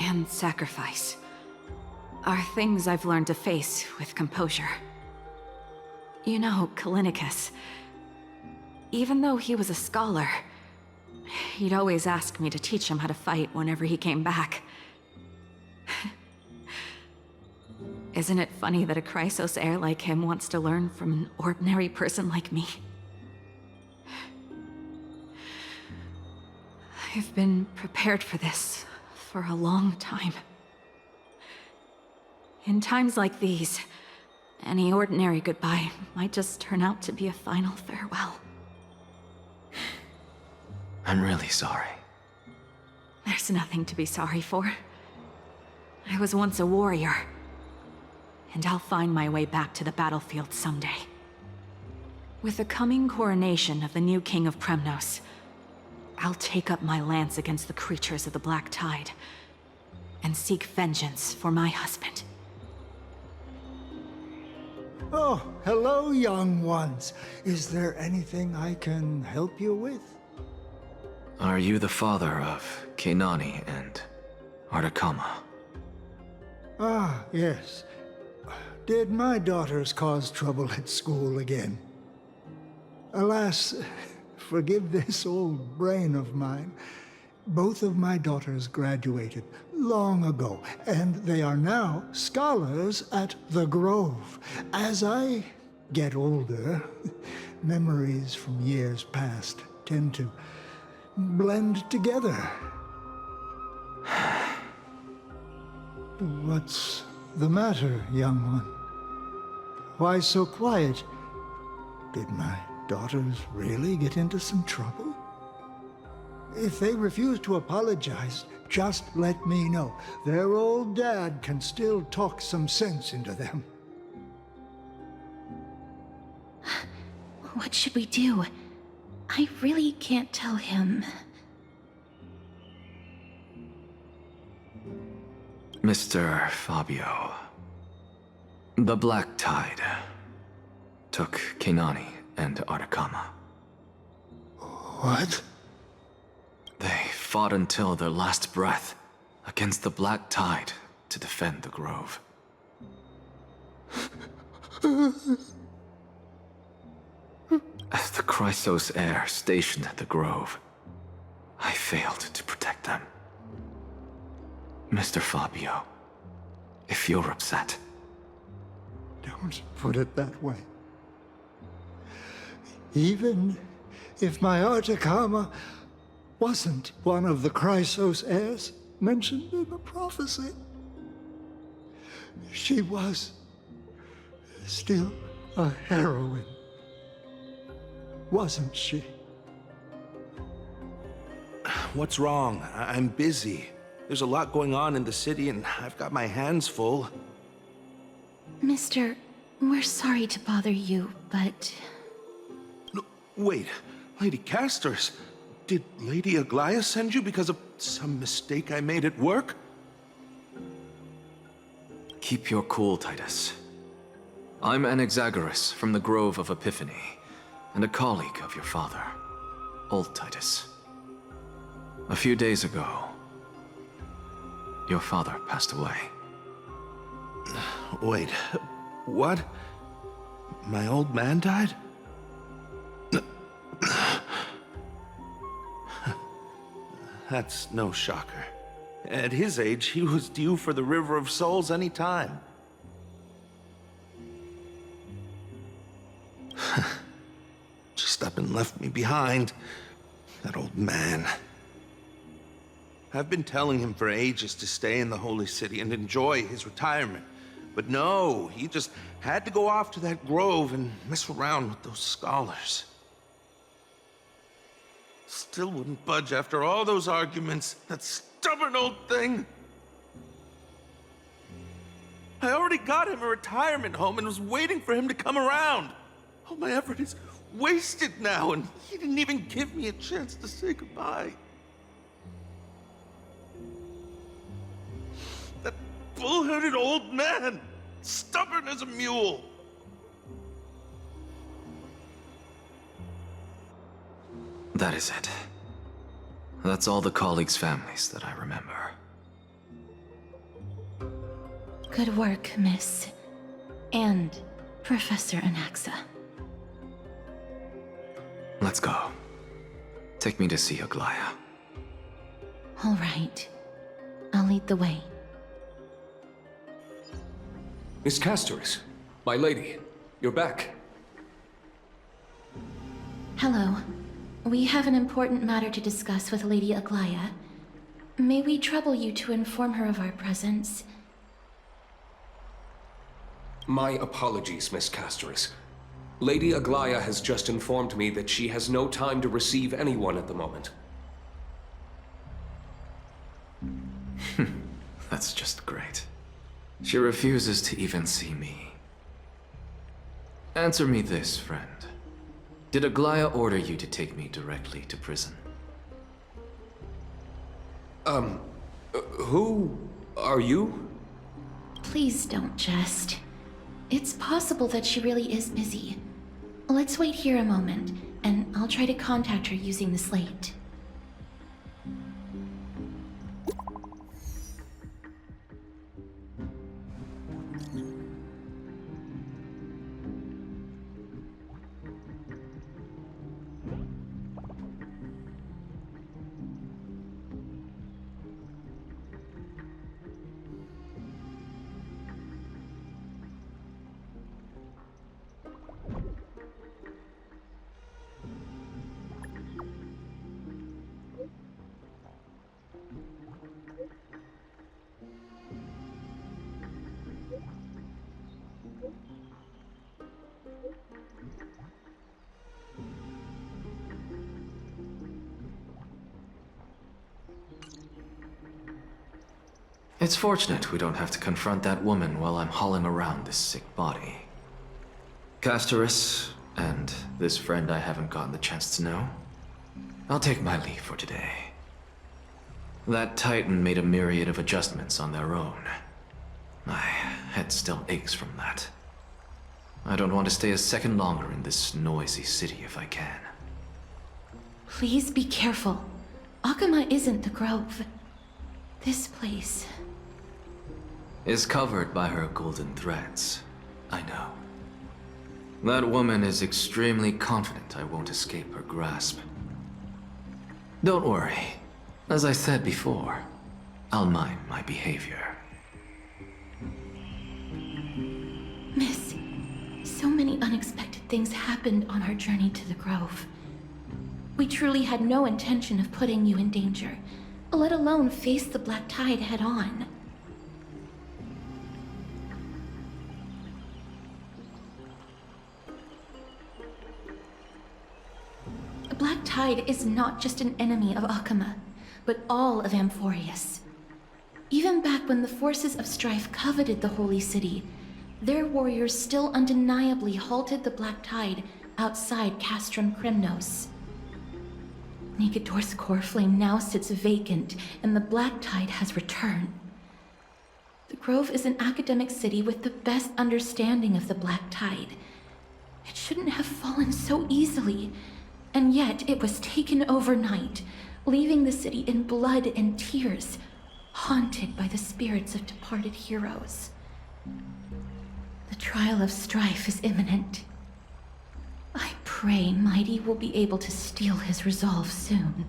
and sacrifice are things I've learned to face with composure. You know, Kalinicus, even though he was a scholar, he'd always ask me to teach him how to fight whenever he came back. Isn't it funny that a Chrysos heir like him wants to learn from an ordinary person like me? I've been prepared for this for a long time. In times like these, any ordinary goodbye might just turn out to be a final farewell.
I'm really sorry.
There's nothing to be sorry for. I was once a warrior, and I'll find my way back to the battlefield someday. With the coming coronation of the new king of Premnos, I'll take up my lance against the creatures of the Black Tide, and seek vengeance for my husband.
Oh, hello, young ones. Is there anything I can help you with?
Are you the father of Keinani and Artakama?
Ah, yes. Did my daughters cause trouble at school again? Alas, forgive this old brain of mine. Both of my daughters graduated long ago, and they are now scholars at the Grove. As I get older, memories from years past tend to blend together. What's the matter, young one? Why so quiet? Did my daughters really get into some trouble? If they refuse to apologize, just let me know. Their old dad can still talk some sense into them.
What should we do? I really can't tell him.
Mr. Fabio, the Black Tide took Keinani and Artakama.
What?
They fought until their last breath against the Black Tide to defend the Grove. As the Chrysos heir stationed at the Grove, I failed to protect them. Mr. Fabio, if you're upset...
Don't put it that way. Even if my Artakama wasn't one of the Chrysos heirs mentioned in the prophecy, she was still a heroine, wasn't she?
What's wrong? I'm busy. There's a lot going on in the city, and I've got my hands full.
Mister, we're sorry to bother you, but...
No, wait, Lady Castors, did Lady Aglaia send you because of some mistake I made at work?
Keep your cool, Titus. I'm Anaxagoras from the Grove of Epiphany, and a colleague of your father, Old Titus. A few days ago, your father passed away.
Wait, what? My old man died? That's no shocker. At his age, he was due for the River of Souls any time. Just up and left me behind. That old man. I've been telling him for ages to stay in the Holy City and enjoy his retirement. But no, he just had to go off to that grove and mess around with those scholars. Still wouldn't budge after all those arguments. That stubborn old thing. I already got him a retirement home and was waiting for him to come around. All my effort is wasted now, and he didn't even give me a chance to say goodbye. That bull-headed old man, stubborn as a mule.
That is it. That's all the colleagues' families that I remember.
Good work, Miss. And Professor Anaxa.
Let's go. Take me to see Aglaya.
All right. I'll lead the way.
Miss Casterus, my lady, you're back.
Hello. We have an important matter to discuss with Lady Aglaya. May we trouble you to inform her of our presence?
My apologies, Miss Casterus. Lady Aglaya has just informed me that she has no time to receive anyone at the moment.
That's just great. She refuses to even see me. Answer me this, friend. Did Aglaya order you to take me directly to prison?
Who are you?
Please don't jest. It's possible that she really is busy. Let's wait here a moment, and I'll try to contact her using the slate.
It's fortunate we don't have to confront that woman while I'm hauling around this sick body. Casterus, and this friend I haven't gotten the chance to know, I'll take my leave for today. That Titan made a myriad of adjustments on their own. My head still aches from that. I don't want to stay a second longer in this noisy city if I can.
Please be careful. Akama isn't the Grove. This place
is covered by her golden threads. I know. That woman is extremely confident I won't escape her grasp. Don't worry. As I said before, I'll mind my behavior.
Miss, so many unexpected things happened on our journey to the Grove. We truly had no intention of putting you in danger, let alone face the Black Tide head-on. The Black Tide is not just an enemy of Akama, but all of Amphorius. Even back when the forces of strife coveted the Holy City, their warriors still undeniably halted the Black Tide outside Castrum Kremnos. Nikedor's core flame now sits vacant, and the Black Tide has returned. The Grove is an academic city with the best understanding of the Black Tide. It shouldn't have fallen so easily, and yet it was taken overnight, leaving the city in blood and tears, haunted by the spirits of departed heroes. The trial of strife is imminent. I pray Mighty will be able to steal his resolve soon.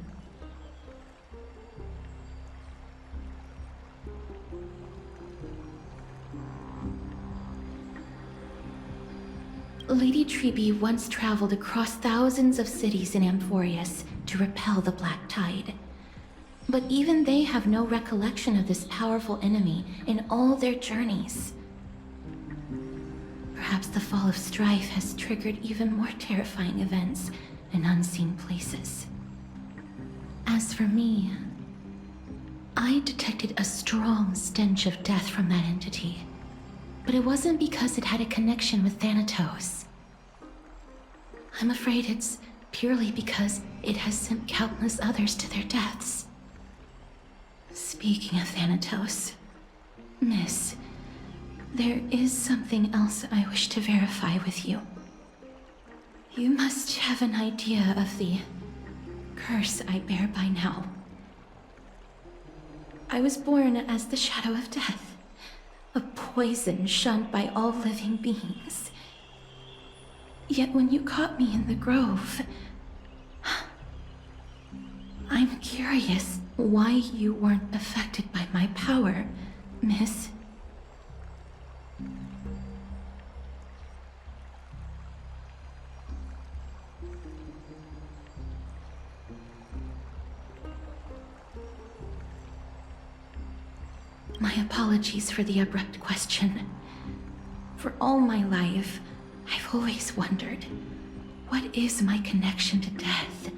Lady Treeby once traveled across thousands of cities in Amphorius to repel the Black Tide. But even they have no recollection of this powerful enemy in all their journeys. Perhaps the fall of strife has triggered even more terrifying events in unseen places. As for me, I detected a strong stench of death from that entity. But it wasn't because it had a connection with Thanatos. I'm afraid it's purely because it has sent countless others to their deaths. Speaking of Thanatos, Miss, there is something else I wish to verify with you. You must have an idea of the curse I bear by now. I was born as the shadow of death, a poison shunned by all living beings. Yet when you caught me in the grove, I'm curious why you weren't affected by my power, miss. My apologies for the abrupt question. For all my life, I've always wondered, what is my connection to death?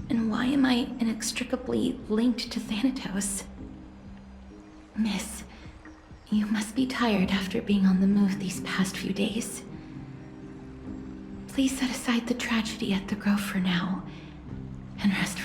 And why am I inextricably linked to Thanatos? Miss, you must be tired after being on the move these past few days. Please set aside the tragedy at the Grove for now, and rest